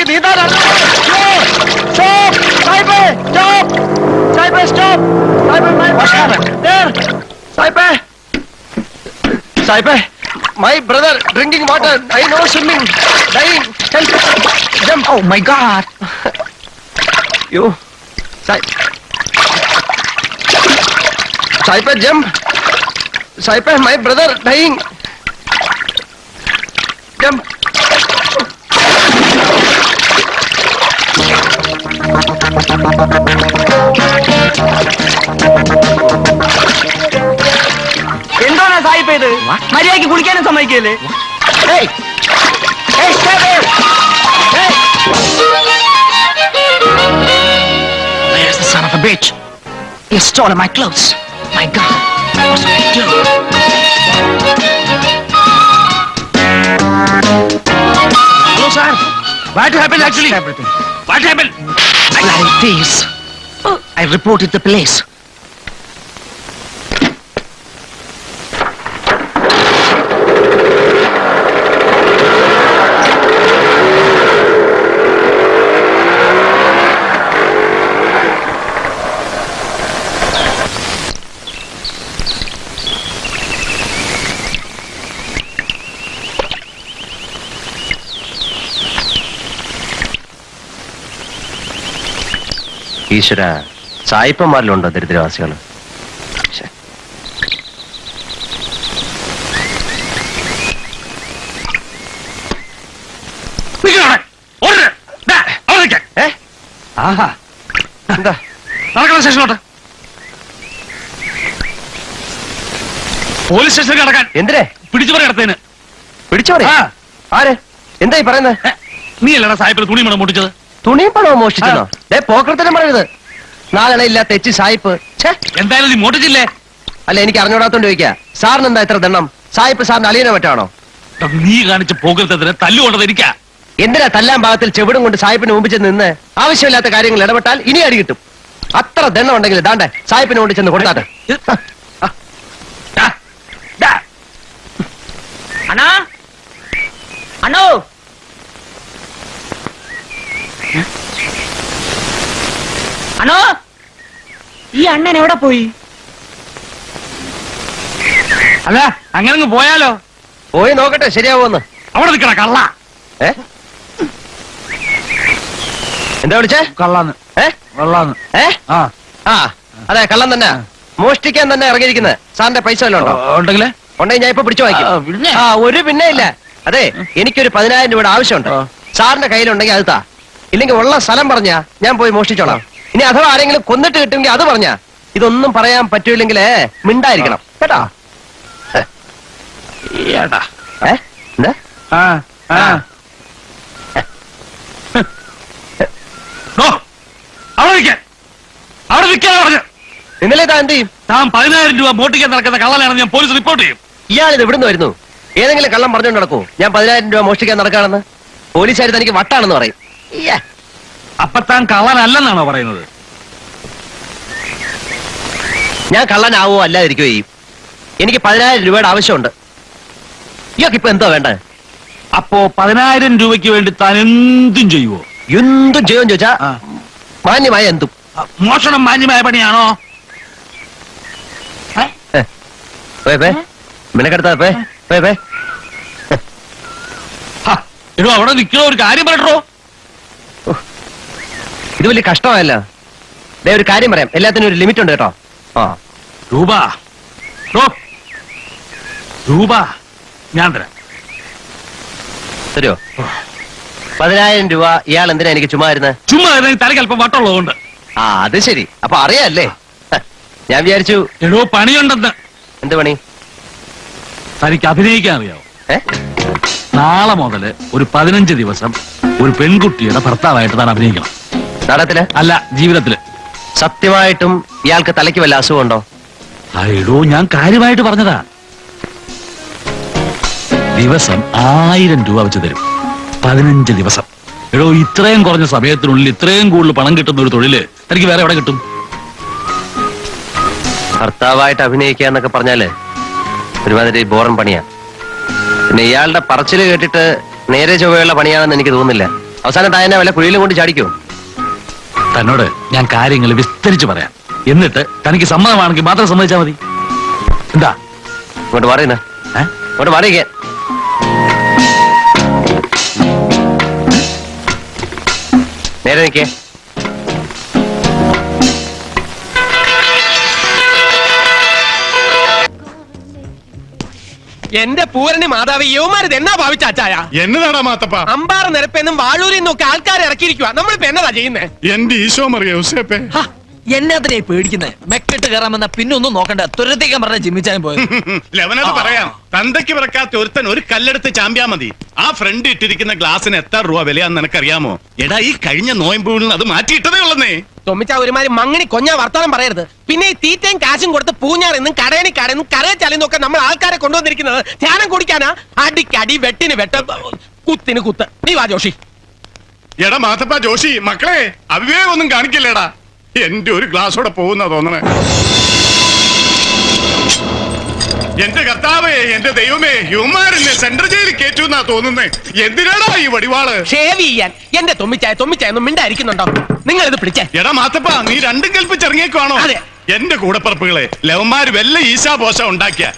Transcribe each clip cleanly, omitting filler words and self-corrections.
എനിക്ക് നീന്താൻ my brother drinking water. I know swimming. Dying. Help. Jump. Oh my God. You. Saipa, jump. Saipa, my brother dying. Jump. എന്താണ് സായിപ്പ് ഇത്? മര്യാദയ്ക്ക് കുളിക്കാനും സമ്മതിക്കല്ലേ? Hey! Hey, stay there! Hey! Where's the son of a bitch? He stole my clothes. My God, what should I do? Hello, sir. What happened actually? Everything. What happened? Like this. I reported the police. ഈശ്വര, സായിപ്പന്മാരിലുണ്ടോ ദരിദ്രവാസികൾ? എന്താ സ്റ്റേഷനിലോട്ട് police സ്റ്റേഷനിൽ കിടക്കാൻ എന്തിനെ പിടിച്ചു പറയടത്തേന് പിടിച്ചോ? ആര്? എന്തായി പറയുന്നത്? നീ അല്ലടാ സായിപ്പിന് തുണി മണം മുട്ടിച്ചത്? തുണിയും പണവും മോഷ്ടിച്ചോ? പോക്കർത്തരം പറയരുത്. നാളെയില്ലാത്ത എച്ച് സായിപ്പ്. എന്തായാലും നീ മോട്ടിച്ചില്ലേ? അല്ല, എനിക്ക് അറിഞ്ഞോടാത്തോണ്ട് ചോദിക്കാ. സാറിന് എന്താ ഇത്ര ദണ്ണം? സായിപ്പ് സാറിന് അളിയനെ പറ്റാണോ? നീ കാണിച്ച പോകൃത്തത്തിന് തല്ലുകൊണ്ടത് എനിക്കാ. എന്തിനാ തല്ലാൻ ഭാഗത്തിൽ ചെവിടും കൊണ്ട് സായിപ്പിന് മുമ്പിൽ ചെന്ന് നിന്ന് ആവശ്യമില്ലാത്ത കാര്യങ്ങൾ ഇടപെട്ടാൽ ഇനി അടി കിട്ടും. അത്ര ദണ്ണം ഉണ്ടെങ്കിൽ ദാണ്ടെ സായിപ്പിന് കൊണ്ട് ചെന്ന് കൊടുത്താട്ടെ. അണ്ണാ, അണ്ണോ, അണ്ണോ, ഈ അണ്ണൻ എവിടെ പോയി? അല്ല, അങ്ങനെ പോയാലോ? പോയി നോക്കട്ടെ ശരിയാവോന്ന്. അവിടെ നിൽക്കണ കള്ള. എന്താ വിളിച്ചേ? കള്ളാന്ന്. കള്ളാന്ന്. അതെ, കള്ളം തന്നെ. മോഷ്ടിക്കാൻ തന്നെ ഇറങ്ങിയിരിക്കുന്നത്. സാറിന്റെ പൈസ വല്ലതും ഉണ്ടോ? ഉണ്ടെങ്കിലേ ഉണ്ടെങ്കിൽ ഞാൻ ഇപ്പൊ പിടിച്ചു വായിക്കും. ഒരു പിന്നെ ഇല്ല. അതെ, എനിക്കൊരു 10,000 രൂപയുടെ ആവശ്യമുണ്ട്. സാറിന്റെ കയ്യിലുണ്ടെങ്കിൽ അത് താ. ഇല്ലെങ്കിൽ ഉള്ള സ്ഥലം പറഞ്ഞാ ഞാൻ പോയി മോഷ്ടിച്ചോളാം. ഇനി അഥവാ ആരെങ്കിലും കൊന്നിട്ട് കിട്ടുമെങ്കിൽ അത് പറഞ്ഞാ. ഇതൊന്നും പറയാൻ പറ്റൂല്ലെങ്കിൽ മിണ്ടായിരിക്കണം കേട്ടോ. എന്താ? ഇന്നലെ താൻ എന്ത് ചെയ്യും? താൻ 10,000 രൂപ മോട്ടിക്കാൻ നടക്കുന്ന കള്ളനാണെന്ന് ഞാൻ പോലീസ് റിപ്പോർട്ട് ചെയ്യും. ഇയാളിത് എവിടുന്ന് വരുന്നു? ഏതെങ്കിലും കള്ളം പറഞ്ഞുകൊണ്ട് നടക്കൂ ഞാൻ 10,000 രൂപ മോഷ്ടിക്കാൻ നടക്കാണെന്ന്? പോലീസുകാർ തനിക്ക് വട്ടാണെന്ന് പറയും. അപ്പൊ താൻ കള്ളനല്ലെന്നാണോ പറയുന്നത്? ഞാൻ കള്ളനാവോ അല്ലാതിരിക്കോ ചെയ്യും. എനിക്ക് 10,000 രൂപയുടെ ആവശ്യമുണ്ട്. ഇയാൾക്ക് ഇപ്പൊ എന്തോ വേണ്ടത്? അപ്പോ 10,000 രൂപയ്ക്ക് വേണ്ടി താൻ എന്തും ചെയ്യുവോ? എന്തും ചെയ്യുമെന്ന് ചോദിച്ചാ മാന്യമായ എന്തും. മോഷണം മാന്യമായ പണിയാണോ? മിനക്കെടുത്താ എടോ, അവിടെ നിൽക്കണോ, ഒരു കാര്യം പറയട്ടോ. ഇത് വലിയ കഷ്ടമായല്ലോ. ഒരു കാര്യം പറയാം, എല്ലാത്തിനും ഒരു ലിമിറ്റ് ഉണ്ട് കേട്ടോ. രൂപ രൂപ ഞാൻ തരാം. തരുമോ? 10,000 രൂപ ഇയാൾ എന്തിനാ എനിക്ക് ചുമ്മാ ഇരുന്നത്? ചുമ്മാ തലയ്ക്ക് അല്പം വട്ടുള്ളതുകൊണ്ട്. അത് ശരി. അപ്പൊ അറിയാല്ലേ? ഞാൻ വിചാരിച്ചു എടോ പണിയുണ്ടെന്ന്. എന്ത് പണി? തനിക്ക് അഭിനയിക്കാൻ അറിയാവോ? നാളെ മുതല് ഒരു 15 ദിവസം ഒരു പെൺകുട്ടിയുടെ ഭർത്താവായിട്ട് താൻ അഭിനയിക്കണം. നാടകത്തില് അല്ല, ജീവിതത്തില്. സത്യമായിട്ടും ഇയാൾക്ക് തലയ്ക്ക് വല്ല അസുഖമുണ്ടോ? എടോ, ഞാൻ കാര്യമായിട്ട് പറഞ്ഞതാ. ദിവസം 1000 രൂപ വെച്ച് തരും. 15 ദിവസം. എടോ, ഇത്രയും കുറഞ്ഞ സമയത്തിനുള്ളിൽ ഇത്രയും കൂടുതൽ പണം കിട്ടുന്ന ഒരു തൊഴില് തനിക്ക് വേറെ എവിടെ കിട്ടും? ഭർത്താവായിട്ട് അഭിനയിക്കുക എന്നൊക്കെ പറഞ്ഞാല് ഒരുമാതിരി ബോറൻ പണിയാ. പിന്നെ ഇയാളുടെ പറച്ചില് കേട്ടിട്ട് നേരെ ചൊവ്വയുള്ള പണിയാണെന്ന് എനിക്ക് തോന്നുന്നില്ല. അവസാനം തായനെ വല്ല കുഴിയിലും കൊണ്ട് ചാടിക്കോ. തന്നോട് ഞാൻ കാര്യങ്ങൾ വിസ്തരിച്ച് പറയാം. എന്നിട്ട് തനിക്ക് സമ്മതമാണെങ്കിൽ മാത്രം സമ്മതിച്ചാൽ മതി. എന്താ ഇങ്ങോട്ട് മാറിയുന്ന ഇങ്ങോട്ട് മാറിയിക്കാൻ. നേരെ നിൽക്കേ. എന്റെ പൂരണി മാതാവ് യവമാരത് എന്നാ ഭാവിച്ചാച്ചായ? എന്നതാടാ മാത്തപ്പ? അമ്പാറ നിരപ്പെന്നും വാഴൂരിൽ നിന്നൊക്കെ ആൾക്കാരെ ഇറക്കിയിരിക്കുക. നമ്മളിപ്പോ എന്നതാ ചെയ്യുന്നേ? എന്റെ ഈശോ മറിയ ഔസേപ്പേ, എന്നാത്തിനെ പേടിക്കുന്നത്? മെക്കെട്ട് കയറാമെന്ന പിന്നൊന്നും നോക്കണ്ട, തുരത്തേക്കാൻ പറഞ്ഞ ജിമ്മിച്ചാൻ പോയത്. ലെവനത് പറയാം. തന്തയ്ക്ക് പിറക്കാത്ത ഒരുത്തൻ ഒരു കല്ലെടുത്ത് ചാമ്പ്യാ മതി. ആ ഫ്രണ്ട് ഇട്ടിരിക്കുന്ന ഗ്ലാസിന് എത്ര രൂപ വിലയാന്ന് നിനക്കറിയാമോ? എടാ, ഈ കഴിഞ്ഞ നോയമ്പൂരിൽ അത് മാറ്റിയിട്ടതേ ഉള്ളന്നേ. തൊമ്മിച്ച ഒരുമാതിരി മങ്ങിനി കൊഞ്ഞ വർത്താനം പറയരുത്. പിന്നെ ഈ തീറ്റയും കാശും കൊടുത്ത് പൂഞ്ഞാറെന്നും കടയണി കടയെന്നും കരയച്ചാലെന്നൊക്കെ നമ്മൾ ആൾക്കാരെ കൊണ്ടുവന്നിരിക്കുന്നത് ധ്യാനം കുടിക്കാനാ? അടിക്കടി, വെട്ടിന് വെട്ട, കുത്തിന് കുത്ത്. നീ വാ ജോഷി. എടാ മാത്തപ്പ, ജോഷി, മക്കളെ അവിവേകം ഒന്നും കാണിക്കില്ലേടാ. എന്റെ ഒരു ഗ്ലാസോടെ പോകുന്ന തോന്നണേ. എന്റെ കർത്താവേ, എന്റെ ദൈവമേ, യുവമാരെന്നെ സെൻട്രൽ ജയിലിൽ കയറ്റുന്നാ തോന്നുന്നേ. എന്തിനാടാ ഈ വടിവാള്? ഷേവ് ചെയ്യാൻ. എന്റെ തൊമ്മിച്ചായൊന്നും മിണ്ടായിരിക്കുന്നുണ്ടോ? നിങ്ങൾ ഇത് പിടിച്ചേ. എടാ മാത്തപ്പ, നീ രണ്ടും കൽപ്പിച്ചിറങ്ങിയേക്കുവാണോ? അതെ. എന്റെ കൂടപ്പറപ്പുകളെ, ലവന്മാര് വല്ല ഈശാപോശ ഉണ്ടാക്കിയ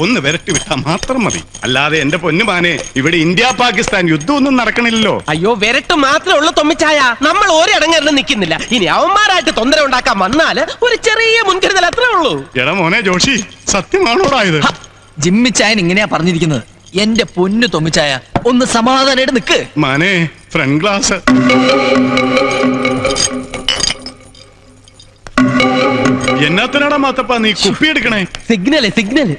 ഒന്ന് വിരട്ടി വിട്ടാ മാത്രം മതി. അല്ലാതെ എന്റെ പൊന്നുമാനെ, ഇവിടെ ഇന്ത്യ പാകിസ്ഥാൻ യുദ്ധമൊന്നും നടക്കണില്ലല്ലോ. അയ്യോ, വിരട്ട് മാത്രമേ ഉള്ളൂ തൊമ്മിച്ചായ. നമ്മൾ ഒരിടങ്ങളിലും നിൽക്കുന്നില്ല. ഇനി അവന്മാരായിട്ട് തൊന്തര ഉണ്ടാക്കാൻ വന്നാല് ഒരു ചെറിയ മുൻകരുതൽ അത്രേ ഉള്ളൂ. എടാ മോനെ ജോഷി, സത്യമാണോടാ ഇത്? ജിമ്മിച്ചായൻ ഇങ്ങനെയാ പറഞ്ഞിരിക്കുന്നത്. എന്റെ പൊന്നു തൊമ്മിച്ചായ, ഒന്ന് സമാധാനമായിട്ട് നിക്ക്. മാനെ, ഫ്രണ്ട് ഗ്ലാസ്. എന്നാത്തിനാടാ മാത്തപ്പ നീ കുപ്പി എടുക്കണേ? സിഗ്നല്. സിഗ്നൽ.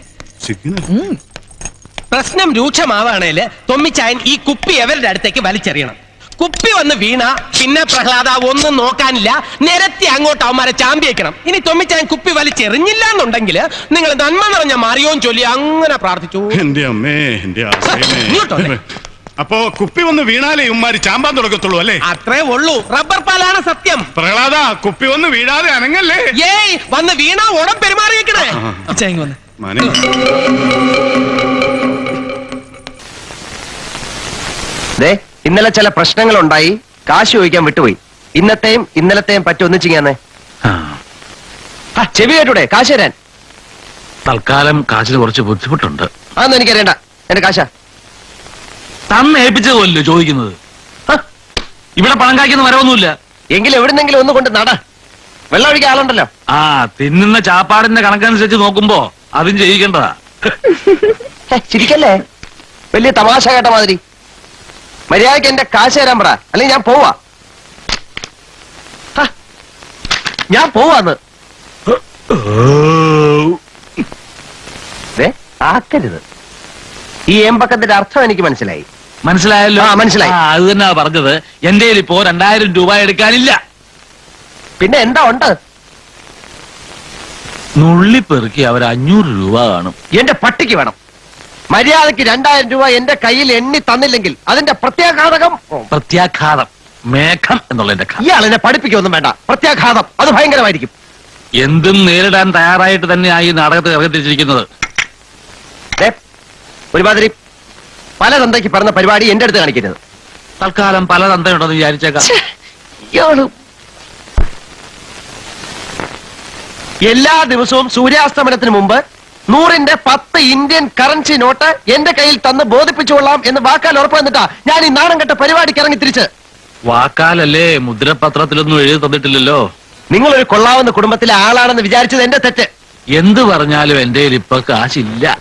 പ്രശ്നം രൂക്ഷമാവാണേല് തൊമ്മിച്ചായൻ ഈ കുപ്പി എവരുടെ അടുത്തേക്ക് വലിച്ചെറിയണം. കുപ്പി വന്ന് വീണ പിന്നെ പ്രഹ്ലാദ ഒന്നും നോക്കാനില്ല, നിരത്തി അങ്ങോട്ട് അവന്മാരെ ചാമ്പിയേക്കണം. ഇനി തൊമ്മിച്ചായൻ കുപ്പി വലിച്ചെറിഞ്ഞില്ല എന്നുണ്ടെങ്കിൽ നിങ്ങൾ നന്മ നിറഞ്ഞ മറിയോന്ന് ചൊല്ലി അങ്ങനെ പ്രാർത്ഥിച്ചു. എന്റെ അമ്മേ, എന്റെ ഇങ്ങോട്ടോ. അപ്പോ കുപ്പി വന്ന് വീണാലേ ഉമ്മാര് ചാമ്പാൻ തുടങ്ങത്തുള്ളൂ അല്ലേ? അത്രേ ഉള്ളൂ. റബ്ബർ പാലാണ് സത്യം. പ്രഹ്ലാദ, കുപ്പി വന്ന് വീഴാതെ അനങ്ങല്ലേ. ഏയ്, വന്ന് വീണ ഉടൻ പെരുമാറിയേക്കണേ. വന്ന് മാനെ, ദേ, ഇന്നലെ ചില പ്രശ്നങ്ങൾ ഉണ്ടായി, കാശ് ചോദിക്കാൻ വിട്ടുപോയി. ഇന്നത്തെയും ഇന്നലത്തെയും പറ്റി ഒന്നിച്ചിങ്ങനെ ചെവി കേട്ടൂടെ? കാശ് തരാൻ തൽക്കാലം കാശിന് കുറച്ച് ബുദ്ധിമുട്ടുണ്ട്. അതൊന്നും എനിക്കറിയണ്ട. എന്റെ കാശാ തന്ന് ഏൽപ്പിച്ചതല്ലോ ചോദിക്കുന്നത്. ഇവിടെ പണം കായ്ക്കുന്ന മരമൊന്നുമില്ല. എങ്കിലും എവിടുന്നെങ്കിലും ഒന്ന് കൊണ്ട് നട. വെള്ളം ഒഴിക്കാൻ ആളുണ്ടല്ലോ. ആ, തിന്നുന്ന ചാപ്പാടിന്റെ കണക്കനുസരിച്ച് നോക്കുമ്പോ അതും ചെയ്യിക്കേണ്ടതാ. ചിരിക്കല്ലേ, വലിയ തമാശ കേട്ട മാതിരി. മര്യാദക്ക് എന്റെ കാശ് തരാൻ പറ, അല്ലെങ്കിൽ ഞാൻ പോവാ. ഞാൻ പോവാന്ന്. ആക്കരുത്. ഈ ഏമ്പക്കത്തിന്റെ അർത്ഥം എനിക്ക് മനസ്സിലായി. മനസ്സിലായല്ലോ? ആ, മനസ്സിലായി. അത് തന്നെ പറഞ്ഞത്. എന്റെ ഇപ്പോ 2000 രൂപ എടുക്കാനില്ല. പിന്നെ എന്താ ഉണ്ട്? നുള്ളിപ്പെറുക്കി അവർ 500 രൂപ കാണും. എന്റെ പട്ടിക്ക് വേണം. മര്യാദക്ക് 2000 രൂപ എന്റെ കയ്യിൽ എണ്ണി തന്നില്ലെങ്കിൽ അതിന്റെ പ്രത്യാഘാതകം. പ്രത്യാഘാതം, മേഘം എന്നുള്ളതിന്റെ ഇയാൾ എന്നെ പഠിപ്പിക്കൊന്നും വേണ്ട. പ്രത്യാഘാതം അത് ഭയങ്കരമായിരിക്കും. എന്തും നേരിടാൻ തയ്യാറായിട്ട് തന്നെയായി നാടകത്തിൽ ഇറങ്ങിത്തിരിച്ചിരിക്കുന്നത്. ഒരുമാതിരി പല തന്തയ്ക്ക് പറഞ്ഞ പരിപാടി എന്റെ അടുത്ത് കാണിക്കരുത്. തൽക്കാലം പല തന്തയുണ്ടെന്ന് വിചാരിച്ചേക്കാം. എല്ലാ ദിവസവും സൂര്യാസ്തമനത്തിന് മുമ്പ് 100ന്റെ 10 ഇന്ത്യൻ കറൻസി നോട്ട് എന്റെ കയ്യിൽ തന്ന് ബോധിപ്പിച്ചുകൊള്ളാം എന്ന് വാക്കാൽ ഉറപ്പ് വന്നിട്ടാ ഞാൻ ഈ നാണം കെട്ട പരിപാടിക്ക് ഇറങ്ങി തിരിച്ച്. വാക്കാലല്ലേ, മുദ്രപത്രത്തിലൊന്നും എഴുതി തന്നിട്ടില്ലല്ലോ. നിങ്ങളൊരു കൊള്ളാവുന്ന കുടുംബത്തിലെ ആളാണെന്ന് വിചാരിച്ചത് എന്റെ തെറ്റ്. എന്ത് പറഞ്ഞാലും എന്റെ ഇപ്പൊ കാശില്ല.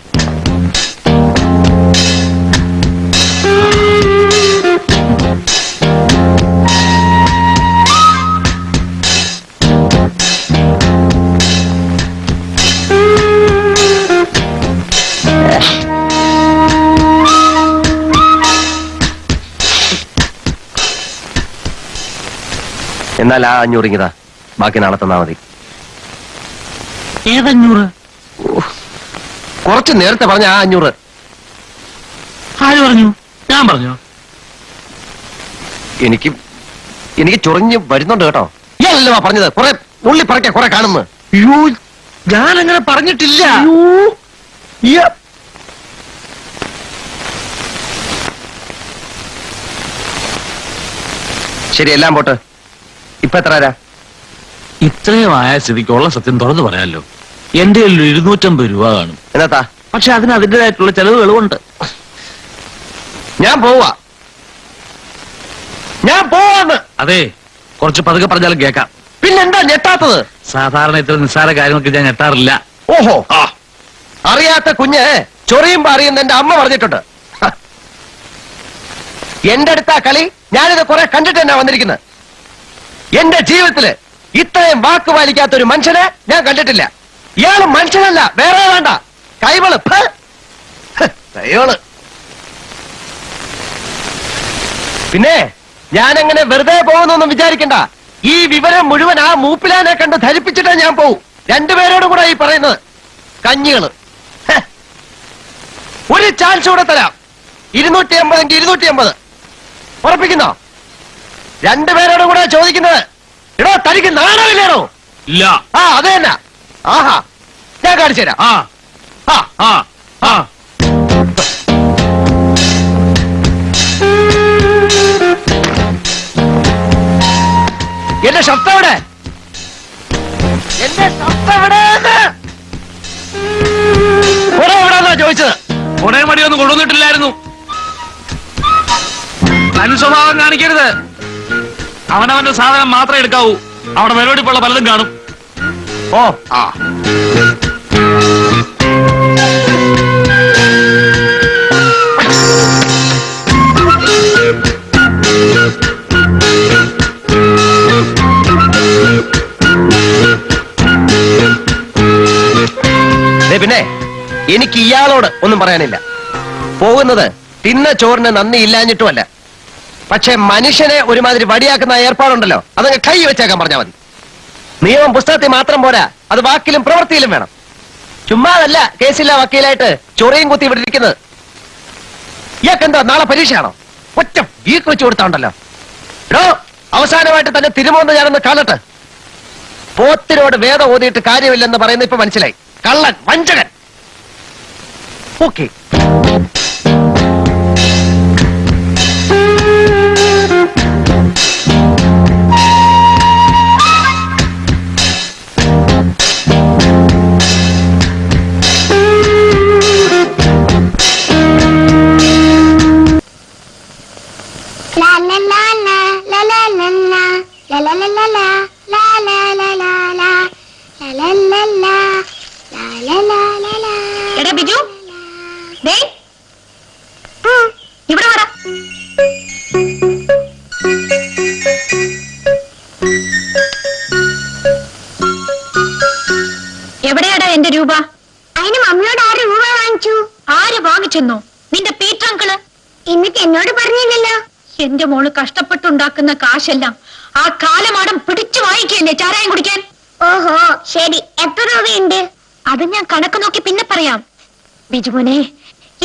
എന്നാൽ ആ 500 ഇങ്ങിതാ, ബാക്കി നാളെ തന്നാ മതി. ഏതഞ്ഞൂറ്? കുറച്ച് നേരത്തെ പറഞ്ഞ ആ 500. ആര് പറഞ്ഞു? ഞാൻ പറഞ്ഞു? എനിക്ക് ചൊറിഞ്ഞ് വരുന്നുണ്ട് കേട്ടോ. ഇയാളല്ലോ പറഞ്ഞത് കുറെ ഉള്ളി പറയ്ക്ക കുറെ കാണുന്നു. ഞാൻ അങ്ങനെ പറഞ്ഞിട്ടില്ല. ശരി, എല്ലാം പോട്ട്. ഇപ്പൊ എത്ര ആരാ? ഇത്രയും ആയ സ്ഥിതിക്കുള്ള സത്യം തുറന്നു പറയാമല്ലോ. എന്റെ കയ്യിൽ 250 രൂപ കാണും. എന്നാ പക്ഷെ അതിന് അതിൻ്റെതായിട്ടുള്ള ചെലവുകളുമുണ്ട്. ഞാൻ പോവാന്ന്. അതെ, കുറച്ച് പതുക്കെ പറഞ്ഞാലും കേൾക്കാം. പിന്നെന്താ ഞെട്ടാത്തത്? സാധാരണ ഇത്ര നിസ്സാര കാര്യങ്ങൾക്ക് ഞാൻ ഞെട്ടാറില്ല. ഓഹോ, അറിയാത്ത കുഞ്ഞ് ചൊറിയുമ്പോ അറിയുന്ന എന്റെ അമ്മ പറഞ്ഞിട്ടുണ്ട്. എന്റെ അടുത്താ കളി. ഞാനിത് കുറെ കണ്ടിട്ട് തന്നെ വന്നിരിക്കുന്നത്. എന്റെ ജീവിതത്തില് ഇത്രയും വാക്ക് പാലിക്കാത്ത ഒരു മനുഷ്യനെ ഞാൻ കണ്ടിട്ടില്ല. ഇയാള് മനുഷ്യനല്ല, വേറെ വേണ്ട, കൈവള്. കൈവള്. പിന്നെ ഞാനങ്ങനെ വെറുതെ പോകുന്നൊന്നും വിചാരിക്കണ്ട. ഈ വിവരം മുഴുവൻ ആ മൂപ്പിലാനെ കണ്ട് ധരിപ്പിച്ചിട്ടേ ഞാൻ പോവും. രണ്ടുപേരോടും കൂടെ ഈ പറയുന്നത്. കഞ്ഞികള്. ഒരു ചാൻസ് കൂടെ തരാം. 250 എങ്കിൽ 250. ഉറപ്പിക്കുന്നോ? രണ്ടുപേരോടും കൂടെ ചോദിക്കുന്നത്. എടോ, തനിക്ക് നാണമില്ലേണോ? ഇല്ല. അത് തന്നെ. ആഹാ, ഞാൻ കാണിച്ചു തരാം. എന്റെ ശബ്ദം എവിടെ? എന്റെ ശബ്ദം എവിടെയെന്നാ ചോദിച്ചത്. കുറെ മടിയൊന്നും കൊണ്ടുവന്നിട്ടില്ലായിരുന്നു. അനുസ്വഭാവം കാണിക്കരുത്. അവനവന്റെ സാധനം മാത്രമേ എടുക്കാവൂ. അവിടെ പരിപാടിപ്പുള്ള പലതും കാണും. ഓ, പിന്നെ എനിക്ക് ഇയാളോട് ഒന്നും പറയാനില്ല. പോകുന്നത് തിന്ന ചോറിന് നന്ദി ഇല്ലാഞ്ഞിട്ടുമല്ല. പക്ഷെ മനുഷ്യനെ ഒരുമാതിരി വടിയാക്കുന്ന ഏർപ്പാടുണ്ടല്ലോ, അതങ്ങ് കൈ വെച്ചേക്കാൻ പറഞ്ഞാൽ മതി. നിയമം പുസ്തകത്തിൽ മാത്രം പോരാ, അത് വാക്കിലും പ്രവൃത്തിയിലും വേണം. ചുമ്മാതല്ല കേസില്ല വക്കീലായിട്ട് ചൊറിയും കുത്തി ഇവിടെ ഇരിക്കുന്നത്. ഇയാൾക്കെന്താ നാളെ പരീക്ഷയാണോ? ഒറ്റ വീക്ക് വെച്ച് കൊടുത്തോണ്ടല്ലോ. എടോ, അവസാനമായിട്ട് തന്നെ തിരുമോന്ന് ഞാനൊന്ന് കാണട്ടെ. പോത്തിനോട് വേദം ഓതിയിട്ട് കാര്യമില്ലെന്ന് പറയുന്നത് ഇപ്പൊ മനസ്സിലായി. കള്ളൻ, വഞ്ചകൻ. ഓക്കെ, എടാ ബിജു, ദേ ഇവിടെ വാടാ. എവിടെയാടാ എന്റെ രൂപ? അതിന് മമ്മിയോട് 6 രൂപ വാങ്ങിച്ചു. ആര് വാങ്ങിച്ചെന്നോ? നിന്റെ പീറ്റർ അങ്കിള്. എന്നിട്ട് എന്നോട് പറഞ്ഞില്ലല്ലോ. എന്റെ മോള് കഷ്ടപ്പെട്ടുണ്ടാക്കുന്ന കാശെല്ലാം ആ കാലമാടം പിടിച്ചു വാങ്ങിക്കല്ലേ ചാരായം കുടിക്കാൻ. ഓഹോ, ശരി. എത്ര രൂപയുണ്ട്? അത് ഞാൻ കണക്ക് നോക്കി പിന്നെ പറയാം. ബിജുമോനെ,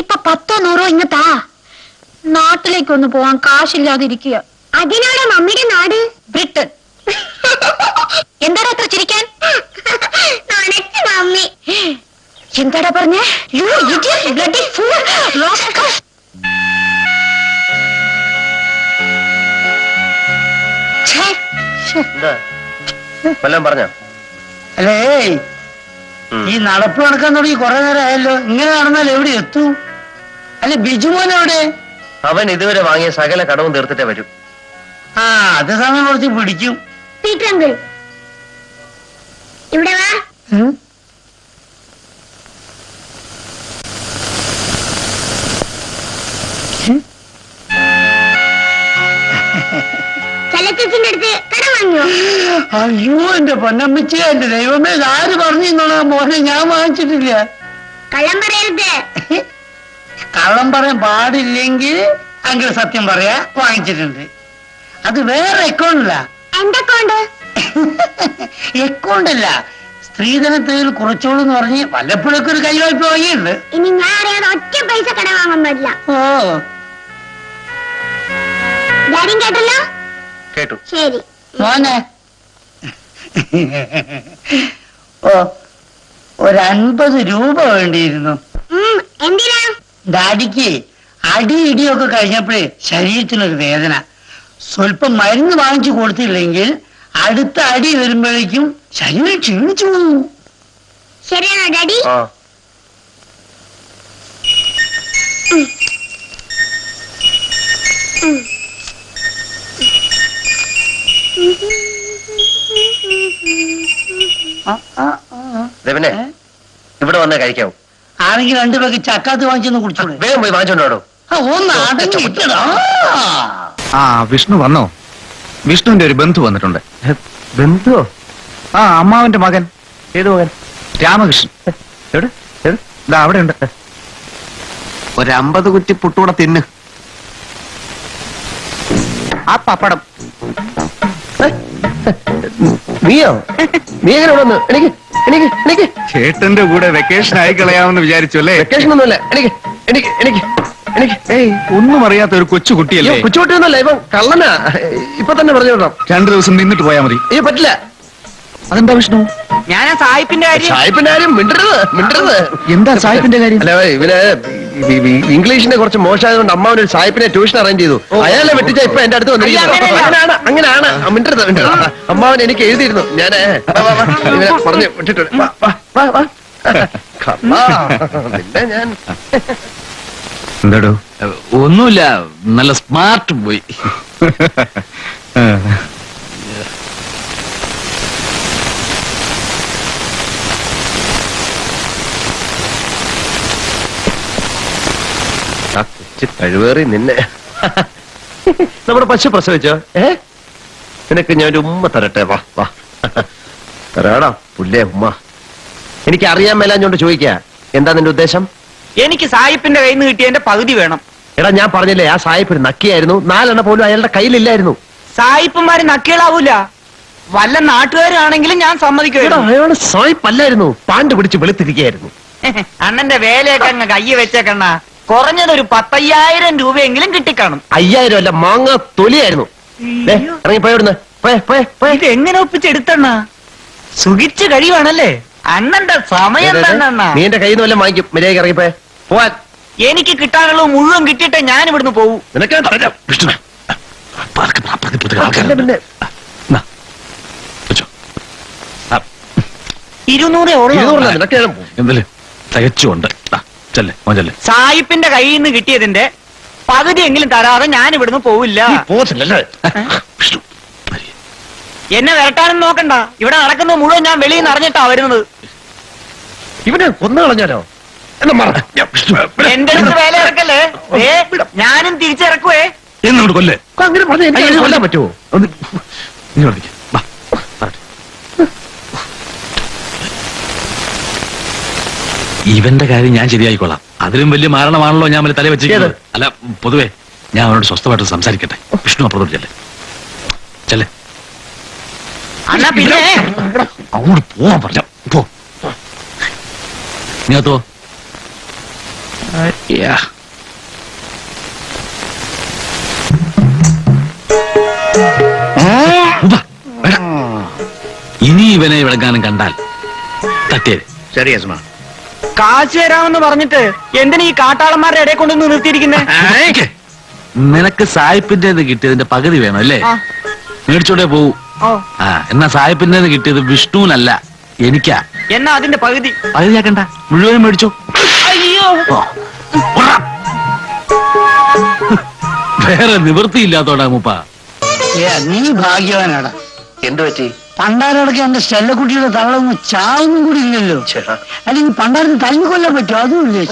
ഇപ്പൊ 10 100 ഇങ്ങത്താ. നാട്ടിലേക്കൊന്ന് പോവാൻ കാശില്ലാതിരിക്കുക. അതിനാണ് മമ്മിയുടെ നാട് ബ്രിട്ടൻ. എന്താടാ അത്ര ചിരിക്കാൻ? മമ്മി എന്താടാ പറഞ്ഞേ? You idiot, bloody fool, rascal. വല്ലതും പറഞ്ഞോ? അല്ലേ, ഈ നടപ്പ് നടക്കാൻ തുടങ്ങി കുറെ നേരം ആയല്ലോ. ഇങ്ങനെ നടന്നാൽ എവിടെ എത്തും? അല്ലെ, ബിജുമോൻ എവിടെ? അവൻ ഇതുവരെ വാങ്ങിയ സകല കടവും തീർത്തിട്ടേ വരും. അത് സമയം കുറച്ച് പിടിക്കും. പീറ്റർ അങ്കിൾ, ഇവിടെ വാ. ചലച്ചേച്ചിന്റെ അടുത്ത് കട വാങ്ങിയോ? അയ്യോ, എന്റെ പൊന്നമ്മച്ചേ, എന്റെ ദൈവമേ, ആര് പറഞ്ഞു എന്നോടാ മോനെ? ഞാൻ വാങ്ങിച്ചിട്ടില്ല. കള്ളം പറയരുത്. കള്ളം പറയാൻ പാടില്ലെങ്കിൽ അങ്കിൾ സത്യം പറയാ, വാങ്ങിച്ചിട്ടുണ്ട്. അത് വേറെ അക്കൗണ്ടില്ല. എന്റെ അക്കൗണ്ട്? അക്കൗണ്ടല്ല, സ്ത്രീധനത്തിൽ കുറച്ചോളൂ എന്ന് പറഞ്ഞ് വല്ലപ്പോഴൊക്കെ ഒരു കൈവായ്പ വാങ്ങിയിട്ടുണ്ട്. ഇനി ഞാൻ അറിയാതെ ഒറ്റ പൈസ കട വാങ്ങാൻ പാടില്ല. ഓ, ഡാഡിയും കേട്ടല്ലോ? കേട്ടു. ശരി മോനെ. ഓ, ഒരു 50 രൂപ വേണ്ടിയിരുന്നു. എന്തിനാ? ഡാഡിക്ക് അടി ഇടിയൊക്കെ കഴിഞ്ഞപ്പോഴേ ശരീരത്തിനൊരു വേദന. സ്വല്പം മരുന്ന് വാങ്ങിച്ചു കൊടുത്തില്ലെങ്കിൽ അടുത്ത അടി വരുമ്പോഴേക്കും ശരീരം ക്ഷീണിച്ചു പോകും. ശരിയാണോ ഡാഡി? പിന്നെ ഇവിടെ വന്നേ കഴിക്കാവൂ. ആണെങ്കിൽ രണ്ടു പേർക്ക് ചക്കാത്ത് വാങ്ങിച്ചൊന്ന് കുടിച്ചോളൂ. വേഗം പോയി വാങ്ങിച്ചോണ്ടോ. ഒന്ന് അടങ്ങി നിൽക്കടാ. ആ വിഷ്ണു വന്നോ? വിഷ്ണുവിന്റെ ഒരു ബന്ധു വന്നിട്ടുണ്ട്. ബന്ധുവോ? ആ അമ്മാവന്റെ മകൻ ഏത് മകൻ? രാമകൃഷ്ണൻ. എവിടെ? ഇതാ അവിടെ ഉണ്ട്. ഒരു 50 കുറ്റി പുട്ടൂടെ തിന്ന്. ആ പപ്പടം. നീയോ? നീ എങ്ങനെ വന്നു? എനിക്ക് എനിക്ക് എനിക്ക് ചേട്ടന്റെ കൂടെ വെക്കേഷൻ ആയി കളയാമെന്ന് വിചാരിച്ചു അല്ലേ? വെക്കേഷൻ ഒന്നുമില്ല. എനിക്ക് എനിക്ക് എനിക്ക് എനിക്ക് ഏയ് ഒന്നും അറിയാത്ത ഒരു കൊച്ചു കുട്ടിയല്ലേ? കൊച്ചുകുട്ടിയൊന്നുമല്ല, ഇവൻ കള്ളനാ. ഇപ്പൊ തന്നെ പറഞ്ഞു വിടാം. 2 ദിവസം നിന്നിട്ട് പോയാ മതി. അയ്യോ പറ്റില്ല. അതെന്താ വിഷ്ണു? ഞാൻ സായിപ്പിന്റെ കാര്യം സായിപ്പിന്റെ കാര്യം മിണ്ടരുത്. എന്താ സാഹിബിന്റെ കാര്യം? അല്ല ഇവന് ഇംഗ്ലീഷിനെ കുറച്ച് മോശമായതുകൊണ്ട് അമ്മാവനൊരു സായിപ്പിനെ ട്യൂഷൻ അറേഞ്ച് ചെയ്തു. അയാളെ വെട്ടിച്ച ഇപ്പൊ എന്റെ അടുത്ത് വന്നിരിക്കുന്നത്. അങ്ങനെയാണ് മിണ്ടരുത്. അമ്മാവൻ എനിക്ക് എഴുതിയിരുന്നു. ഞാൻ ഇവനെ പറഞ്ഞു വിട്ടിട്ടുണ്ട്. പിന്നെ ഞാൻ എന്താടോ? ഒന്നുമില്ല, നല്ല സ്മാർട്ട് പോയി. കഴിവേറി നിന്നെ. നമ്മുടെ പശു പ്രസവിച്ചോ? നിനക്ക് ഞാൻ ഒരു ഉമ്മ തരട്ടെ? വാ വാ തരാടാ പുല്ലേ ഉമ്മ. എനിക്ക് അറിയാൻ മേലാഞ്ഞോണ്ട് ചോദിക്കാ, എന്താ നിന്റെ ഉദ്ദേശം? എനിക്ക് സായിപ്പിന്റെ കയ്യിൽ നിന്ന് കിട്ടിയതിന്റെ പകുതി വേണം. എടാ ഞാൻ പറഞ്ഞില്ലേ, ആ സായിപ്പ് ഒരു നക്കിയായിരുന്നു. 4 എണ്ണ പോലും അയാളുടെ കയ്യിലില്ലായിരുന്നു. സായിപ്പന്മാര് നക്കികളാവൂല. വല്ല നാട്ടുകാരാണെങ്കിലും ഞാൻ എടാ സമ്മതിക്കും. അയാള് സായിപ്പല്ലായിരുന്നു, പാണ്ട് പിടിച്ച് വെളുത്തിരിക്കുകയായിരുന്നു. അണ്ണന്റെ വേലയൊക്കെ അങ്ങ് കയ്യ വെച്ചേക്കണ്ണ. കുറഞ്ഞത് ഒരു 10,000 രൂപയെങ്കിലും കിട്ടിക്കാണും. 5000 അല്ല, മാങ്ങ തൊലിയായിരുന്നു. ഇറങ്ങിപ്പോയിടുന്ന്. ഇത് എങ്ങനെ ഒപ്പിച്ചെടുത്തണ്ണ? സുഖിച്ച് കഴിയുവാണല്ലേ? അണ്ണന്റെ സമയം തന്നെ. നീ എന്റെ കയ്യിൽ നിന്ന് വല്ലതും വാങ്ങിക്കും. മര്യാദയ്ക്ക് ഇറങ്ങിപ്പോയെ പോവാൻ. എനിക്ക് കിട്ടാനുള്ളത് മുഴുവൻ കിട്ടിയിട്ടേ ഞാൻ ഇവിടുന്ന് പോവും. നിനക്ക് ഞാൻ തരാം. വിഷ്ണു അല്ല പിന്നെ 200 ഉള്ളൂ. 200 നിനക്ക് ഞാൻ പോകും. എന്തായാലും തികച്ചുണ്ട്. ചെല്ലേ മോൻ ചെല്ലേ. സായിപ്പിന്റെ കയ്യിൽ നിന്ന് കിട്ടിയതിന്റെ പകുതിയെങ്കിലും തരാതെ ഞാൻ ഇവിടുന്ന് പോവില്ല. പോകത്തില്ലല്ലേ? വിഷ്ണു വരി. എന്നെ വരട്ടാനും നോക്കണ്ട. ഇവിടെ നടക്കുന്നത് മുഴുവൻ ഞാൻ വെളിയിൽ നിന്ന് അറിഞ്ഞിട്ടാ വരുന്നത്. ഇവനെ കൊന്നു കളഞ്ഞാലോ? എന്നാ മാറ്. എന്റെ അടുത്ത് വേല ഇറക്കല്ലേ? ഞാനും തിരിച്ചിറക്കുവേ. എന്നോട് കൊല്ലേ. അങ്ങനെ പറഞ്ഞാൽ എനിക്ക് കൊല്ലാൻ പറ്റുമോ? ഒന്ന് ഇങ്ങോട്ട് നിൽക്ക്. വാ, വരട്ടെ. ഇവന്റെ കാര്യം ഞാൻ ശരിയായിക്കോളാം. അതിലും വലിയ മാരണമാണല്ലോ ഞാൻ തല വെച്ചിരിക്കുന്നത്. അല്ല പൊതുവെ ഞാൻ അവനോട് സ്വസ്ഥമായിട്ട് സംസാരിക്കട്ടെ. വിഷ്ണു അപ്പുറത്തോട്ട് ചെല്ലേ. ചെല്ലേ. അണ്ണാ പിന്നെ അങ്ങോട്ട് പോവാൻ പറഞ്ഞ പോ. നീത്തോ ഇനി ഇവനെ വിളങ്ങാനും കണ്ടാൽ തട്ടിയത്. ശരി യസ്മ. കാശ് തരാമെന്ന് പറഞ്ഞിട്ട് എന്തിനാ ഈ കാട്ടാളന്മാരുടെ ഇടയിൽ കൊണ്ടുവന്ന് നിർത്തിയിരിക്കുന്നേ? നിനക്ക് സായിപ്പിന്റെ കിട്ടിയതിന്റെ പകുതി വേണം അല്ലേ? ആ. മേടിച്ചോണ്ടേ പോവൂ. ഓ, ആ എന്നാ സായിപ്പിന്റെ കിട്ടിയത് വിഷ്ണുവിനല്ല, എനിക്കാ. എന്നാ അതിന്റെ പകുതി. പകുതിയാക്കണ്ട, മുഴുവനും മേടിച്ചോ. അയ്യോ, ഓ, ഉറ. വേറെ നിവൃത്തിയില്ലാത്തോടാ മൂപ്പ. നീ ഭാഗ്യവാനാടാ. എന്തു പറ്റി? പണ്ടാരടക്കം എന്റെ സ്റ്റെല്ലക്കുട്ടിയുടെ തള്ളൊന്നും ചാവൊന്നും കൂടി ഇല്ലല്ലോ. അല്ലെങ്കിൽ പണ്ടാരത്തിന് തല്ലി കൊല്ലാൻ പറ്റുമോ? അതുമില്ലേ.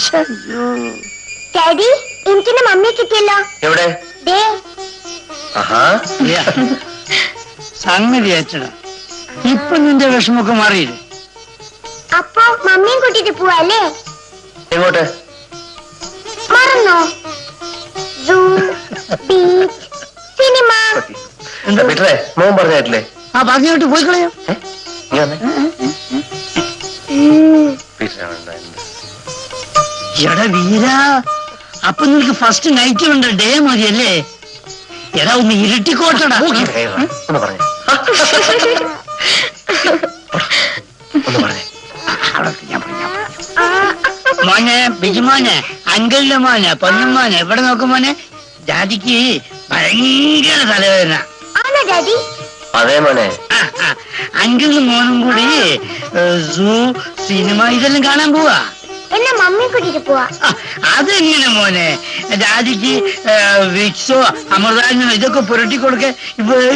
ഡാഡി എനിക്കെന്റെ മമ്മിയെ കിട്ടിയല്ലോ. എവിടെ? ദേ സംഗതി അയച്ചടാ. ഇപ്പൊ നിന്റെ വിഷമൊക്കെ മാറിയില്ലേ? അപ്പൊ മമ്മിയും കൂട്ടിട്ട് പോവാല്ലേ? എങ്ങോട്ട്? മറന്നോ? സൂ, ബീച്ച്, സിനിമ. എന്താ പറ്റേ? മോൻ പറഞ്ഞിട്ടില്ലേ? ആ പറഞ്ഞിട്ട് പോയി കളയാം. എടാ വീര, അപ്പൊ നിനക്ക് ഫസ്റ്റ് നൈറ്റ് ഉണ്ട്, ഡേ മതിയല്ലേ? എടാ ഒന്ന് ഇരുട്ടിക്കോട്ടടാ. ഒന്ന് പറഞ്ഞേ. ഒന്ന് പറഞ്ഞേ. മോനെ ബിജുമോനെ, അങ്കിളിന്റെ മോനെ, പൊന്നുമോനെ, എവിടെ നോക്കും മോനെ? ഡാഡിക്ക് ഭയങ്കര തലവേദന. ആണോ ഡാഡി? അതേ മോനെ. അങ്കിളും മോനും കൂടി സൂ, സിനിമ ഇതെല്ലാം കാണാൻ പോവാ. എന്നെ മമ്മി കൂട്ടിട്ട് പോവാ. അതെങ്ങനെ മോനെ? ഡാഡിക്ക് വിക്സോ അമൃതാഞ്ജനോ ഇതൊക്കെ പുരട്ടി കൊടുക്ക.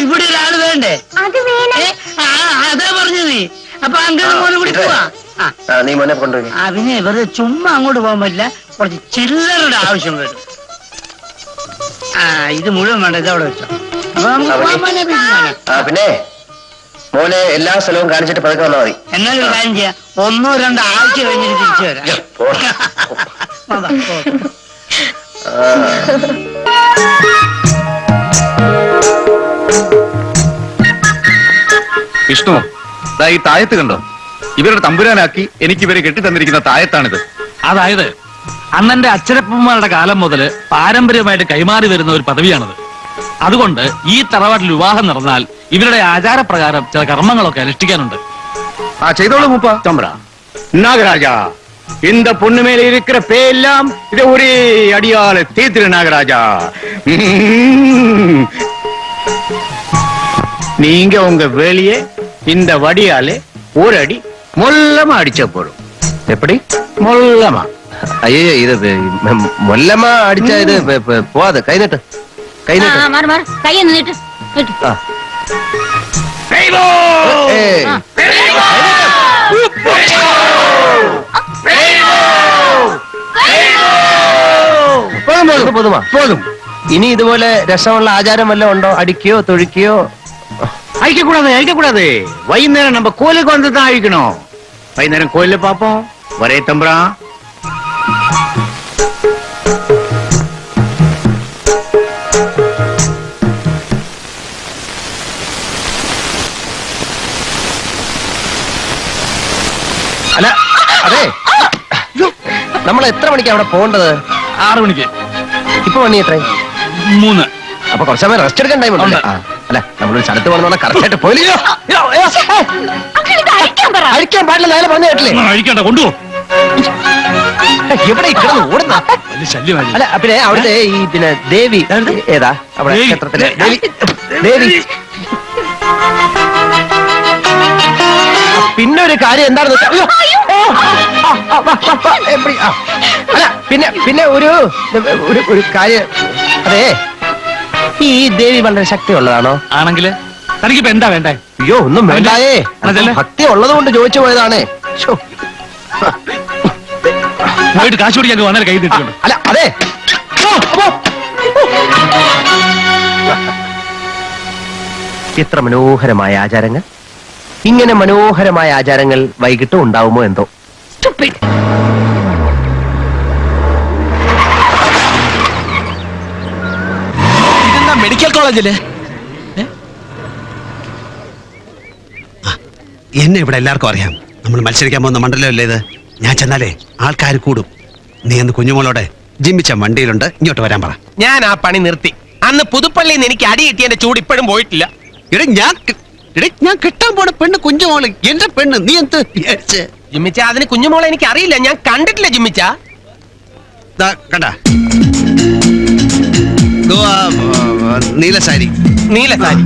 ഇവിടെ ഒരാള് വേണ്ടേ? അത് വേണം. അതാ പറഞ്ഞത്. അപ്പൊ അങ്കിളും മോനും കൂടി പോവാ. നീ മോനെ കൊണ്ടുപോയി. പിന്നെ വെറുതെ ചുമ്മാ അങ്ങോട്ട് പോകാൻ പറ്റില്ല, കുറച്ച് ചില്ലറുടെ ആവശ്യം വരും. ഇത് മുഴുവൻ വേണ്ട, ഇതവിടെ വെച്ചോ. അപ്പൊ നമുക്ക് പോകാൻ മോനെ. പിന്നെ മോനെ എല്ലാ സ്ഥലവും കാണിച്ചിട്ട് പതുക്കെ വന്നാൽ മതി. എന്നാലും ഒരു കാര്യം ചെയ്യാം, 1-2 ആഴ്ച കഴിഞ്ഞിട്ട് തിരിച്ചു വരാം. അതാ, പോ. വിഷ്ണു, ദാ ഈ തായത്ത് കണ്ടോ? ഇവരുടെ തമ്പുരാനാക്കി എനിക്ക് ഇവരെ കെട്ടി തന്നിരിക്കുന്ന തായത്താണിത്. അതായത് അണ്ണന്റെ അച്ഛനപ്പന്മാരുടെ കാലം മുതൽ പാരമ്പര്യമായിട്ട് കൈമാറി വരുന്ന ഒരു പദവിയാണത്. അതുകൊണ്ട് ഈ തറവാട്ടിൽ വിവാഹം നടന്നാൽ ഇവരുടെ ആചാരപ്രകാരം ചില കർമ്മങ്ങളൊക്കെ അനുഷ്ഠിക്കാനുണ്ട്. ചെയ്തോളൂ മൂപ്പ. தம்பரா நாகராஜா, இந்த பொண்ணு மேல இருக்கிற பேயெல்லாம் இதை ஒரே அடியால தீர்த்திரு நாகராஜா. நீங்க உங்க வேலையை இந்த வடியாலே ஒரு அடி மொல்லமா அடிச்ச போறோம். எப்படி? மொல்லமா. അയ്യോ ഇത് മൊല്ലമ്മ അടിച്ച ഇത് പോവാതെ കൈനട്ട് കൈനട്ട്. കൈ നീട്ട്. പോതും. ഇനി ഇതുപോലെ രസമുള്ള ആചാരം വല്ലതും ഉണ്ടോ? അടിക്കയോ തൊഴിക്കയോ? அழிக்கக்கூடாது, அழிக்கக்கூடாது. வைகுந்தேரம் நம்ம கோயிலுக்கு வந்து தான் அழிக்கணும். வைகுந்தேரம் கோயில பாப்போம். வரே தம்பரா. അല്ല അതെ, നമ്മൾ എത്ര മണിക്കാണ് അവിടെ പോകേണ്ടത്? 6 മണിക്ക്. ഇപ്പൊ മണി എത്രയും? 3. അപ്പൊ കുറച്ച് സമയം റെസ്റ്റ് എടുക്കാൻ ടൈം ഉണ്ട്. അല്ല നമ്മളൊരു സ്ഥലത്ത് പോകണമെന്നുള്ള കറക്റ്റ് ആയിട്ട് പോയില്ലോ. അഴിക്കാൻ പാടില്ല, നേരെ പറഞ്ഞു കേട്ടില്ലേ? അഴിക്കണ്ട, കൊണ്ടുപോ. എവിടെ കിടന്ന് ഓടുന്ന? വലിയ ശല്യമായി. അല്ല പിന്നെ അവിടുത്തെ ഈ പിന്നെ ദേവി ഏതാ? അവിടെ ദേവി. ക്ഷേത്രത്തിലെ ദേവി. ദേവി പിന്നെ ഒരു കാര്യം എന്താണെന്ന് വെച്ചാൽ അല്ല പിന്നെ ഒരു കാര്യം. അതെ, ഈ ദേവി വളരെ ശക്തിയുള്ളതാണോ? ആണെങ്കിൽ തനിക്കിപ്പോ എന്താ വേണ്ടേ? അയ്യോ ഒന്നും വേണ്ടായേ, അതല്ലേ? ഭക്തി ഉള്ളത് കൊണ്ട് ചോദിച്ചു പോയതാണ്. പോയിട്ട് കാശ് പിടിക്കാൻ വന്നാൽ കൈ തിട്ടുണ്ട്. അല്ല അതെ, ഇത്ര മനോഹരമായ ആചാരങ്ങൾ, ഇങ്ങനെ മനോഹരമായ ആചാരങ്ങൾ വൈകിട്ട് ഉണ്ടാവുമോ എന്തോ. ഇതെന്താ മെഡിക്കൽ കോളേജില്? എന്നെ ഇവിടെ എല്ലാവർക്കും അറിയാം. നമ്മൾ മത്സരിക്കാൻ പോകുന്ന മണ്ഡലമല്ലേ ഇത്. ഞാൻ ചെന്നാലേ ആൾക്കാർ കൂടും. നീ എന്ന് കുഞ്ഞുമോളോടെ ജിമ്മിച്ച വണ്ടിയിലുണ്ട്, ഇങ്ങോട്ട് വരാൻ പറ. ഞാൻ ആ പണി നിർത്തി. അന്ന് പുതുപ്പള്ളിയിൽ നിന്ന് എനിക്ക് അടി കിട്ടിയതിന്റെ ചൂട് ഇപ്പോഴും പോയിട്ടില്ല. ഞാൻ കിട്ടാൻ പോണ പെണ്ണ് കുഞ്ഞുമോള്, എന്റെ പെണ്ണ്. നീ എന്ത് വിചാരിച്ച്? ജിമ്മിച്ച, അതിന് കുഞ്ഞുമോളെ എനിക്ക് അറിയില്ല, ഞാൻ കണ്ടിട്ടില്ല ജിമ്മിച്ച. കണ്ട നീലസാരി. നീലസാരി.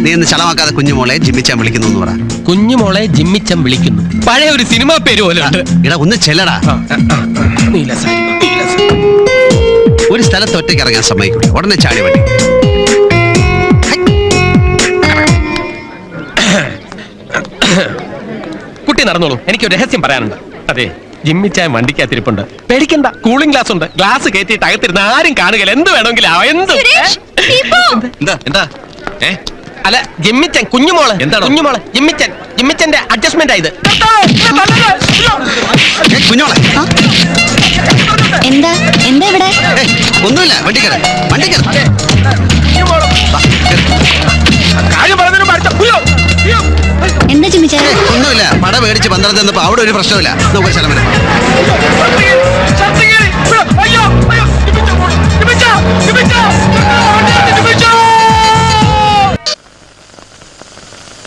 നീ ഒന്ന് ചളമാക്കാതെ കുഞ്ഞുമോളെ ജിമ്മിച്ചാൻ വിളിക്കുന്നു എന്ന് പറ. കുഞ്ഞുമോളെ ജിമ്മിച്ചം വിളിക്കുന്നു. പഴയ ഒരു സിനിമ പേര് പോലെ ഉണ്ട്. ഇടാ ഒന്ന് ചെല്ലടാ. നീലസാരി. ഒരു സ്ഥലത്ത് ഒറ്റയ്ക്ക് ഇറങ്ങാൻ സമ്മതിക്കൂല, ഉടനെ ചാടി വണ്ടി. കുട്ടി നടന്നോളൂ, എനിക്കൊരു രഹസ്യം പറയാനുണ്ട്. അതെ, ജിമ്മിച്ചായ വണ്ടിക്കകത്തിരിപ്പുണ്ട്. പേടിക്കണ്ട, കൂളിംഗ് ഗ്ലാസ് ഉണ്ട്. ഗ്ലാസ് കയറ്റിയിട്ട് അകത്തിരുന്ന് ആരും കാണുകയില്ല. എന്ത് വേണമെങ്കിലും എന്ത്. എന്താ അല്ല ജിമ്മിച്ചൻ, കുഞ്ഞുമോള്. എന്താണ് കുഞ്ഞുമോള്? ജിമ്മിച്ചന്റെ അഡ്ജസ്റ്റ്മെന്റ് ആയത്. കുഞ്ഞോളെ എന്താ എന്താ ഇവിടെ? ഒന്നുമില്ല, വണ്ടിക്കര. എന്താ ചിമ്മിച്ചാ? ഒന്നുമില്ല, പട മേടിച്ച് 12 തന്നപ്പോ അവിടെ ഒരു പ്രശ്നമില്ല. നമുക്ക് സ്ഥലം വരാം.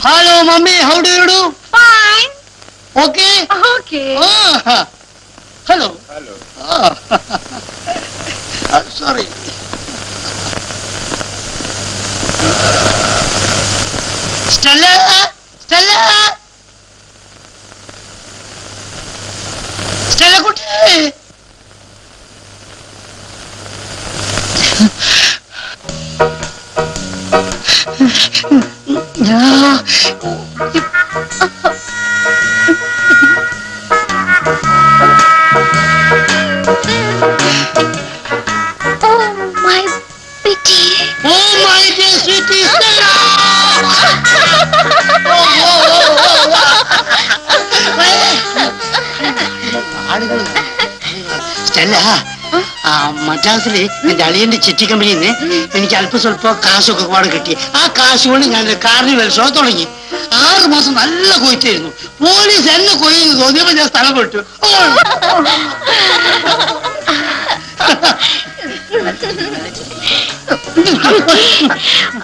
Hello mummy, how do you do? Fine. Okay. Okay. Hello. Sorry. Stella, Stella, Stella കുട്ടി. my pity. Oh my dear sweetie Stella. Stella, മദ്രാസില് എന്റെ അളിയന്റെ ചിട്ടി കമ്പനിയിൽ നിന്ന് എനിക്ക് അല്പ സ്വല്പം കാശൊക്കെ പാട് കിട്ടി. ആ കാശ് കൊണ്ട് ഞാൻ കാർണിവൽ ഷോ തുടങ്ങി. 6 മാസം നല്ല കൊയ്ത്തായിരുന്നു. പോലീസ് എന്നെ കൊയ്യെന്ന് തോന്നിയപ്പോ ഞാൻ സ്ഥലം വിട്ടു.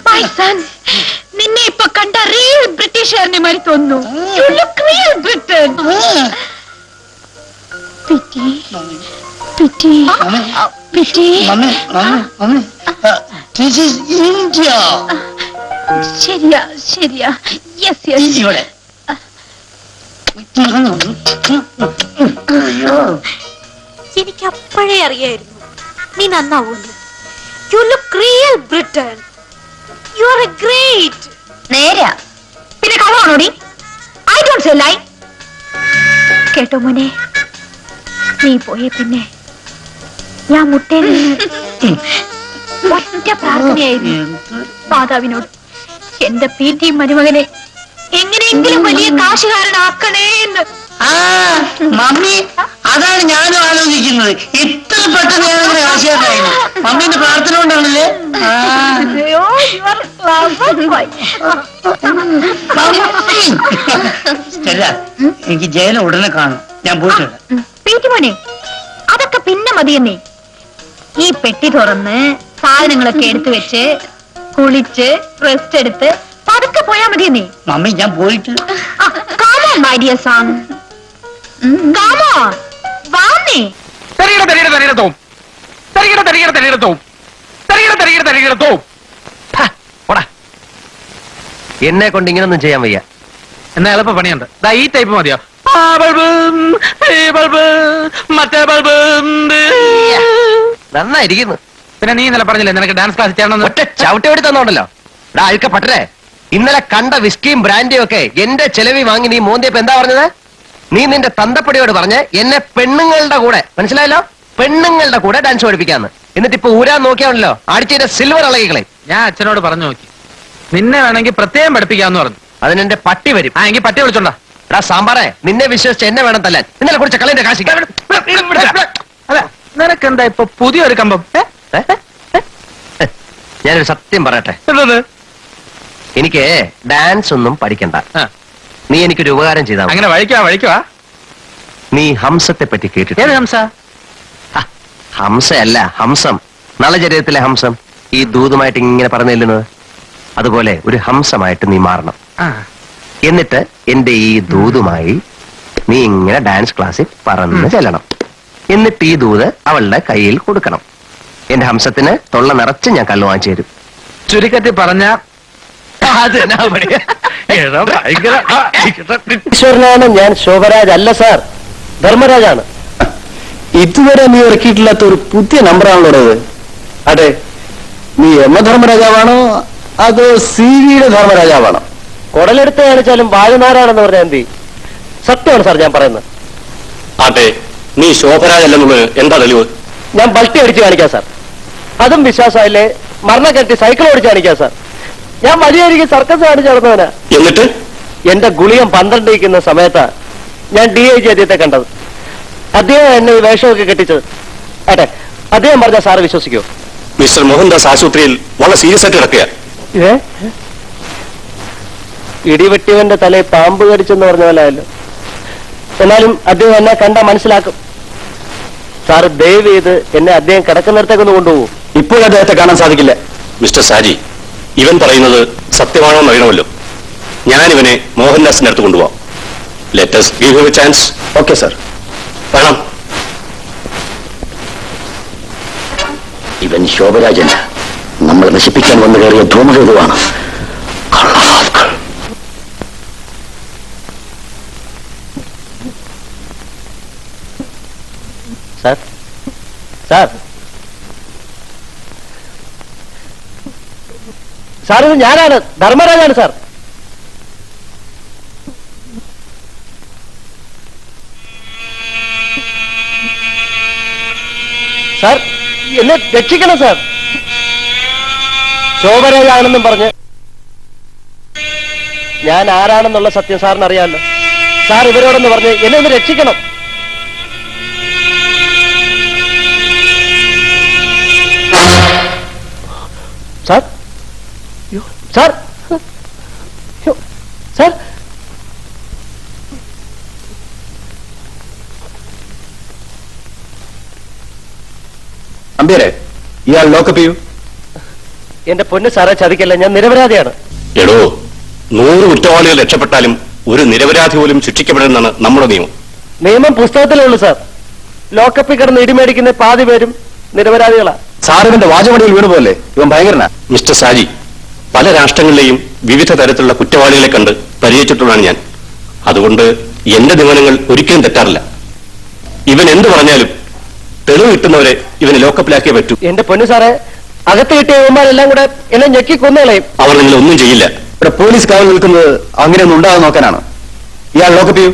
My son, നിന്നെ ഇപ്പൊ കണ്ട റിയൽ ബ്രിട്ടീഷുകാരനെ മാറി തോന്നുന്നു. You look real Britain. Pity. Pity. Pity. Mummy, mummy, mummy, this is India. ശരിയാ, ശരിയാ. Yes, yes. ഇവിടെ. എനിക്ക് അപ്പോഴേ അറിയായിരുന്നു നീ നന്നാവൂന്ന്. You look real Britain. You are a great. നേരാ. പിന്നെ കളവാണോടി? I don't say lie. കേട്ടോ മോനെ, നീ പോയ പിന്നെ ഞാൻ മുട്ടേ ഒറ്റ പ്രാർത്ഥനയായിരുന്നു മാതാവിനോട്, എന്റെ പീറ്റി മരുമകനെ എങ്ങനെയെങ്കിലും വലിയ കാശുകാരനാക്കണേ എന്ന്. ആ മമ്മി, അതാണ് ഞാനും ആലോചിക്കുന്നത്. ഇത്ര പെട്ടെന്ന് ഞാനങ്ങനെ കാശിയായിരുന്നു. മമ്മീന്റെ പ്രാർത്ഥന കൊണ്ടാണല്ലേ. സ്റ്റെല്ല, എനിക്ക് ജയില ഉടനെ കാണും. ഞാൻ പോയിട്ടുണ്ട്. പീറ്റി മോനെ, അതൊക്കെ പിന്നെ മതിയെന്നേ. ഈ പെട്ടി തുറന്ന് സാധനങ്ങളൊക്കെ എടുത്തു വെച്ച് കുളിച്ച് റെസ്റ്റ് എടുത്ത് പതുക്കെ പോയാ മതിയെന്നേ. മമ്മി, ഞാൻ പോയിട്ട്. Come on, my dear son. Come on. വാന്നേ. എന്നെ കൊണ്ട് ഇങ്ങനൊന്നും ചെയ്യാൻ വയ്യ. എന്നാ എളുപ്പ പണിയുണ്ട്. ദാ ഈ ടൈപ്പ് മതിയോ? ആ ബൾബ്, ഈ ബൾബ്, മറ്റേ ബൾബ്. നന്നായിരിക്കുന്നു. പിന്നെ നീ ഇന്നലെ പറഞ്ഞില്ലേ നിനക്ക് ഡാൻസ് ക്ലാസ് ചെയ്യണം? ഒറ്റ ചവിട്ടി ഓടി തന്നോണ്ടല്ലോ. അഴുക്ക പറ്റേ. ഇന്നലെ കണ്ട വിസ്കിയും ബ്രാൻഡിയും ഒക്കെ എന്റെ ചെലവി വാങ്ങി നീ മോന്തിയപ്പോ എന്താ പറഞ്ഞത്? നീ നിന്റെ തന്തപ്പടിയോട് പറഞ്ഞ് എന്നെ പെണ്ണുങ്ങളുടെ കൂടെ, മനസ്സിലായല്ലോ, പെണ്ണുങ്ങളുടെ കൂടെ ഡാൻസ് പഠിപ്പിക്കാന്ന്. എന്നിട്ട് ഇപ്പൊ ഊരാൻ നോക്കിയാണല്ലോ അടിച്ചതിന്റെ സിൽവർ ഇളകികളെ. ഞാൻ അച്ഛനോട് പറഞ്ഞു നോക്കി, നിന്നെ വേണമെങ്കിൽ പ്രത്യേകം പഠിപ്പിക്കാന്ന് പറഞ്ഞു. അതിനെന്റെ പട്ടി വരും. ആ എങ്കിൽ പട്ടി വിളിച്ചോണ്ടാ. എടാ സാമ്പാറേ, നിന്നെ വിശ്വസിച്ച് എന്നെ വേണം തല്ലാൻ. ഇന്നലെ കുറിച്ച് കളന്റെ കാശി. അല്ല, നിനക്കെന്താ ഇപ്പൊ പുതിയൊരു കമ്പം? ഞാനൊരു സത്യം പറയട്ടെ. എന്തത്? എനിക്ക് ഡാൻസ് ഒന്നും പഠിക്കണ്ട. നീ എനിക്കൊരു ഉപകാരം ചെയ്താ. അങ്ങനെ വഴിക്കുവാ. നീ ഹംസത്തെ പറ്റി കേട്ടിട്ട്? ഏത് ഹംസ? ഹംസയല്ല, ഹംസം. നളചരിതത്തിലെ ഹംസം. ഈ ദൂതുമായിട്ട് ഇങ്ങനെ പറഞ്ഞു ചെല്ലുന്നത്. അതുപോലെ ഒരു ഹംസമായിട്ട് നീ മാറണം. എന്നിട്ട് എന്റെ ഈ ദൂതുമായി നീ ഇങ്ങനെ ഡാൻസ് ക്ലാസ്സിൽ പറന്ന് ചെല്ലണം. എന്നിട്ട് ഈ ദൂത് അവളുടെ കയ്യിൽ കൊടുക്കണം. എന്റെ ഹംസത്തിന് തൊള്ള നിറച്ച് ഞാൻ കല്ല് വാങ്ങിച്ചു തരും. ചുരുക്കത്തിൽ പറഞ്ഞ ഈശ്വരനാണ് ഞാൻ, ശോഭരാജ് അല്ല സാർ, ധർമ്മരാജാണ്. ഇതുവരെ നീ ഇറക്കിയിട്ടില്ലാത്ത ഒരു പുതിയ നമ്പറാണല്ലോ ഇത്. അതെ, നീ യമധർമ്മരാജാവാണോ അതോ സിവിയുടെ ധർമ്മരാജാവാണോ? കുടലെടുത്ത് കാണിച്ചാലും വാഴുനാരാണെന്ന് പറഞ്ഞാൽ എന്തി? സത്യമാണ് സാർ ഞാൻ പറയുന്നത്. അതെ, നീ ശോഭരാജല്ലെന്ന് എന്താ തെളിവ്? ഞാൻ ബൾട്ടി അടിച്ച് കാണിക്കാം സാർ. അതും വിശ്വാസമായില്ലേ? മരണം കെട്ടി സൈക്കിൾ ഓടിച്ച് കാണിക്കാം സാർ. ഞാൻ വലിയ സർക്കസ് കാണിച്ച് നടന്നവനാ. എന്നിട്ട് എന്റെ ഗുളിയം 12 ഇരിക്കുന്ന സമയത്താ ഞാൻ DIG അദ്ദേഹത്തെ കണ്ടത്. അദ്ദേഹം എന്നെ ഈ വേഷമൊക്കെ കെട്ടിച്ചത്. അതെ, അദ്ദേഹം പറഞ്ഞ സാറ് വിശ്വസിക്കോ? മിസ്റ്റർ മോഹൻദാസ് ആശുപത്രിയിൽ വളരെ സീരിയസ് ആയിട്ട് കിടക്കുക. ഇടിവെട്ടിയവന്റെ തലയിൽ പാമ്പ് കടിച്ചെന്ന് പറഞ്ഞ പോലെയല്ലോ. എന്നാലും അദ്ദേഹം എന്നെ കണ്ടാ മനസ്സിലാക്കും. സാറ് ദയവ് ചെയ്ത് എന്നെ അദ്ദേഹം കിടക്കുന്നിടത്തേക്കൊന്ന് കൊണ്ടുപോകും. ഇപ്പോൾ അദ്ദേഹത്തെ കാണാൻ സാധിക്കില്ല. മിസ്റ്റർ സാജി, ഇവൻ പറയുന്നത് സത്യമാണോ എന്ന് അറിയണമല്ലോ. ഞാൻ ഇവനെ മോഹൻദാസിന്റെ അടുത്ത് കൊണ്ടുപോവാം. Let us give him a chance. Okay sir. വേണം. ശോഭരാജല്ല, നമ്മൾ നശിപ്പിക്കാൻ വന്നു കയറിയ ധൂമകേതുവാണ്. സാർ സാർ സാർ ഇത് ഞാനാണ്, ധർമ്മരാജാണ് സാർ. സാർ എന്നെ രക്ഷിക്കണം സാർ. ശോഭരാജാണെന്നും പറഞ്ഞ് ഞാൻ ആരാണെന്നുള്ള സത്യം സാറിന് അറിയാമല്ലോ. സാർ ഇവരോടൊന്ന് പറഞ്ഞ് എന്നെ ഒന്ന് രക്ഷിക്കണം. സാർ സാർ സാർ അമ്പേരെ, ഇയാൾ ലോക്കപ്പ് ചെയ്യൂ. എന്റെ പൊന്ന് സാറെ, ചതിക്കല്ല, ഞാൻ നിരപരാധിയാണ്. എടോ, 100 കുറ്റവാളികൾ രക്ഷപ്പെട്ടാലും ഒരു നിരപരാധി പോലും ശിക്ഷിക്കപ്പെടുന്നതാണ് നമ്മുടെ നിയമം. നിയമം പുസ്തകത്തിലേ ഉള്ളൂ സാർ. ലോക്കപ്പിൽ കിടന്ന് ഇടിമേടിക്കുന്ന പാതി പേരും നിരപരാധികളാ. സാറിന്റെ വാചമടിയിൽ വീണുപോലെ ഇവൻ ഭയങ്കരനാ. മിസ്റ്റർ സാജി, പല രാഷ്ട്രങ്ങളിലെയും വിവിധ തരത്തിലുള്ള കുറ്റവാളികളെ കണ്ട് പരിചയിച്ചിട്ടുള്ളതാണ് ഞാൻ. അതുകൊണ്ട് എന്റെ നിഗമനങ്ങൾ ഒരിക്കലും തെറ്റാറില്ല. ഇവൻ എന്ത് പറഞ്ഞാലും തെളിവ് കിട്ടുന്നവരെ ഇവനെ ലോക്കപ്പിലാക്കിയേ പറ്റൂ. എന്റെ പൊന്നു സാറെ, അകത്ത് കിട്ടിയ യവന്മാരെല്ലാം കൂടെ എന്നെ ഞെക്കി കൊന്നുകളയും. അവർ നിങ്ങൾ ഒന്നും ചെയ്യില്ല. ഇവിടെ പോലീസ് കാവൽ നിൽക്കുന്നത് അങ്ങനെയൊന്നും ഉണ്ടാകാൻ നോക്കാനാണ്. ഇയാൾ ലോക്കപ്പ് ചെയ്യൂ.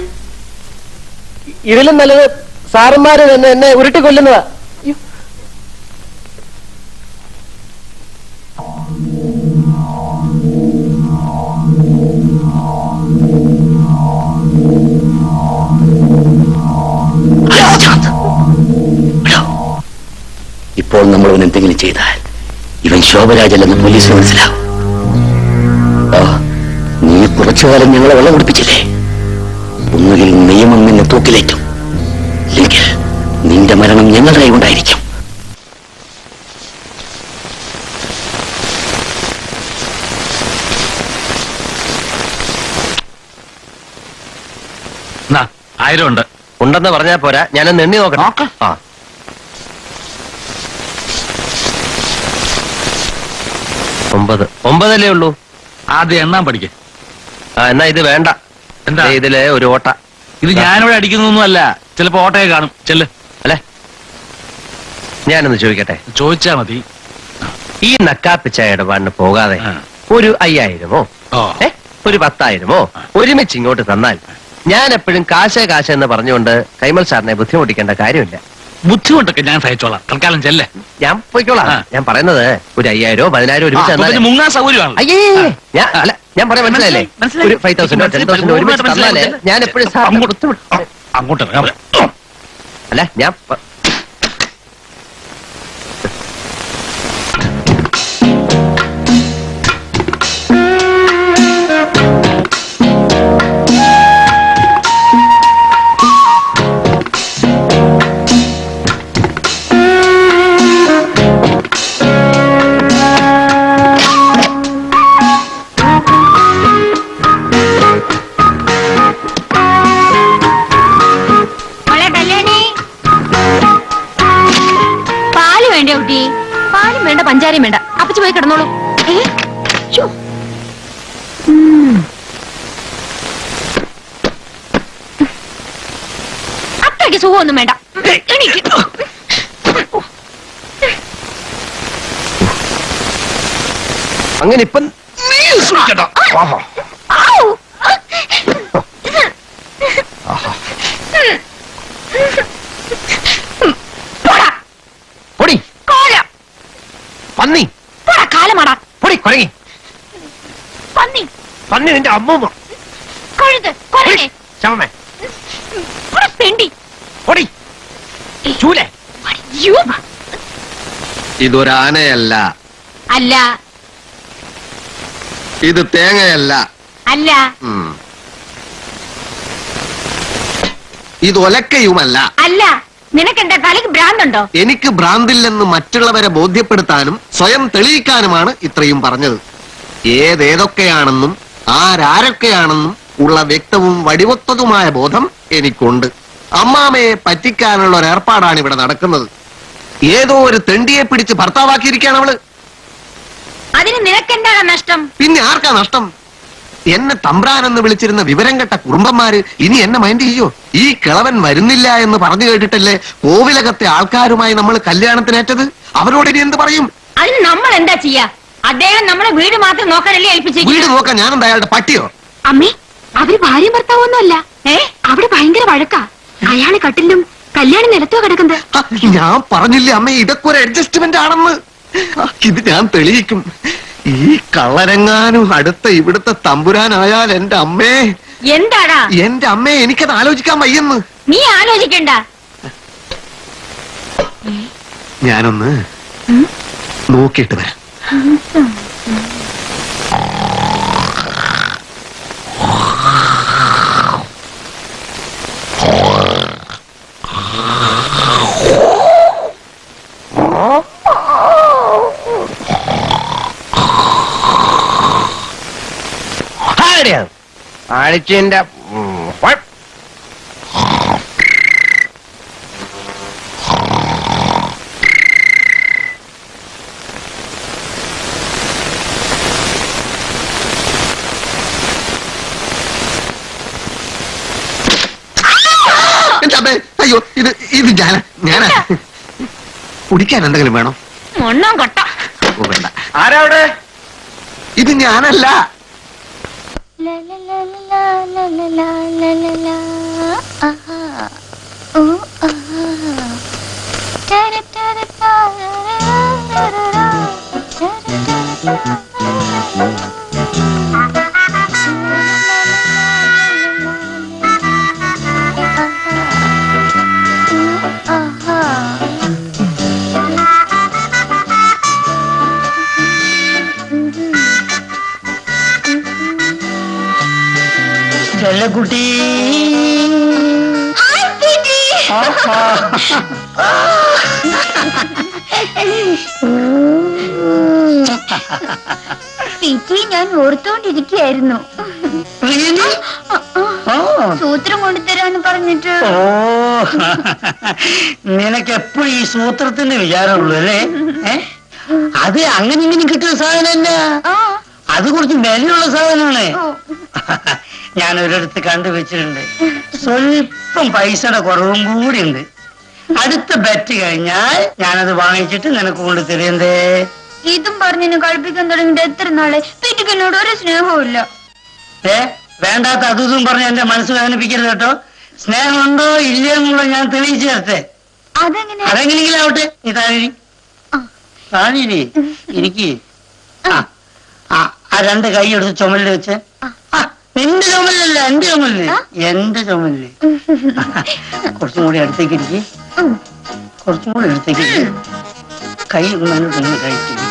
ഇതിലും നല്ലത് സാറന്മാര് തന്നെ എന്നെ ഉരുട്ടി കൊല്ലുന്നതാ. ഇപ്പോൾ നമ്മൾ ഇവൻ എന്തെങ്കിലും ചെയ്താൽ ഇവൻ ശോഭരാജല്ലെന്ന് പോലീസിന് മനസ്സിലാവും. നീ കുറച്ചുകാലം ഞങ്ങളെ വെള്ളം കുടിപ്പിച്ചില്ലേ? ഒന്നുകിൽ നിയമം നിന്നെ തൂക്കിലേറ്റും, ഇല്ലെങ്കിൽ നിന്റെ മരണം ഞങ്ങളുടെ കൈകൊണ്ടായിരിക്കും. എന്നാ 1000 ഉണ്ട്. ഉണ്ടെന്ന് പറഞ്ഞാ പോരാ, ഞാനൊന്ന് എണ്ണി നോക്കണം. ആ, ഒമ്പതല്ലേ ഉള്ളൂ. ആദ്യം എണ്ണാൻ പഠിക്കേ. എന്നാ ഇത് വേണ്ട. എന്താ ഇതില് ഒരു ഓട്ട? ഇത് ഞാനിവിടെ അടിക്കുന്നൊന്നുമല്ല, ചിലപ്പോ ഓട്ടയെ കാണും. ചെല്ല്. അല്ലെ, ഞാനൊന്ന് ചോദിക്കട്ടെ? ചോദിച്ചാ മതി. ഈ നക്കാപ്പിച്ച ഇടപാടിന് പോകാതെ ഒരു 5000മോ ഒരു 10,000മോ ഒരുമിച്ച് ഇങ്ങോട്ട് തന്നാൽ ഞാൻ എപ്പോഴും കാശ് എന്ന് പറഞ്ഞുകൊണ്ട് കൈമൾ സാറിനെ ബുദ്ധിമുട്ടിക്കേണ്ട കാര്യമില്ല. ബുദ്ധിമുട്ടൊക്കെ ഞാൻ സഹിച്ചോളാം. തൽക്കാലം ചെല്ലേ, ഞാൻ പോയിക്കോളാം. ഞാൻ പറയുന്നത് ഒരു 5000 10,000 ഒരുമിച്ച് മുങ്ങാൻ സൗകര്യമാണ്. അയ്യേ, ഞാൻ പറയാൻ മനസ്സിലായില്ലേ? ഒരു 5,000 10,000 ഒരുമിച്ച് തന്നാലേ ഞാൻ എപ്പോഴും അങ്ങോട്ട് അല്ല ഞാൻ പഞ്ചാരയും വേണ്ട, അപ്പച്ചു പോയി കിടന്നോളൂ. അത്രയ്ക്ക് സുഖമൊന്നും വേണ്ട. അങ്ങനെ ഇപ്പം പന്നി കാലമാടാ, പൊടി കൊരങ്ങി പന്നി പന്നി നിന്റെ അമ്മൂമ്മ കഴുത് കൊരങ്ങേ ശമമേ പെണ്ടി പൊടി ചൂലേ. ഇതൊരാനയല്ല, അല്ല. ഇത് തേങ്ങയല്ല, അല്ല. ഇത് ഒലക്കയുമല്ല, അല്ല. നിനക്കെന്താ തലയ്ക്ക് ഭ്രാന്തുണ്ടോ? എനിക്ക് ഭ്രാന്തില്ലെന്ന് മറ്റുള്ളവരെ ബോധ്യപ്പെടുത്താനും സ്വയം തെളിയിക്കാനുമാണ് ഇത്രയും പറഞ്ഞത്. ഏതേതൊക്കെയാണെന്നും ആരാരൊക്കെയാണെന്നും ഉള്ള വ്യക്തവും വടിവൊത്തതുമായ ബോധം എനിക്കുണ്ട്. അമ്മാമയെ പറ്റിക്കാനുള്ള ഒരു ഏർപ്പാടാണ് ഇവിടെ നടക്കുന്നത്. ഏതോ ഒരു തെണ്ടിയെ പിടിച്ച് ഭർത്താവാക്കിയിരിക്കുകയാണ് അവള്. അതിന് നിനക്കെന്താണ് നഷ്ടം? പിന്നെ ആർക്കാ നഷ്ടം? എന്നെ തമ്പ്രാനെന്ന് വിളിച്ചിരുന്ന വിവരം കെട്ട കുറുമ്പന്മാര് ഇനി എന്നെ മൈൻഡ് ചെയ്യോ? ഈ കിളവൻ വരുന്നില്ല എന്ന് പറഞ്ഞു കേട്ടിട്ടല്ലേ കോവിലകത്തെ ആൾക്കാരുമായി നമ്മൾ കല്യാണത്തിനേറ്റത്. അവരോട് ഇനി എന്ത് പറയും? അതിന് നമ്മൾ എന്താ ചെയ്യാ? അദ്ദേഹം നമ്മളെ വീട് മാത്രം നോക്കാനല്ലേ ഏൽപ്പിച്ചു. വീട് നോക്കാൻ ഞാനെന്താ അയാളുടെ പട്ടിയോ? അമ്മേ, അവര് ഭാര്യ ഭർത്താവൊന്നുമല്ല. അവിടെ ഭയങ്കര വഴക്കാ. അയാളെ കട്ടിലും കല്യാണം നിലത്തോ കിടക്കുന്നത്. ഞാൻ പറഞ്ഞില്ലേ അമ്മ, ഇതൊക്കെ ഒരു അഡ്ജസ്റ്റ്മെന്റ് ആണെന്ന്. ഇത് ഞാൻ തെളിയിക്കും. ഈ കള്ളരെങ്ങാനും അടുത്ത ഇവിടുത്തെ തമ്പുരാനായാൽ എന്റെ അമ്മേ. എന്താടാ? എന്റെ അമ്മേ, എനിക്കത് ആലോചിക്കാൻ വയ്യെന്ന്. നീ ആലോചിക്കണ്ട. ഞാനൊന്ന് നോക്കിയിട്ട് വരാം. അടിച്ചിന്റെ അയ്യോ, ഇത് ഞാനാ. കുടിക്കാൻ എന്തെങ്കിലും വേണോ? മണ്ണാൻ കൊട്ട. വേണ്ട. ആരാ അവിടെ? ഇത് ഞാനല്ല. കുട്ടി ഞാൻ ഓർത്തോണ്ടിരിക്കുകയായിരുന്നു. സൂത്രം കൊണ്ടുതരാന്ന് പറഞ്ഞിട്ട്. ഓ, നിനക്ക് എപ്പോഴും ഈ സൂത്രത്തിന്റെ വിചാരമുള്ളൂ അല്ലേ? അത് അങ്ങനെ ഇങ്ങനെ കിട്ടുന്ന സാധനമല്ല, അത് കുറച്ച് വിലയുള്ള സാധനമാണ്. ഞാൻ ഒരിടത്ത് കണ്ടുവച്ചിട്ടുണ്ട്. സ്വല്പം പൈസയുടെ കുറവും കൂടി ഉണ്ട്. അടുത്ത ബെറ്റ് കഴിഞ്ഞാൽ ഞാനത് വാങ്ങിച്ചിട്ട് നിനക്ക് കൊണ്ട് തരുന്നേ. ഇതും പറഞ്ഞ് കളിപ്പിക്കാൻ തുടങ്ങിയിട്ട് എത്ര നാളെ? വീട്ടിൽ ഒരു സ്നേഹവും ഇല്ല. വേണ്ടാത്ത അതും പറഞ്ഞ് എന്റെ മനസ്സ് വേദനിപ്പിക്കരുത് കേട്ടോ. സ്നേഹമുണ്ടോ ഇല്ലയെന്നുള്ള ഞാൻ തെളിയിച്ചു തരട്ടെ. അതെങ്ങനെയെങ്കിലും ആവട്ടെ. നീ താഴി താഴി എനിക്ക് ആ രണ്ട് കൈ എടുത്ത് ചുമലിൽ വെച്ച്. നിന്റെ ചുമലല്ല, എന്റെ ചുമലില്. എന്റെ ചുമലില് കുറച്ചും കൂടി അടുത്തേക്ക് ഇരിക്കും. കുറച്ചും കൂടി അടുത്തേക്ക് ഇരിക്കും. കൈ നിന്ന് കഴിച്ചിരിക്കും.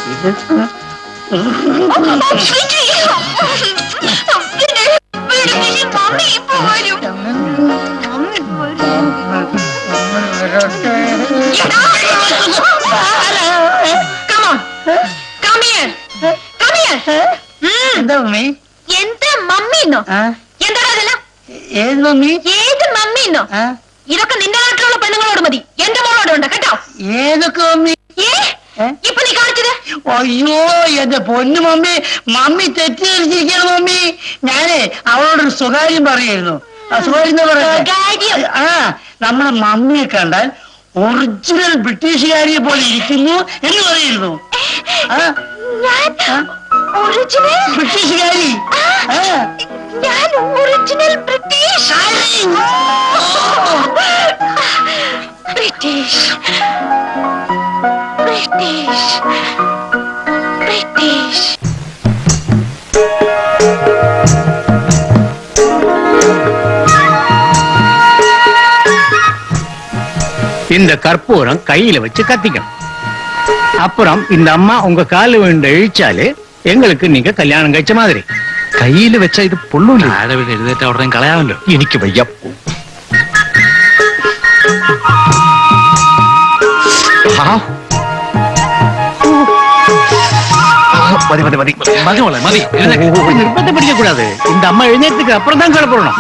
എന്താ മമ്മി? എന്താ മമ്മീന്നോ? എന്താ ഏത് മമ്മി? ഏത് മമ്മീന്നോ? ഇതൊക്കെ നിന്റെ നാട്ടിലുള്ള പെണ്ണുങ്ങളോട് മതി, എന്റെ മോളോട് ഉണ്ട് കേട്ടോ. ഏതൊക്കെ മമ്മി? ഇപ്പൊ നീ കാണിച്ചത്? അയ്യോ എന്റെ പൊന്നു മമ്മി, മമ്മി തെറ്റിദ്ധരിച്ചിരിക്കണം മമ്മി. ഞാനേ അവളോടൊരു സ്വകാര്യം പറയായിരുന്നു. നമ്മളെ മമ്മിയെ കണ്ടാൽ ഒറിജിനൽ ബ്രിട്ടീഷുകാരിയെ പോലെ ഇരിക്കുന്നു എന്ന് പറയുന്നു. ബ്രിട്ടീഷുകാരി. ഞാൻ original British. British British British. இந்த கற்பூரம் கையில வச்சு கத்திக்கணும். அப்புறம் இந்த அம்மா உங்க கால விழுந்து இழிச்சாலே எங்களுக்கு நீங்க கல்யாணம் കഴിച്ച மாதிரி. കയ്യിൽ വെച്ച ഇത് പൊള്ളൂല. ആടെ വീട് എഴുന്നേറ്റ് ഉടനെ കളയാമല്ലോ. എനിക്ക് വയ്യ. മതി മതി മതി മതി മോളെ മതി. நிர்பந்தம் பிடிக்க கூடாது. இந்த அம்மா எழுന്നേറ്റதுக்கு அப்புறம் தான் கிளப்பணும்.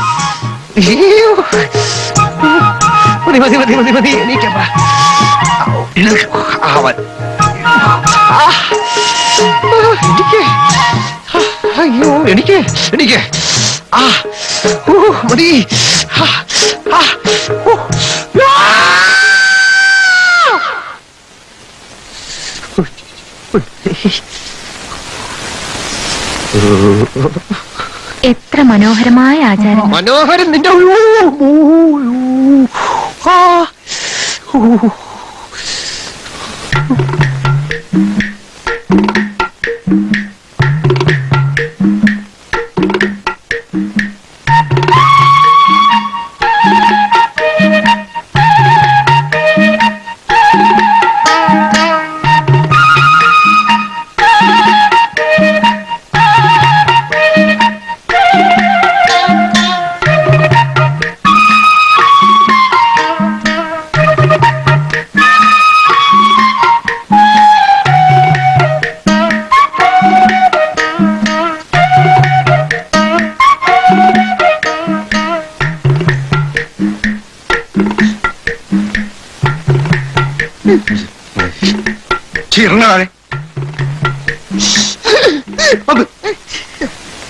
മതി മതി മതി മതി മതി. എനിക്കപ്പാ അയ്യോ എനിക്ക് എനിക്ക് മതി എത്ര മനോഹരമായ ആചാരം. മനോഹരം നിന്റെ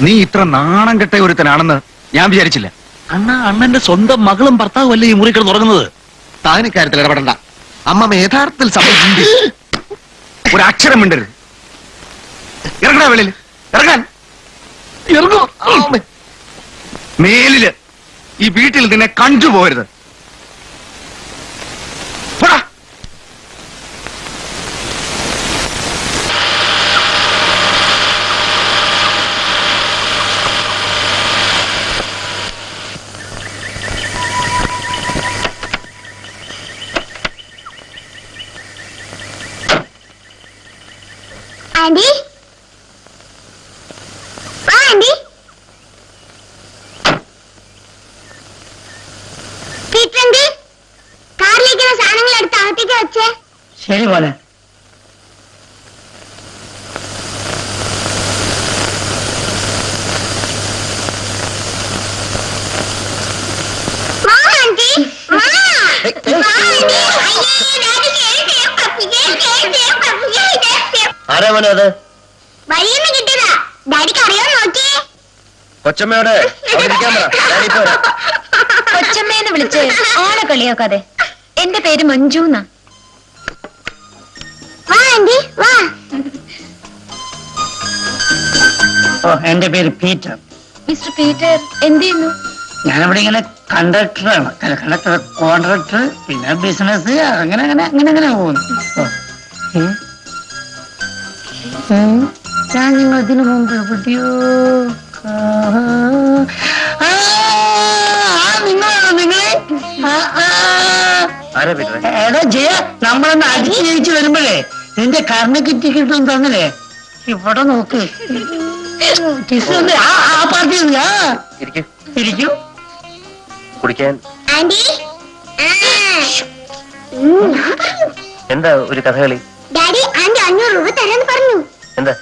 നീ ഇത്ര നാണം കെട്ട ഒരുത്തനാണെന്ന് ഞാൻ വിചാരിച്ചില്ല. അണ്ണന്റെ സ്വന്തം മകളും ഭർത്താവും അല്ലേ ഈ മുറി കിടന്ന് ഉറങ്ങുന്നത്? താൻ ഇക്കാര്യത്തിൽ ഇടപെടണ്ട. അമ്മ യഥാർത്ഥത്തിൽ സംഭവിച്ചിട്ടുണ്ട്. ഒരക്ഷരം മിണ്ടരുത്. ഇറങ്ങണ വെളിയിൽ ഇറങ്ങാൻ. ഇറങ്ങോ മേലില് ഈ വീട്ടിൽ നിന്നെ കണ്ടുപോകരുത്. ആന്റി ആന്റി പീറ്ററിന്റെ കാറിലേക്കുള്ള സാധനങ്ങൾ എടുത്ത് അകത്തേക്ക് വെച്ചേ. ശരി പോലെ ആരാ മോനെ അത്? വഴിയെന്ന് കിട്ടിയതാ. ഡാഡിക്ക് അറിയാൻ നോക്കിയേ. കൊച്ചമ്മയോട് കൊച്ചമ്മേന്ന് വിളിച്ച് ആളെ കളിയാക്കാതെ. എന്റെ പേര് മഞ്ജു എന്നാ. വാ ആന്റി വാ. എന്റെ പേര് പീറ്റർ. മിസ്റ്റർ പീറ്റർ എന്ത് ചെയ്യുന്നു? ഞാനിവിടെ ഇങ്ങനെ കണ്ടക്ടറാണ്. കണ്ടക്ടർ, കോൺട്രാക്ടർ, പിന്നെ ബിസിനസ്, അങ്ങനെ അങ്ങനെ അങ്ങനെ അങ്ങനെ പോകുന്നു. ഞാൻ നിങ്ങൾ ഇതിനു മുമ്പ് എവിടെയോ നിങ്ങളെ എടാ ജയ, നമ്മളൊന്ന് അടിച്ചു ജയിച്ചു വരുമ്പോഴേ നിന്റെ കർണക്ക് ടിക്കറ്റ് ഒന്നും തന്നില്ലേ? ഇവിടെ നോക്ക്. ആ പാർട്ടി ഇരിക്കൂ. കുടിക്കാൻ ആന്റി എന്താ ഒരു കഥകളി? ഡാഡി ആന്റി 500 രൂപ തരാന്ന് പറഞ്ഞു. എന്താ?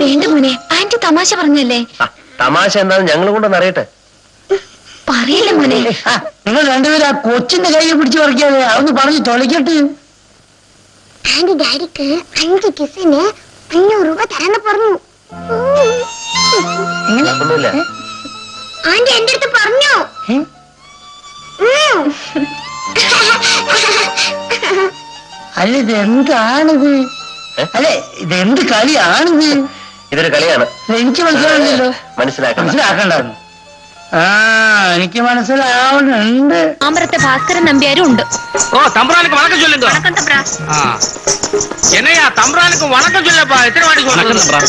വേണ്ട മോനെ, ആന്റി തമാശ പറഞ്ഞല്ലേ. തമാശ എന്താന്ന് ഞങ്ങൾ കൊണ്ടൊന്ന് അറിയട്ടെ. പറയില്ല മോനെ. നിങ്ങൾ രണ്ടുപേരും ആ കൊച്ചിന്റെ കയ്യിൽ പിടിച്ചു പറിക്കാതെ അതൊന്ന് പറഞ്ഞു തൊലക്കട്ടെ. ആന്റി ഡാഡിക്ക് 5 കിസിന് 500 രൂപ തരാന്ന് പറഞ്ഞു. ഒന്നുമില്ല. ആന്റി എന്റെ അടുത്ത് പറഞ്ഞു. അല്ല ഇതെന്താണിത്? അല്ലെ ഇതെന്ത് കളിയാണിത്? ഇതൊരു കളിയാണ്. എനിക്ക് മനസ്സിലാവുന്നില്ലല്ലോ. മനസ്സിലാക്കണ്ടായിരുന്നു. എനിക്ക് മനസ്സിലാവുന്നുണ്ട്. ആമ്പറത്തെ ഭാസ്കരൻ നമ്പ്യാരും ഉണ്ട്. ഓ തമ്പ്രാനുക്ക് വണക്കം ചൊല്ലുണ്ടോ? എന്നയ്യാ തമ്പ്രാനുക്ക് വണക്കം ചൊല്ലപ്പാ. എത്ര മണിക്ക് വണക്കം തമ്പ്രാ?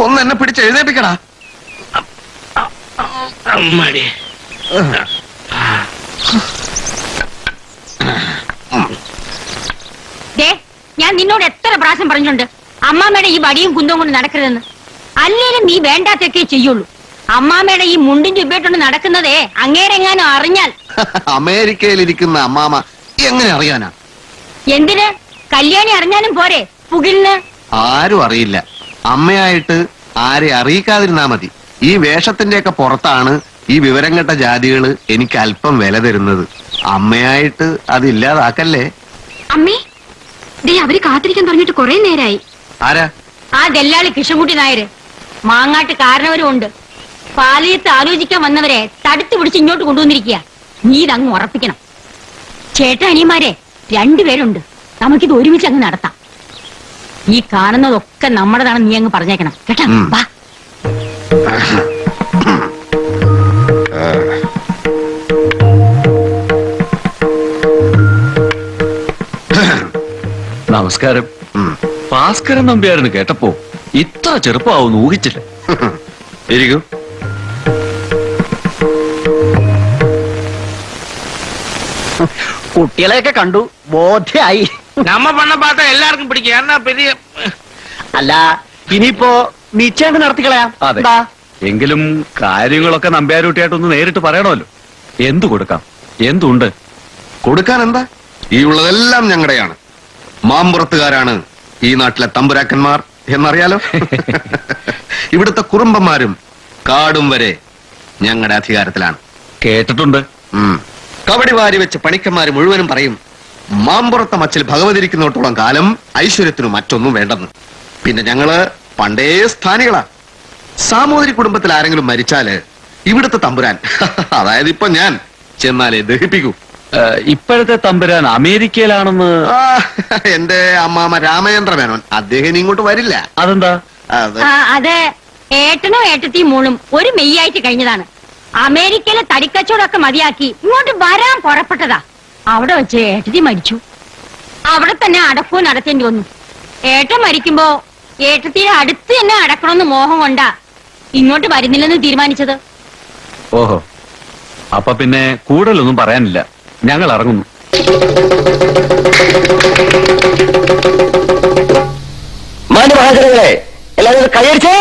ഒന്ന് എന്നെ പിടിച്ച് എഴുന്നേപ്പിക്കടാ. അമ്മാടി ഞാൻ നിന്നോട് എത്ര പ്രാവശ്യം പറഞ്ഞിട്ടുണ്ട് അമ്മാമ്മയുടെ ഈ വടിയും കുന്തവും കൊണ്ട് നടക്കരുതെന്ന്. അല്ലേലും നീ വേണ്ടാത്തൊക്കെ ചെയ്യുള്ളൂ. അമ്മാമ്മയുടെ ഈ മുണ്ടും ചുബിട്ടോണ്ട് നടക്കുന്നതേ അങ്ങേരെങ്ങാനും അറിഞ്ഞാൽ. അമേരിക്കയിലിരിക്കുന്ന അമ്മാമ എങ്ങനെ അറിയാനാ? എന്തിന്? കല്യാണി അറിഞ്ഞാലും പോരെ പുകിലിന്. ആരും അറിയില്ല. അമ്മയായിട്ട് ആരെ അറിയിക്കാതിരുന്നാ മതി. ഈ വേഷത്തിന്റെയൊക്കെ പുറത്താണ് ഈ വിവരം കെട്ട ജാതികള് എനിക്ക് അല്പം വില തരുന്നത്. അമ്മയായിട്ട് അതില്ലാതാക്കല്ലേ. അമ്മേ, ദേ അവര് കാത്തിരിക്കാൻ തുടങ്ങിയിട്ട് കുറെ നേരായി. ആരാ? ആ ദല്ലാളി കൃഷ്ണൻകുട്ടി നായര്. മാങ്ങാട്ട് കാരണവരും ഉണ്ട്. പാലയത്ത് ആലോചിക്കാൻ വന്നവരെ തടുത്തു പിടിച്ച് ഇങ്ങോട്ട് കൊണ്ടുവന്നിരിക്കുക. നീ ഇതങ്ങ് ഉറപ്പിക്കണം. ചേട്ടാ അനിയന്മാരെ 2 പേരുണ്ട്. നമുക്കിത് ഒരുമിച്ച് അങ്ങ് നടത്താം. ഈ കാണുന്നതൊക്കെ നമ്മുടെതാണെന്ന് നീ അങ്ങ് പറഞ്ഞേക്കണം കേട്ടാ. വാ. നമസ്കാരം. ഭാസ്കരൻ നമ്പ്യാരെന്ന് കേട്ടപ്പോ ഇത്ര ചെറുപ്പമാവുന്ന് ഊഹിച്ചില്ല. ഇരിക്കൂ. കുട്ടികളെയൊക്കെ കണ്ടു, ബോധ്യായി. നമ്മ പണ്ണ പാത്ത എല്ലാവർക്കും പിടിക്കുക. എന്നാ പെരിയ അല്ല, ഇനിയിപ്പോ നിശ്ചയം നടത്തിക്കളയാം. അതെ, എങ്കിലും കാര്യങ്ങളൊക്കെ നമ്പ്യാരൂട്ടിയായിട്ടൊന്ന് നേരിട്ട് പറയണമല്ലോ. എന്തു കൊടുക്കാം? എന്തുണ്ട് കൊടുക്കാൻ? എന്താ, ഈ ഉള്ളതെല്ലാം ഞങ്ങളുടെയാണ്. മാമ്പുറത്തുകാരാണ് ഈ നാട്ടിലെ തമ്പുരാക്കന്മാർ എന്നറിയാലോ. ഇവിടുത്തെ കുറുമ്പന്മാരും കാടും വരെ ഞങ്ങളുടെ അധികാരത്തിലാണ്. കേട്ടിട്ടുണ്ട്. കബഡി വാരി വെച്ച് പണിക്കന്മാര് മുഴുവനും പറയും, മാമ്പുറത്തെ മച്ചിൽ ഭഗവതിരിക്കുന്നിടത്തോളം കാലം ഐശ്വര്യത്തിനു മറ്റൊന്നും വേണ്ടെന്ന്. പിന്നെ ഞങ്ങള് പണ്ടേ സ്ഥാനികളാ. സാമൂതിരി കുടുംബത്തിൽ ആരെങ്കിലും മരിച്ചാല് ഇവിടുത്തെ തമ്പുരാൻ, അതായത് ഇപ്പൊ ഞാൻ, ചെന്നാലേ ദഹിപ്പിക്കൂ. ഇപ്പോഴത്തെ തമ്പുരാൻ അമേരിക്കയിലാണെന്ന് എന്റെ അമ്മാമ രാമചന്ദ്ര മേനോൻ, അദ്ദേഹം ഇങ്ങോട്ട് വരില്ല. അതെന്താ? അത് ഏട്ടനോ ഏട്ടത്തിയും മോളും ഒരു മെയ്യായിട്ട് കഴിഞ്ഞതാണ്. അമേരിക്കയിലെ തടിക്കച്ചവടമൊക്കെ മതിയാക്കി ഇങ്ങോട്ട് വരാൻ പുറപ്പെട്ടതാ. അവിടെ വെച്ച് ഏട്ടത്തി മരിച്ചു. അവിടെ തന്നെ അടക്കവും നടത്തേണ്ടി വന്നു. ഏട്ടൻ മരിക്കുമ്പോ ഏട്ടത്തിയുടെ അടുത്ത് തന്നെ അടക്കണമെന്ന് മോഹം കൊണ്ടാ ഇങ്ങോട്ട് വരുന്നില്ലെന്ന് തീരുമാനിച്ചത്. ഓഹോ, അപ്പൊ പിന്നെ കൂടുതലൊന്നും പറയാനില്ല. ഞങ്ങൾ ഇറങ്ങുന്നു. മാന്യമഹാജനങ്ങളെ, എല്ലാവരും കൈയടിച്ചേ.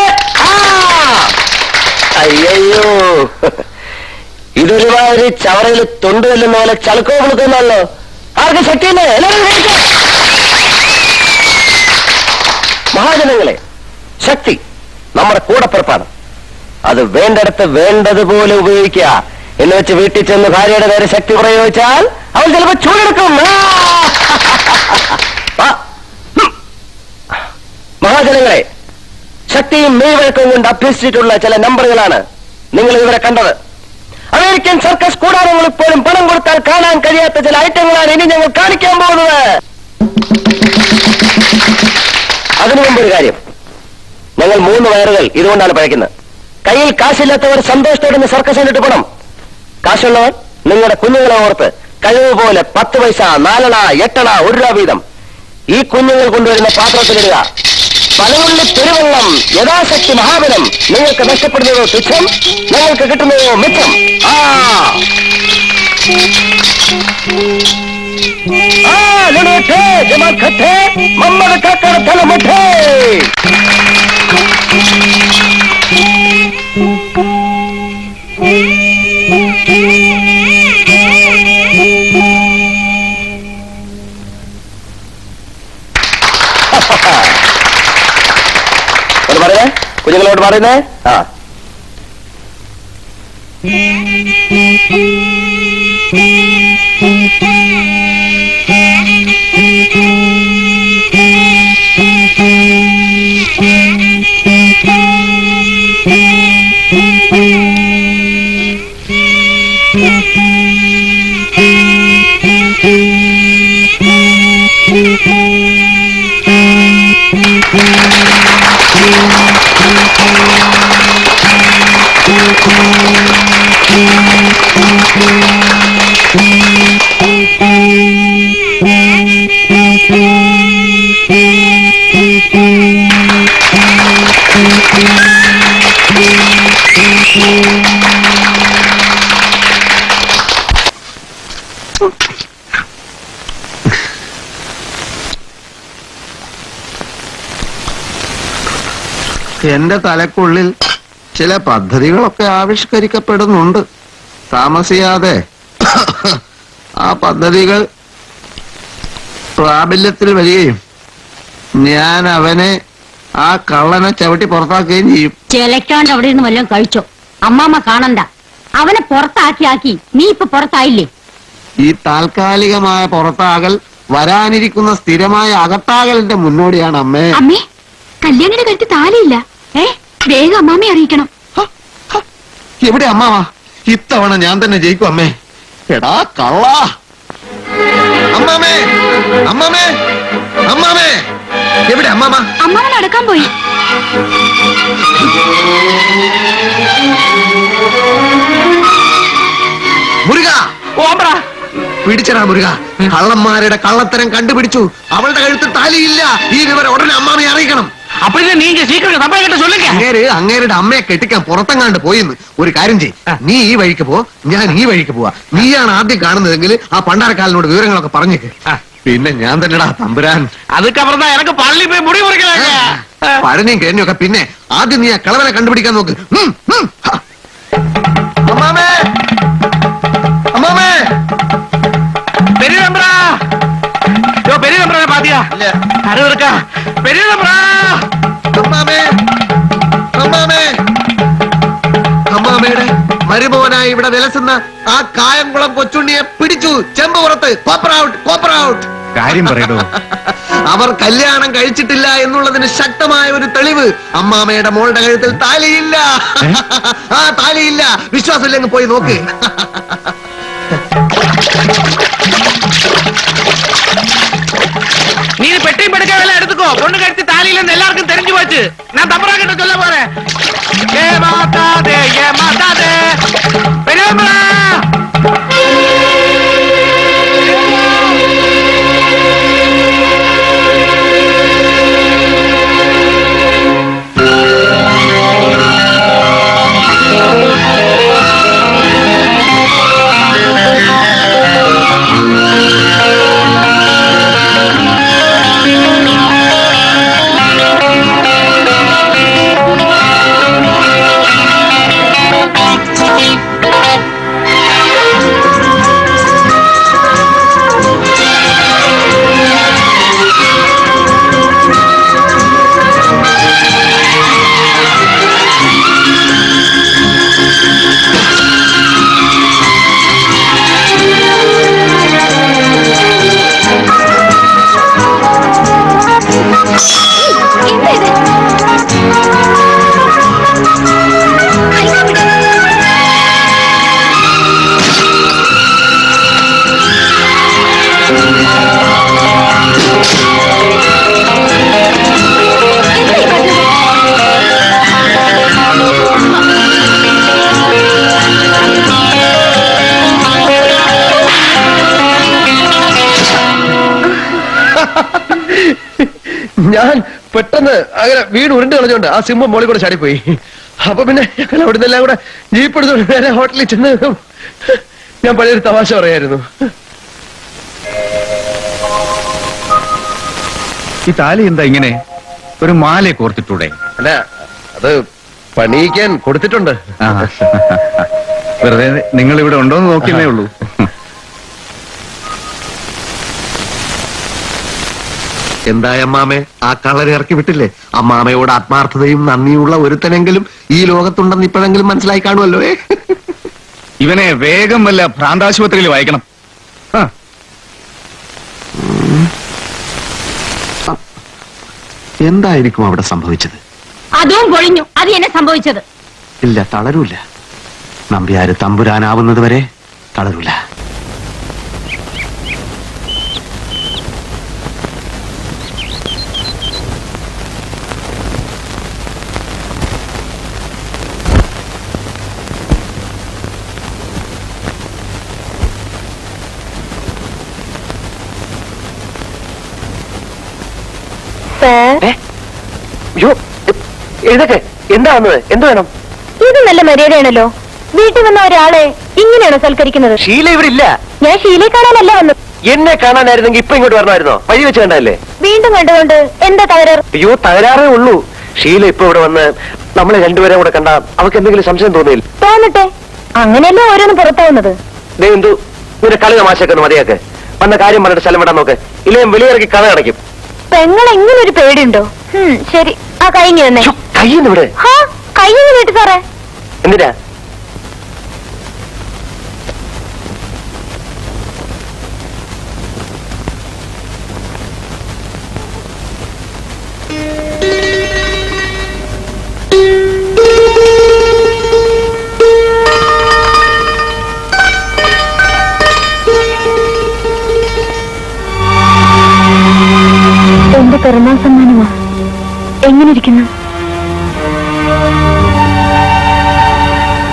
അയ്യോ, ഇതൊരുമാതിരി ചവറയിൽ തൊണ്ടുവല്ലുന്ന പോലെ ചളുക്കോ കൊടുക്കുന്നല്ലോ. ആർക്കും ശക്തിയില്ലേ? എല്ലാവരും കൈയടിച്ചേ. മഹാജനങ്ങളെ, ശക്തി നമ്മുടെ കൂടപ്പിറപ്പാണ്. അത് വേണ്ടടുത്ത് വേണ്ടതുപോലെ ഉപയോഗിക്കുക. എന്ന് വെച്ച് വീട്ടിൽ ചെന്ന് ഭാര്യയുടെ നേരെ ശക്തി പ്രയോഗിച്ചാൽ അവൻ ചിലപ്പോ ചൂടെടുക്കും. മഹാജനങ്ങളെ, ശക്തിയും മെയ്വഴക്കവും കൊണ്ട് അഭ്യസിച്ചിട്ടുള്ള ചില നമ്പറുകളാണ് നിങ്ങൾ ഇവരെ കണ്ടത്. അമേരിക്കൻ സർക്കസ് കൂടാരങ്ങളിൽ പോലും പണം കൊടുത്താൽ കാണാൻ കഴിയാത്ത ചില ഐറ്റങ്ങളാണ് ഇനി ഞങ്ങൾ കാണിക്കാൻ പോകുന്നത്. അതിനു മുമ്പ് ഒരു കാര്യം, ഞങ്ങൾ 3 വയറുകൾ ഇതുകൊണ്ടാണ് പഴയ്ക്കുന്നത്. കയ്യിൽ കാശില്ലാത്തവർ സന്തോഷത്തോടെ സർക്കസ് കണ്ടിട്ട് പോണം. കാശുള്ളവർ നിങ്ങളുടെ കുഞ്ഞുങ്ങളെ ഓർത്ത് കഴിവ് പോലെ 10 പൈസ, 4 അണ, 8 അണ, 1 രൂപ വീതം ഈ കുഞ്ഞുങ്ങൾ കൊണ്ടുവരുന്ന പാത്രത്തിലിടുക. പലമുള്ള പെരുവെള്ളം യഥാശക്തി മഹാബലം. നിങ്ങൾക്ക് നഷ്ടപ്പെടുന്നതോ തുച്ഛം, ഞങ്ങൾക്ക് കിട്ടുന്നതോ മിച്ചം. മമ്മദ് കാക്കട തലമുട്ടേ. പറയുന്നേ, കുഞ്ഞുങ്ങളോട് പറയുന്നേ. എന്റെ തലക്കുള്ളിൽ ചില പദ്ധതികളൊക്കെ ആവിഷ്കരിക്കപ്പെടുന്നുണ്ട്. താമസിയാതെ ആ പദ്ധതികൾ പ്രാബല്യത്തിൽ വരികയും ഞാൻ അവനെ ആ കള്ളനെ ചവിട്ടി പുറത്താക്കുകയും ചെയ്യും. ചിലക്കാണ്ട് അവിടെ നിന്ന് വല്ലതും കഴിച്ചോ? അമ്മാമ്മ കാണണ്ട. അവനെ പുറത്താക്കി നീ ഇപ്പൊ പുറത്തായില്ലേ? ഈ താൽക്കാലികമായ പുറത്താകൽ വരാനിരിക്കുന്ന സ്ഥിരമായ അകത്താകലിന്റെ മുന്നോടിയാണ് അമ്മേ. അമ്മേ, കല്യാണിയുടെ കഴുത്ത് താലിയില്ല. വേഗം അമ്മാമ്മയെ അറിയിക്കണം. എവിടെ അമ്മാവ? ഇത്തവണ ഞാൻ തന്നെ ജയിക്കും അമ്മേ. എടാ കള്ള! അമ്മാമേ, അമ്മാമേ, അമ്മാമേ, എവിടെ അമ്മാമ? അമ്മാമ്മ നടക്കാൻ പോയി. മുരുക, പിടിച്ചടാ മുരുക. കള്ളന്മാരുടെ കള്ളത്തരം കണ്ടുപിടിച്ചു. അവളുടെ കഴുത്ത് താലിയില്ല. ഈ വിവരം ഉടനെ അമ്മാമയെ അറിയിക്കണം. അങ്ങേരുടെ അമ്മയെ കെട്ടിക്കാൻ പുറത്തെങ്ങാണ്ട് പോയിന്ന്. ഒരു കാര്യം ചെയ്, നീ ഈ വഴിക്ക് പോ, ഞാൻ ഈ വഴിക്ക് പോവാ. നീയാണ് ആദ്യം കാണുന്നതെങ്കിൽ ആ പണ്ടാരക്കാലിനോട് വിവരങ്ങളൊക്കെ പറഞ്ഞേക്ക്. പിന്നെ ഞാൻ തന്നെടാ തമ്പുരാൻ. പഴനിയും കഴിഞ്ഞൊക്കെ പിന്നെ ആദ്യം നീ ആ കളവനെ കണ്ടുപിടിക്കാൻ നോക്ക്. അമ്മാമേ, അമ്മാമേ, അമ്മാമയുടെ മരുമോനായി ഇവിടെ വിലസുന്ന ആ കായംകുളം കൊച്ചുണ്ണിയെ പിടിച്ചു. ചെമ്പ് പുറത്ത്. Copper out, copper out. കാര്യം പറയടോ. അവർ കല്യാണം കഴിച്ചിട്ടില്ല എന്നുള്ളതിന് ശക്തമായ ഒരു തെളിവ്. അമ്മാമയുടെ മോളുടെ കഴുത്തിൽ താലിയില്ല. ആ താലിയില്ല. വിശ്വാസമില്ലെങ്കിൽ പോയി നോക്ക്. നീ പെട്ടിയും പെടുക്കാൻ വല്ല എടുത്തുക്കോ. പൊണ്ണു കഴിച്ച് താലിയില്ലെന്ന് എല്ലാവർക്കും തെരഞ്ഞു പോച്ച്. ഞാൻ തമ്പറാക്കിട്ട് ചൊല്ല പോരെ. ഞാൻ പെട്ടെന്ന് അങ്ങനെ വീട് ഉരുണ്ട് കളഞ്ഞോണ്ട് ആ സിംഹം മോളിൽ കൂടെ ചാടിപ്പോയി. അപ്പൊ പിന്നെ ഞങ്ങൾ അവിടെ നിന്നെല്ലാം കൂടെ ജീപ്പ് എടുത്തോണ്ട് നേരെ ഹോട്ടലിൽ ചെന്ന് ഞാൻ പഴയൊരു തമാശ പറയായിരുന്നു. ഈ താലി എന്താ ഇങ്ങനെ? ഒരു മാല കോർത്തിട്ടൂടെ? അല്ല, അത് പണിയിക്കാൻ കൊടുത്തിട്ടുണ്ട്. വെറുതെ നിങ്ങൾ ഇവിടെ ഉണ്ടോന്ന് നോക്കിയേ ഉള്ളൂ. എന്തായ അമ്മാമേ, ആ കള്ളനെ ഇറക്കി വിട്ടില്ലേ? അമ്മാമയോട് ആത്മാർത്ഥതയും നന്ദിയുള്ള ഒരുത്തനെങ്കിലും ഈ ലോകത്തുണ്ടെന്ന് ഇപ്പോഴെങ്കിലും മനസ്സിലായി കാണുമല്ലോ. ഇവനെ വേഗം വല്ല ഭ്രാന്താശുപത്രിയിൽ വായിക്കണം. എന്തായിരിക്കും അവിടെ സംഭവിച്ചത്? അതും പൊളിഞ്ഞു. അത് എന്നെ സംഭവിച്ചത്. ഇല്ല, തളരൂല. നമ്പ്യാര് തമ്പുരാനാവുന്നത് വരെ തളരൂല. ഇതൊക്കെ എന്താണെന്ന് എന്ത് വേണം? ഇത് നല്ല മര്യാദയാണല്ലോ. വീട്ടിൽ വന്ന ഒരാളെ ഇങ്ങനെയാണോ സൽക്കരിക്കുന്നത്? ഷീല ഇവിടെ ഇല്ല. ഞാൻ ഷീലയെ കാണാനല്ല വന്നത്. എന്നെ കാണാനായിരുന്നെങ്കിൽ ഇപ്പൊ ഇങ്ങോട്ട് വരണമായിരുന്നോ? വഴി വെച്ച് കണ്ടല്ലേ? വീണ്ടും കണ്ടുകൊണ്ട് എന്താ തകരാറ്? അയ്യോ, തകരാറേ ഉള്ളൂ. ഷീല ഇപ്പൊ ഇവിടെ വന്ന് നമ്മളെ രണ്ടുപേരെ കൂടെ കണ്ട അവർക്ക് എന്തെങ്കിലും സംശയം തോന്നിയില്ല? തോന്നട്ടെ, അങ്ങനെയല്ലേ ഓരോന്ന് പുറത്താവുന്നത്. എന്തു നിന്റെ കളി തമാശയൊക്കെ ഒന്ന് മതിയാക്ക്. വന്ന കാര്യം പറഞ്ഞിട്ട് സ്ഥലം വിടാൻ നോക്ക്, ഇല്ലേ വെളിയിറക്കി കഥ അടയ്ക്കും. പെങ്ങൾ എങ്ങനെ ഒരു പേടിയുണ്ടോ? ശരി, ആ കൈങ്ങി തന്നെ. കയ്യിന്ന് ഇവിടെ കൈന്ന് വീട്ടു സാറേ. എന്തിനാ? എന്റെ പിറന്നാൾ സമ്മാനമാ. എങ്ങനെ ഇരിക്കുന്നു?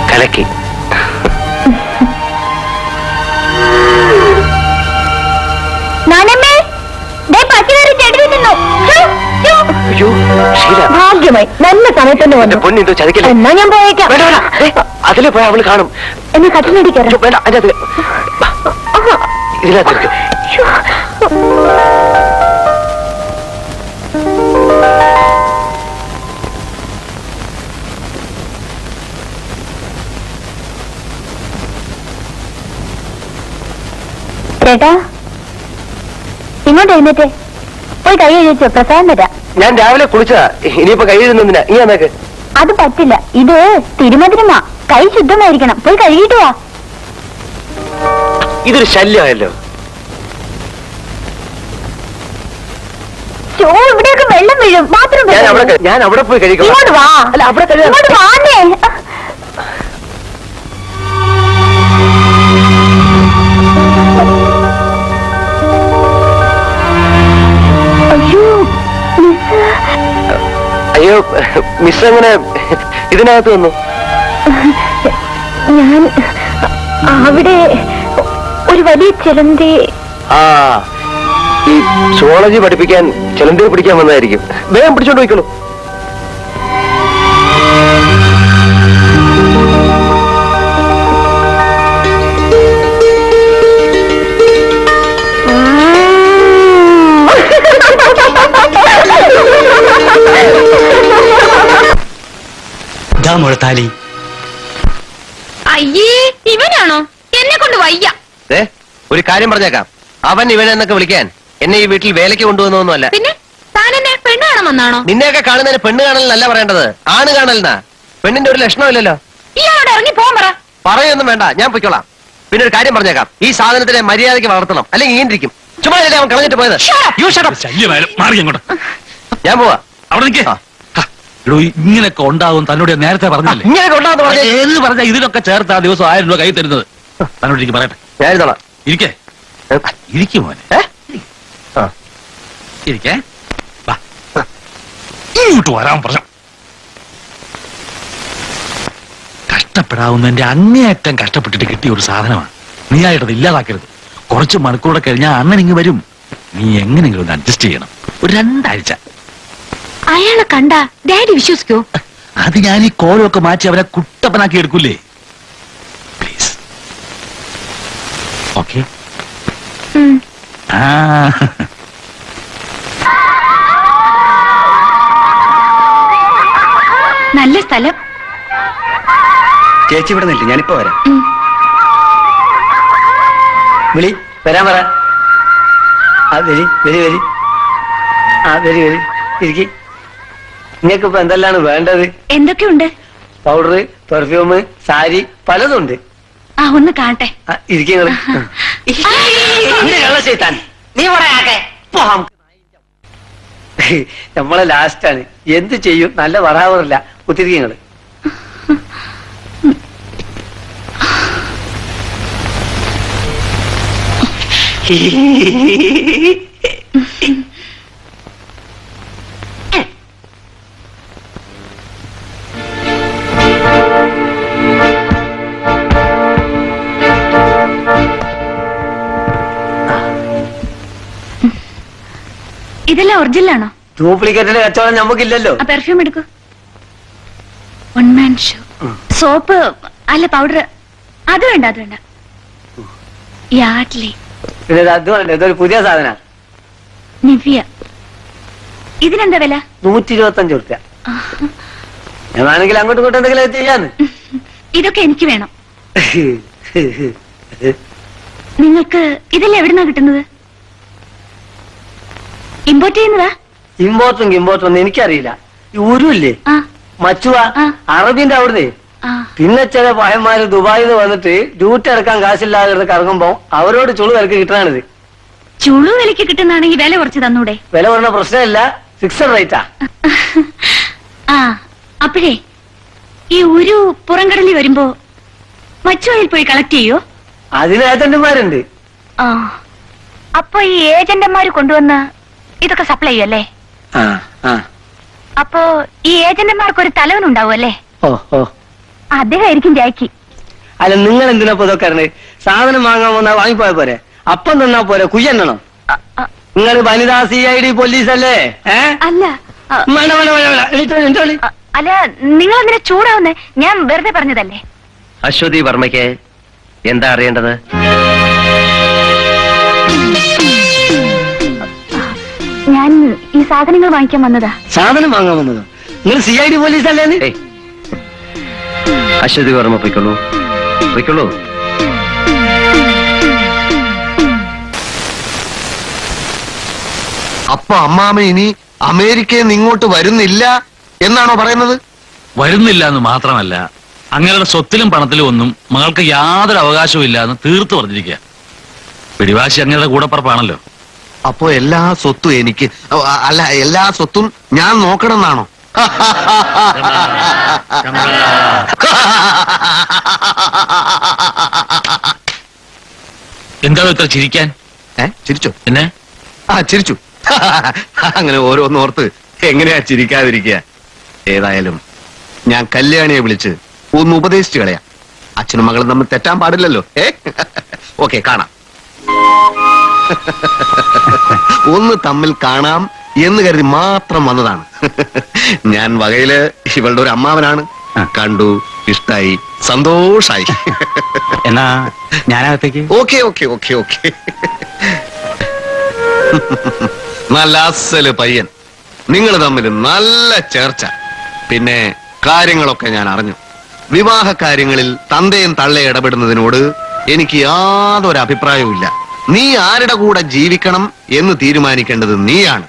കലക്കി. ഭാഗ്യമായി നല്ല സമയത്ത് തന്നെ വന്നു. പൊന്നിന്തോ ചതിക്കല്ലേ? എന്നാ ഞാൻ പോയേക്കാം. അതിലെ പോയി അവള് കാണും. എന്നെ കട്ടിലടിക്കാറോ? വേണ്ട, അതിനകത്ത് ഇതിനകത്ത് ചേട്ടാ, ഇങ്ങോട്ട് എഴുന്നേറ്റ് പോയി കൈ കഴിച്ചോ, പ്രസാദം തരാം. ഞാൻ രാവിലെ കുളിച്ചതാ, ഇനിയിപ്പോ കൈഴുന്നതിനാ. ഇനി എന്നേക്ക് അത് പറ്റില്ല, ഇത് തിരുമധുരമാ. കൈ ശുദ്ധമായിരിക്കണം. പോയി കഴുകിയിട്ട് വാ. ഇതൊരു ശല്യമായല്ലോ. ഇവിടെയൊക്കെ വെള്ളം വീഴും. ബാത്റൂം ഞാൻ അവിടെ പോയി കഴിക്കാം. ഇങ്ങോട്ട് വാ. അല്ല, അവിടെ ഇങ്ങോട്ട് വാന്നേ. അയ്യോ, മിസ് എങ്ങനെ ഇതിനകത്ത് വന്നു? ഞാൻ അവിടെ ഒരു വലിയ ചിലന്തി. ആ, ഈ സുവോളജി പഠിപ്പിക്കാൻ ചിലന്തിയെ പിടിക്കാൻ വന്നതായിരിക്കും. വേഗം പിടിച്ചോണ്ട് പോയിക്കോളൂ. താലി. അയ്യേ, ഇവനാണോ? എന്നെ കൊണ്ട് വയ്യ. ഒരു കാര്യം പറഞ്ഞേക്കാം, അവൻ ഇവനെന്നൊക്കെ വിളിക്കാൻ എന്നെ ഈ വീട്ടിൽ വേലയ്ക്ക് കൊണ്ടുവന്നൊന്നുമല്ല. പിന്നെ താൻ എന്നെ പെണ്ണ് കാണാമെന്നാണോ? നിന്നെയൊക്കെ കാണുന്നതിന് പെണ്ണ് കാണലെന്നല്ല പറയേണ്ടത്, ആണ് കാണലെന്നാ. പെണ്ണിന്റെ ഒരു ലക്ഷണമില്ലല്ലോ. ഇയാളോട് ഇറങ്ങി പോകാൻ പറ. പറയൊന്നും വേണ്ട, ഞാൻ പൊയ്ക്കോളാം. പിന്നെ ഒരു കാര്യം പറഞ്ഞേക്കാം, ഈ സാധനത്തിനെ മര്യാദയ്ക്ക് വളർത്തണം, അല്ലെങ്കിൽ ഇങ്ങനെ ഇരിക്കും. ചുമ്മാ അവൻ കളഞ്ഞിട്ട് പോയത്. ഞാൻ പോവാ. അവിടെ നിൽക്കേ. ഇങ്ങനെയൊക്കെ ഉണ്ടാവും തന്നോട് നേരത്തെ പറഞ്ഞല്ലേ? ഇങ്ങനെയൊക്കെ ഉണ്ടാവുന്ന ഏത് പറഞ്ഞ ഇതിനൊക്കെ ചേർത്ത് ആ ദിവസം 1000 രൂപ കൈ തരുന്നത്. തന്നോട് എനിക്ക് പറയട്ടെ. ഞാൻ എഴുതോളാം. ഇരിക്കേ, ഇരിക്കും മോനെ. ഇരിക്കേ, ഇങ്ങോട്ട് വരാൻ പറഞ്ഞു. കഷ്ടപ്പെടാവുന്നതിന്റെ അങ്ങേയറ്റം കഷ്ടപ്പെട്ടിട്ട് കിട്ടിയ ഒരു സാധനമാണ്. നീ ആയിട്ടത് ഇല്ലാതാക്കരുത്. കുറച്ച് മണിക്കൂടെ കഴിഞ്ഞാൽ അണ്ണൻ ഇങ്ങ് വരും. നീ എങ്ങനെയെങ്കിലും ഒന്ന് അഡ്ജസ്റ്റ് ചെയ്യണം. ഒരു 2 ആഴ്ച. അയാളെ കണ്ട ഡാഡി വിശ്വസിക്കോ? അത് ഞാൻ ഈ കോലമൊക്കെ മാറ്റി അവനെ കുട്ടപ്പനാക്കി എടുക്കൂലേ. പ്ലീസ്. ഓക്കെ. നല്ല സ്ഥലം. ചേച്ചി ഇവിടെ നില്ല, ഞാനിപ്പോ വരാം. വിളി വരാൻ പറ. ആ വരി വരി വരി. ആ വരി വരി ഇരിക്കി. നിങ്ങൾക്ക് ഇപ്പൊ എന്തെല്ലാണ് വേണ്ടത്? എന്തൊക്കെയുണ്ട്? പൗഡർ, പെർഫ്യൂം, സാരി, പലതുണ്ട്. ആ, ഒന്ന് കാണട്ടെ. ഇരിക്കുന്നത് നമ്മളെ ലാസ്റ്റാണ്. എന്ത് ചെയ്യും, നല്ല പറയാറില്ല. കുത്തിരിക്കങ്ങള് ഇതെല്ലാം ഒറിജിനലാണോ? ഡ്യൂപ്ലിക്കേറ്റിന്റെ കച്ചവടം നമുക്കില്ലല്ലോ. പെർഫ്യൂം എടുക്കൂ. 1 man show. സോപ്പ് അല്ല, പൗഡർ. അത് വേണ്ട, അത് വേണ്ട. യാഡ്ലി. പിന്നെ അത് വേണ്ട, ഇതൊരു പുതിയ സാധന. നിവ്യ. ഇതിനെന്താ വില? 125 രൂപ. എന്നാണെങ്കിൽ അങ്ങോട്ടും ഇങ്ങോട്ടും എന്തെങ്കിലും ചെയ്യാന്ന്. ഇതൊക്കെ എനിക്ക് വേണം. നിങ്ങൾക്ക് ഇതെല്ലാം എവിടുന്നാ കിട്ടുന്നത്? ഇമ്പോർട്ട് ചെയ്യുന്നതാ? ഇമ്പോർട്ടും എനിക്കറിയില്ല. ഈ ഉരുല്ലേ ആ, മച്ചുവ ആ. അറബിന്റെ അവിടുന്ന് ആ. പിന്നെ ചില പയന്മാര് ദുബായിൽ നിന്ന് വന്നിട്ട് ഡ്യൂട്ടി എടുക്കാൻ കാശില്ലാതെ കറങ്ങുമ്പോ അവരോട് ചുളു വിലക്ക് കിട്ടണത്. ചുളു വിലക്ക് കിട്ടുന്നാണെങ്കിൽ വില കുറച്ച് തന്നൂടെ? വില പറഞ്ഞ പ്രശ്നമില്ല, ഫിക്സഡ് റേറ്റാ. ആ, അപ്പോഴേ ഈ ഒരു പുറംകടലിൽ വരുമ്പോ മച്ചുവയിൽ പോയി കളക്ട് ചെയ്യോ? അതിന് ഏജന്റുമാരുണ്ട്. ആ, അപ്പൊ ഈ ഏജന്റന്മാര് കൊണ്ടുവന്ന് ഇതൊക്കെ സപ്ലൈ ചെയ്യല്ലേ? അപ്പോ ഈ ഏജന്റന്മാർക്ക് ഒരു തലവനുണ്ടാവും അല്ലേ? അദ്ദേഹമായിരിക്കും ജാക്കി. അല്ല, നിങ്ങൾ എന്തിനാ ഇതൊക്കെ അറിഞ്ഞത്? സാധനം വാങ്ങാൻ വന്നാ വാങ്ങിപ്പോയ പോരെ, അപ്പം തന്നാ പോരെ, കുയ്യന്നണോ? നിങ്ങൾ വനിതാ CID പോലീസല്ലേ? അല്ല അല്ല, നിങ്ങൾ എന്തിനാ ചൂടാവുന്നേ? ഞാൻ വെറുതെ പറഞ്ഞതല്ലേ. അശ്വതി വർമ്മയ്ക്ക് എന്താ അറിയേണ്ടത്? ഞാൻ ഈ സാധനങ്ങൾ വാങ്ങിക്കാൻ വന്നതാ. സാധനം വാങ്ങാൻ വന്നതോ? നിങ്ങൾ CID പോലീസല്ലേ? അശ്വതി വർമ്മ പൊയ്ക്കൊള്ളൂ, പൊയ്ക്കൊള്ളൂ. അപ്പൊ അമ്മാമ ഇനി അമേരിക്കയിൽ നിന്ന് ഇങ്ങോട്ട് വരുന്നില്ല എന്നാണോ പറയുന്നത്? വരുന്നില്ല എന്ന് മാത്രമല്ല, അങ്ങയുടെ സ്വത്തിലും പണത്തിലും ഒന്നും മകൾക്ക് യാതൊരു അവകാശവും ഇല്ല എന്ന് തീർത്തു പറഞ്ഞിരിക്കുക. പിടിവാശി അങ്ങയുടെ കൂടപ്പറപ്പാണല്ലോ. അപ്പോ എല്ലാ സ്വത്തും എനിക്ക്, അല്ല എല്ലാ സ്വത്തും ഞാൻ നോക്കണം എന്നാണോ? എന്താ ഇത്ര ചിരിക്കാൻ? ചിരിച്ചോ? പിന്നെ ചിരിച്ചു. അങ്ങനെ ഓരോന്നോർത്ത് എങ്ങനെയാ ചിരിക്കാതിരിക്കുക? ഏതായാലും ഞാൻ കല്യാണിയെ വിളിച്ച് ഒന്ന് ഉപദേശിച്ചു കളയാം. അച്ഛനും മകളും തമ്മിൽ തെറ്റാൻ പാടില്ലല്ലോ. ഓക്കെ, കാണാം. ഒന്ന് തമ്മിൽ കാണാം എന്ന് കരുതി മാത്രം വന്നതാണ്. ഞാൻ വകയില് ഇവളുടെ ഒരു അമ്മാവനാണ്. കണ്ടു, ഇഷ്ടായി, സന്തോഷായി. എന്നാ ഞാനകത്തേക്ക്. Okay okay okay okay. നല്ല അസല് പയ്യൻ, നിങ്ങൾ തമ്മിൽ നല്ല ചേർച്ച. പിന്നെ കാര്യങ്ങളൊക്കെ ഞാൻ അറിഞ്ഞു. വിവാഹ കാര്യങ്ങളിൽ തന്തയും തള്ളയും ഇടപെടുന്നതിനോട് എനിക്ക് യാതൊരു അഭിപ്രായവും ഇല്ല. നീ ആരുടെ കൂടെ ജീവിക്കണം എന്ന് തീരുമാനിക്കേണ്ടത് നീയാണ്.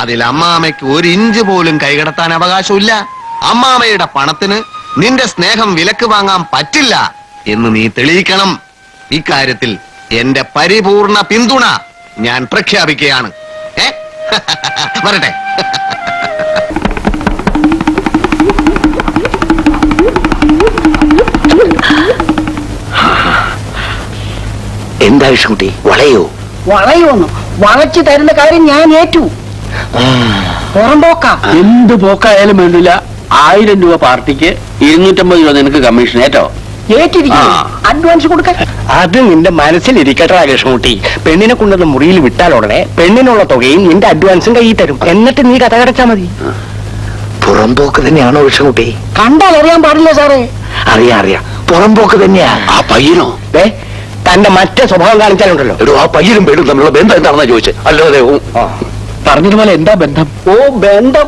അതിൽ അമ്മാമയ്ക്ക് ഒരു ഇഞ്ച് പോലും കൈകടത്താൻ അവകാശമില്ല. അമ്മാമയുടെ പണത്തിന് നിന്റെ സ്നേഹം വിലക്ക് വാങ്ങാൻ പറ്റില്ല എന്ന് നീ തെളിയിക്കണം. ഇക്കാര്യത്തിൽ എന്റെ പരിപൂർണ പിന്തുണ ഞാൻ പ്രഖ്യാപിക്കുകയാണ്. വരട്ടെ. എന്താ വിഷ്ണുട്ടി, വളയോ? വളയോന്നു വളച്ചു തരുന്ന കാര്യം ഞാൻ ഏറ്റു. പുറംപോക്ക എന്ത് പോക്കായാലും വേണ്ടില്ല. 1000 രൂപ പാർട്ടിക്ക്, 250 രൂപ നിനക്ക് കമ്മീഷൻ. ഏറ്റോ? അഡ്വാൻസ് കൊടുക്കാൻ. അത് നിന്റെ മനസ്സിലിരിക്കട്ടെ കൃഷ്ണൻകുട്ടി. പെണ്ണിനെ കൊണ്ടുവന്ന് മുറിയിൽ വിട്ടാൽ ഉടനെ പെണ്ണിനുള്ള തുകയും നിന്റെ അഡ്വാൻസും കയ്യിൽ തരും. എന്നിട്ട് നീ കഥ കടച്ചാ മതി. പുറംപോക്ക് തന്നെയാണോ കൃഷ്ണൻകുട്ടി? കണ്ടാൽ അറിയാൻ പാടില്ല സാറേ. അറിയാം, പുറംപോക്ക് തന്നെയാ. ആ പയ്യനോ? തന്റെ മറ്റേ സ്വഭാവം കാണിച്ചാലുണ്ടല്ലോ. ആ പയ്യനും പെണ്ണും തമ്മിലുള്ള ബന്ധം എന്താണെന്നാ ചോദിച്ചത്. അല്ലാതെ പറഞ്ഞതുപോലെ എന്താ ബന്ധം? ബന്ധം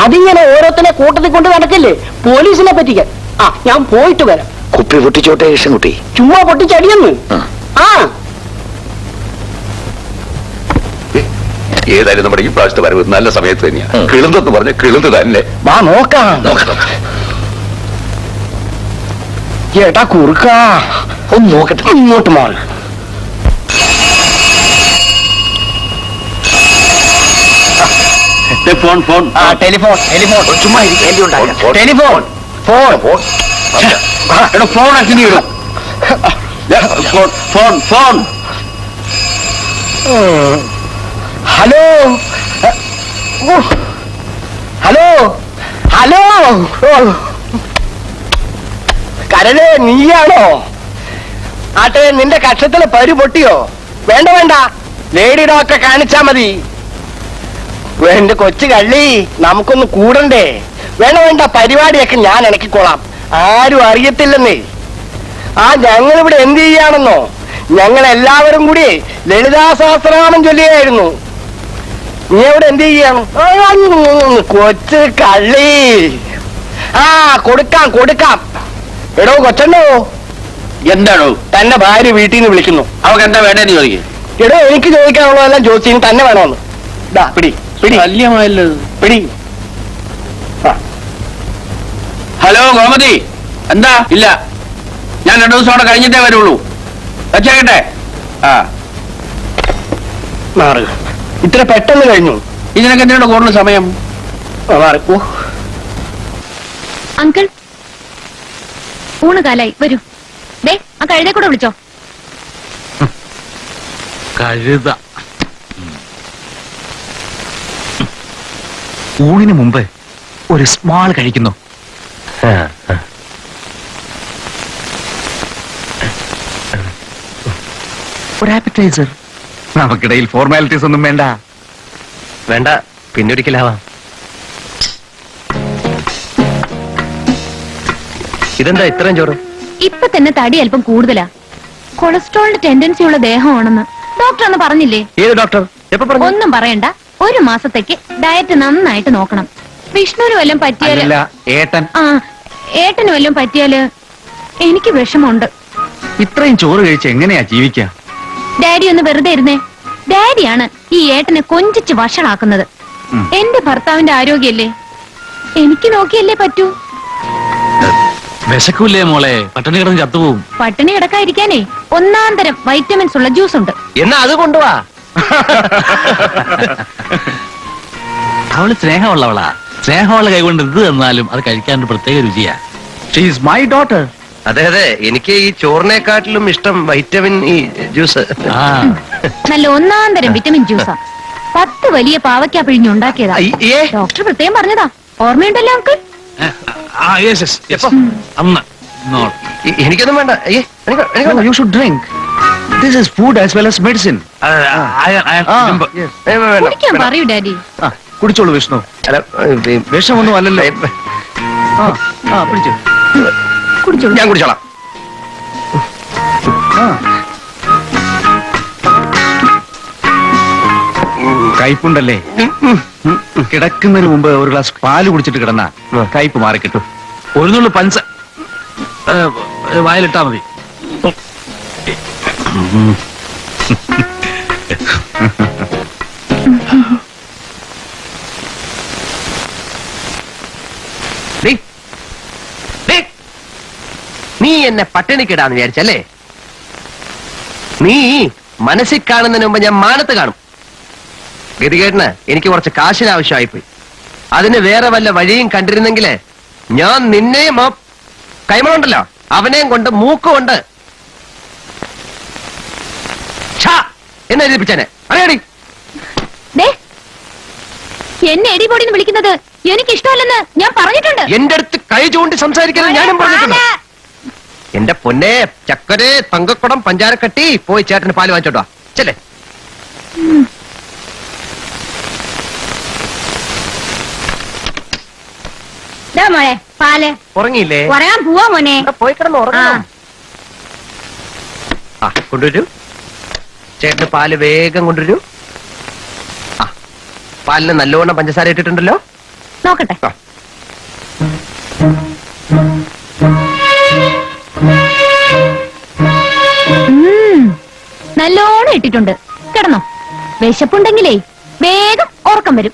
അതിങ്ങനെ ഓരോരുത്തരെ കൂട്ടത്തിൽ കൊണ്ട് നടക്കില്ലേ, പോലീസിനെ പറ്റിക്കാൻ. ഞാൻ പോയിട്ട് വരാം. കുപ്പി പൊട്ടിച്ചോട്ടെ കൃഷ്ണൻകുട്ടി. ചുമ്മാ പൊട്ടിച്ചടിയെന്ന്. ഏതായാലും നമ്മുടെ ഈ പ്രാവശ്യത്തെ വരവ് നല്ല സമയത്ത് തന്നെയാണ്. കിളുന്തെന്ന് പറഞ്ഞ കിളുന്ത് തന്നെ. വാ നോക്കാം. ഏട്ടാ കുറുക്കാ, ഒന്ന് നോക്കട്ടെ. ഇങ്ങോട്ട് മാറി. ഫോൺ ടെലിഫോൺ ചുമ്മാ ടെലിഫോൺ ഫോൺ ആക്കി ഇടും. ഫോൺ. ഹലോ കരളെ, നീയാണോ? ആട്ടെ, നിന്റെ കക്ഷത്തിലെ പരു പൊട്ടിയോ? വേണ്ട, ലേഡി ഡോക്ടറെ കാണിച്ചാ മതി. എന്റെ കൊച്ചു കള്ളി, നമുക്കൊന്ന് കൂടണ്ടേ? വേണ്ട, പരിപാടിയൊക്കെ ഞാൻ ഇണക്കിക്കോളാം. ആരും അറിയത്തില്ലെന്നേ. ഞങ്ങളിവിടെ എന്ത് ചെയ്യാണെന്നോ? ഞങ്ങൾ എല്ലാവരും കൂടി ലളിതാ സഹസ്രനാമം ചൊല്ലിയായിരുന്നു. നീ അവിടെ എന്ത് ചെയ്യാണ്? കൊച്ചു കള്ളി, ആ കൊടുക്കാം കൊടുക്കാം. എടോ കൊച്ചണ്ണോ, എന്താണോ തന്നെ ഭാര്യ വീട്ടിൽ നിന്ന് വിളിക്കുന്നു. അവക്ക് എന്താ വേണ്ടെന്ന് ചോദിക്കും? എടോ എനിക്ക് ചോദിക്കാനുള്ളതെല്ലാം ചോദിച്ചു തന്നെ വേണമെന്ന്. ദാ പിടി പിടി ശല്യമായല്ലോ. പിടി. ഹലോ ഗോമതി, എന്താ? ഇല്ല, ഞാൻ 2 ദിവസം അവിടെ കഴിഞ്ഞിട്ടേ വരുള്ളൂ. വെച്ചേക്കട്ടെ. ആ, മാറുക. ഇത്ര പെട്ടെന്ന് കഴിഞ്ഞു. ഇതിനൊക്കെ എന്തിനാണ് കൂടുതൽ സമയം? മാറി. ഓ, അങ്കിൾ ഊണ് കാലായി, വരൂ. ദേ ആ കഴുതേ കൂടെ വിളിച്ചോ. കഴുത. ഊണിന് മുമ്പ് ഒരു സ്മാൾ കഴിക്കുന്നു. ഒരു ആപ്പറ്റൈസർ. നമുക്കിടയിൽ ഫോർമാലിറ്റീസ് ഒന്നും വേണ്ട. വേണ്ട, പിന്നൊരിക്കലാവാം. ഇതെന്താ ഇത്രയും ചോറ്? ഇപ്പൊ തന്നെ തടി അല്പം കൂടുതലാ. കൊളസ്ട്രോളിന്റെ ടെൻഡൻസി ഉള്ള ദേഹമാണെന്ന് ഡോക്ടർ അന്ന് പറഞ്ഞില്ലേ? ഏത് ഡോക്ടർ? എപ്പോ പറഞ്ഞു? ഒന്നും പറയണ്ട. 1 മാസത്തേക്ക് ഡയറ്റ് നന്നായിട്ട് നോക്കണം. വിഷ്ണുവിന് വല്ലതും പറ്റിയാല്, അല്ല, ഏട്ടൻ. ആ ഏട്ടന് വല്ലതും പറ്റിയാല് എനിക്ക് വിഷമമുണ്ട്. ഇത്രയും ചോറ് കഴിച്ച് എങ്ങനെയാ ജീവിക്കുക? ഡാഡി ഒന്ന് വെറുതെ ഇരുന്നേ. ഡാഡിയാണ് ഈ ഏട്ടനെ കൊഞ്ചിച്ച് വഷളാക്കുന്നത്. എന്റെ ഭർത്താവിന്റെ ആരോഗ്യല്ലേ എനിക്ക് നോക്കിയല്ലേ പറ്റൂ. വിശക്കൂല്ലേ മോളെ? പട്ടിണി കിടന്ന് ചത്തുപോകും. പട്ടിണി കിടക്കാതിരിക്കാനേ ഒന്നാം തരം വൈറ്റമിൻസ് ഉള്ള ജ്യൂസ് ഉണ്ട്. എന്നാ അത് കൊണ്ടുവാ. അവള് സ്നേഹമുള്ളവളാ. സ്നേഹമുള്ള കൈകൊണ്ട് എന്ത് തന്നാലും അത് കഴിക്കാൻ ഒരു പ്രത്യേക രുചിയാ. She is my daughter. അതെ അതെ, എനിക്ക് ഈ ചോറിനെക്കാട്ടിലും ഇഷ്ടം വൈറ്റമിൻ ഈ ജ്യൂസ്. നല്ല ഒന്നാം തരം വിറ്റമിൻ ജ്യൂസാ. 10 വലിയ പാവയ്ക്ക പിഴിഞ്ഞുണ്ടാക്കിയതാ. അയ്യേ. ഡോക്ടർ പ്രത്യേകം പറഞ്ഞതാ. ഓർമ്മയുണ്ടല്ലോ അങ്കിൾ? അന്ന് എനിക്കൊന്നും വേണ്ട. അയ്യേ, you should drink. This is food as well as medicine. കുടിക്കാൻ പറയൂ ഡാഡി. കുടിച്ചോളൂ വിഷ്ണു. വിഷമൊന്നും അല്ലല്ലോ. പിടിച്ചു കുടിച്ചോളൂ. ഞാൻ കുടിച്ചോളാം. കയ്പുണ്ടല്ലേ? കിടക്കുന്നതിന് മുമ്പ് ഒരു ഗ്ലാസ് പാല് കുടിച്ചിട്ട് കിടന്ന കയ്പ് മാറി കിട്ടും. ഒരു നുള്ളു പഞ്ച വായിലിട്ടാ മതി. നീ എന്നെ പട്ടിണിക്കിടാന്ന് വിചാരിച്ചല്ലേ? നീ മനസ്സിൽ കാണുന്നതിന് മുമ്പ് ഞാൻ മാനത്ത് കാണും. ഗതികേട്ടിന് എനിക്ക് കുറച്ച് കാശിന് ആവശ്യമായിപ്പോയി. അതിന് വേറെ വല്ല വഴിയും കണ്ടിരുന്നെങ്കില് ഞാൻ നിന്നെയും ആ കൈമളുണ്ടല്ലോ അവനെയും കൊണ്ട് മൂക്കുകൊണ്ട് എന്നെ എഴുതിപ്പിച്ചേനെ. അറിയാടി? എന്നെ എടിപൊടിന്ന് വിളിക്കുന്നത് എനിക്ക് ഇഷ്ടമല്ലെന്ന് ഞാൻ പറഞ്ഞിട്ടുണ്ട്. എന്റെ അടുത്ത് കൈ ചൂണ്ടി സംസാരിക്കുന്നത് ഞാനും പറഞ്ഞിട്ടുണ്ട്. എന്റെ പൊന്നെ ചക്കരെ തങ്കക്കുടം പഞ്ചാരക്കട്ടി പോയി ചേട്ടന് പാല് വാങ്ങിച്ചോട്ടോ. ചെല്ലേ. മോളെ പാല് ഉറങ്ങിയില്ലേ? ഉറങ്ങാൻ പോവാ മോനെ. പോയി കിടന്ന് ഉറങ്ങാം. ആ കൊണ്ടുവരൂ. ചേട്ടന് പാല് വേഗം കൊണ്ടുവരൂ. ആ പാലിന് നല്ലവണ്ണം പഞ്ചസാര ഇട്ടിട്ടുണ്ടല്ലോ. നോക്കട്ടെ. നല്ലോണം ഇട്ടിട്ടുണ്ട്. കിടന്നോ. വിശപ്പുണ്ടെങ്കിലേ വേഗം ഉറക്കം വരും.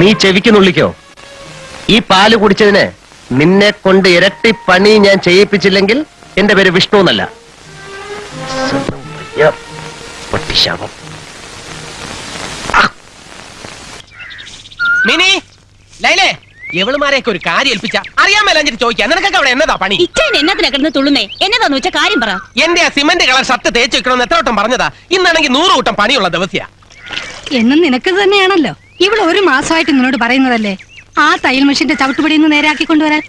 നീ ചെവിക്ക് നുള്ളിക്കോ. ഈ പാല് കുടിച്ചതിന് നിന്നെ കൊണ്ട് ഇരട്ടി പണി ഞാൻ ചെയ്യിപ്പിച്ചില്ലെങ്കിൽ എന്റെ പേര് വിഷ്ണു എന്നല്ല. പട്ടിശാപം. മിനി, ലൈലേ, എവളുമാരെയൊക്കെ ഒരു കാര്യം ഏൽപ്പിച്ച അറിയാൻ മേലാഞ്ഞിട്ട് ചോദിക്കാം. നിനക്കൊക്കെ അവിടെ എന്നതാ പണി? എന്നതിനാ കിടന്ന് തുള്ളുന്നേ? എന്നതാന്ന് വെച്ച കാര്യം പറ. എന്റെ ആ സിമന്റ് കളർ ഷർട്ട് തേച്ച് വെക്കണമെന്ന് എത്ര വട്ടം പറഞ്ഞതാ. ഇന്നാണെങ്കിൽ 100 കൂട്ടം പണിയുള്ള ദിവസിയാ. എന്നും നിനക്ക് തന്നെയാണല്ലോ. ഇവള് 1 മാസമായിട്ട് നിന്നോട് പറയുന്നതല്ലേ ആ തയ്യൽ മെഷീന്റെ ചവിട്ടുപടിയിൽ നിന്ന് നേരാക്കി കൊണ്ടുവരാൻ.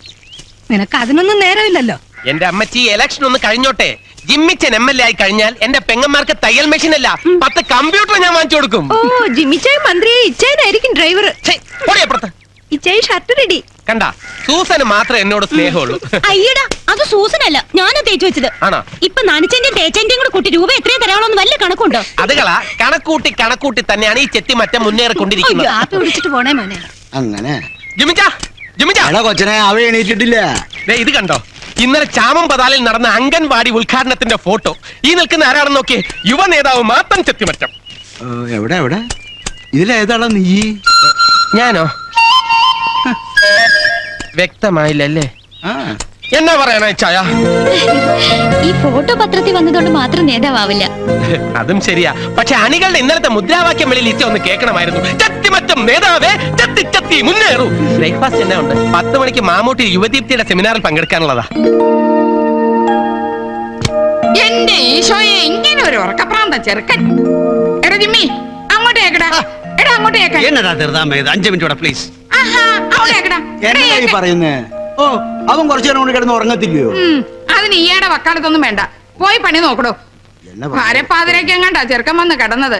നിനക്ക് അതിനൊന്നും നേരമില്ലല്ലോ. എന്റെ അമ്മച്ചി ഇലക്ഷൻ ഒന്ന് കഴിഞ്ഞോട്ടെ. ജിമ്മിച്ചൻ MLA ആയി കഴിഞ്ഞാൽ എന്റെ പെങ്ങന്മാർക്ക് തയ്യൽ മെഷീൻ അല്ല 10 കമ്പ്യൂട്ടർ ഞാൻ വാങ്ങിച്ചു കൊടുക്കും. ഓ, ജിമ്മിച്ചായ മന്ത്രിയെ ഇച്ചായനായിരിക്കും ഡ്രൈവർ. ഇച്ചായി ഷർട്ട് റെഡി. കണ്ട, സൂസന് മാത്രമേ എന്നോട് സ്നേഹമുള്ളൂ. അയ്യടാ, അത് സൂസനല്ല, ഞാനാ തേച്ചു വെച്ചത്. ആണോ? ഇപ്പൊ നനച്ചന്റെയും തേച്ചന്റെയും കൂടെ കൂട്ടി രൂപ എത്രയും തരാളോന്ന് വല്ല കണക്കുണ്ടോ? അതുകളാ കണക്കൂട്ടി തന്നെയാണ് ഈ ചെത്തി മറ്റം മുന്നേറിക്കൊണ്ടിരിക്കുന്നത്. കാപ്പി കുടിച്ചിട്ട് പോണേ മോനെ. അങ്ങനെ ജിമിച്ചാ, ജിമിച്ചാ. എടാ കൊച്ചനെ അവ എണീറ്റിട്ടില്ല. ദേ ഇത് കണ്ടോ, ഇന്നലെ ചാമംപതാലിൽ നടന്ന അംഗൻവാടി ഉദ്ഘാടനത്തിന്റെ ഫോട്ടോ. ഈ നിൽക്കുന്ന ആരാണെന്ന് നോക്കിയേ, യുവ നേതാവ് മാത്തൻ ചെത്തിമറ്റം. എവിടെ എവിടെ ഇതിലേതാടാ നീ? ഞാനോ? വ്യക്തമായില്ലല്ലേ? ആ എന്നാ പറയാനാ ചായ? ഈ ഫോട്ടോ പത്രത്തിൽ വന്നതുകൊണ്ട് മാത്രം നേതാവില്ല. അതും ശരിയാ, പക്ഷെ അണികളുടെ ഇന്നലത്തെ മുദ്രാവാക്യം വെളിയിൽ ഇച്ച ഒന്ന് കേൾക്കണമായിരുന്നു. ചത്തിമറ്റം നേതാവേ, ചത്തി ചത്തി മുന്നേറൂ. ബ്രേക്ക്ഫാസ്റ്റ് എന്നാ ഉണ്ട്? 10 മണിക്ക് മാമൂട്ടി യുവദീപ്തിയുടെ സെമിനാറിൽ പങ്കെടുക്കാനുള്ളതാ. എന്റെ ഈശോയെ, ഇങ്ങനെ ഒരു ഉറക്കപ്രാന്ത ചെറുക്കൻ. എടാ ജിമ്മി, അങ്ങോട്ട് കേക്കടാ. എടാ അങ്ങോട്ട് കേക്ക. എന്നടാ തീർത്താമേ, 5 മിനിറ്റ് പ്ലീസ്. അങ്ങോട്ട് കേക്കടാ. എന്നാ ഈ പറയുന്നേ? ഓ, അവൻ കുറച്ചു നേരം കൊണ്ട് കിടന്ന് ഉറങ്ങത്തില്ലയോ? അതിന് ഈയുടെ വക്കാലത്തൊന്നും വേണ്ട, പോയി പണി നോക്കടോ. ഭാരപ്പാതിരക്ക് എങ്ങാണ്ടാ ചെറുക്കൻ വന്ന് കിടന്നത്.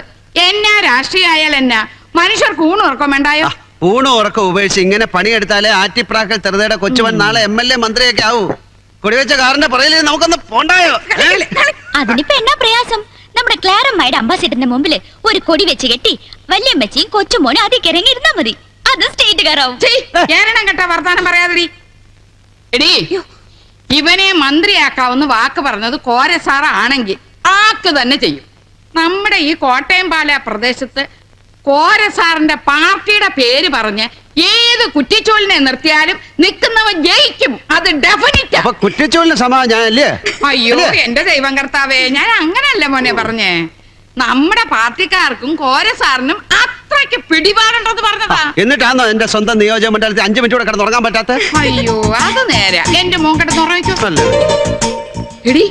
എന്നാ രാഷ്ട്രീയ ആയാൽ എന്നാ, മനുഷ്യർക്ക് ഊണ് ഉറക്കം വേണ്ടായോ? ഊണ് ഉറക്കം ഉപേക്ഷിച്ച് ഇങ്ങനെ പണിയെടുത്താലേ ആറ്റിപ്രാക്കൽ തെറുതയുടെ കൊച്ചുവൻ നാളെ MLA മന്ത്രിയൊക്കെ ആവൂ. കൊടിവെച്ച കാറിന്റെ പുറകിൽ നമുക്കൊന്ന് പോണ്ടായോ? അതിനിപ്പോ എന്നാ പ്രയാസം? നമ്മുടെ ക്ലാരമ്മയുടെ അംബാസിഡറിന്റെ മുമ്പില് ഒരു കൊടി വെച്ച് കെട്ടി വല്യമ്മച്ചിയും കൊച്ചുമോനും അതിൽ ഇറങ്ങി ഇരുന്നാ മതി. അത് സ്റ്റേറ്റ് കാറാവും. കേരണം കെട്ട വർത്താനം പറയാതിരി. എടീ, ഇവനെ മന്ത്രിയാക്കാവുന്ന വാക്ക് പറഞ്ഞത് കോരസാറ ആണെങ്കിൽ ആക്ക് തന്നെ ചെയ്യും. നമ്മുടെ ഈ കോട്ടയം പാല പ്രദേശത്ത് കോരസാറിന്റെ പാർട്ടിയുടെ പേര് പറഞ്ഞ് ഏത് കുറ്റിച്ചോലിനെ നിർത്തിയാലും നിൽക്കുന്നവൻ ജയിക്കും. അത് ഡെഫിനിറ്റ്. കുറ്റിച്ചോലിന് സമാധാനം ഞാനല്ലേ? അയ്യോ എന്റെ ദൈവം കർത്താവേ, ഞാൻ അങ്ങനല്ല മോനെ പറഞ്ഞേ. നമ്മുടെ പാർട്ടിക്കാർക്കും കോരസാറിനും അത്രയ്ക്ക് പിടിപാടുണ്ടെന്ന് പറഞ്ഞതാ. എന്നിട്ടാണോ എന്റെ സ്വന്തം നിയോജക മണ്ഡലത്തിൽ 5 മിനിറ്റ് കൂടെ കിടന്ന് ഉറങ്ങാൻ പറ്റാത്ത? അയ്യോ അത് നേരെ. എന്റെ മോൻ കിടന്ന് ഉറങ്ങിക്കോ. എടി,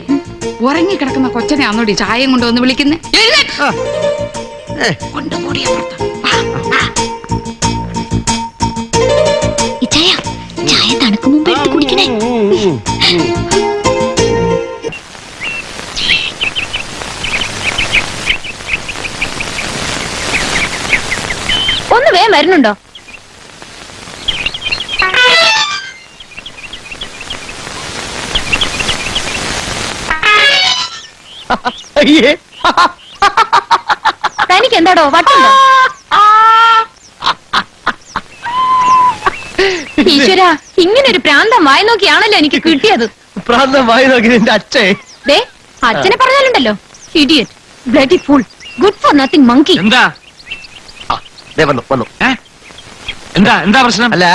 ഉറങ്ങി കിടക്കുന്ന കൊച്ചനെ അന്നോടി ചായയും കൊണ്ടുവന്ന് വിളിക്കുന്നേ. ചായ തണുക്കും മുമ്പ് എടുത്ത് കുടിക്കണേ. ഒന്ന് വേഗം വരുന്നുണ്ടോ? തനിക്ക് എന്താടോ വട്ടുണ്ടോ? ഈശ്വര, ഇങ്ങനെ ഒരു പ്രാന്തം വായി നോക്കിയാണല്ലോ എനിക്ക് കിട്ടിയത്. പ്രാന്തം വായി നോക്കി നിന്റെ അച്ഛേ. ദേ, അച്ഛനെ പറഞ്ഞാലുണ്ടല്ലോ, idiot, bloody fool, good for nothing monkey. എന്താ വന്നു എന്താ എന്താ പ്രശ്നം? അല്ല,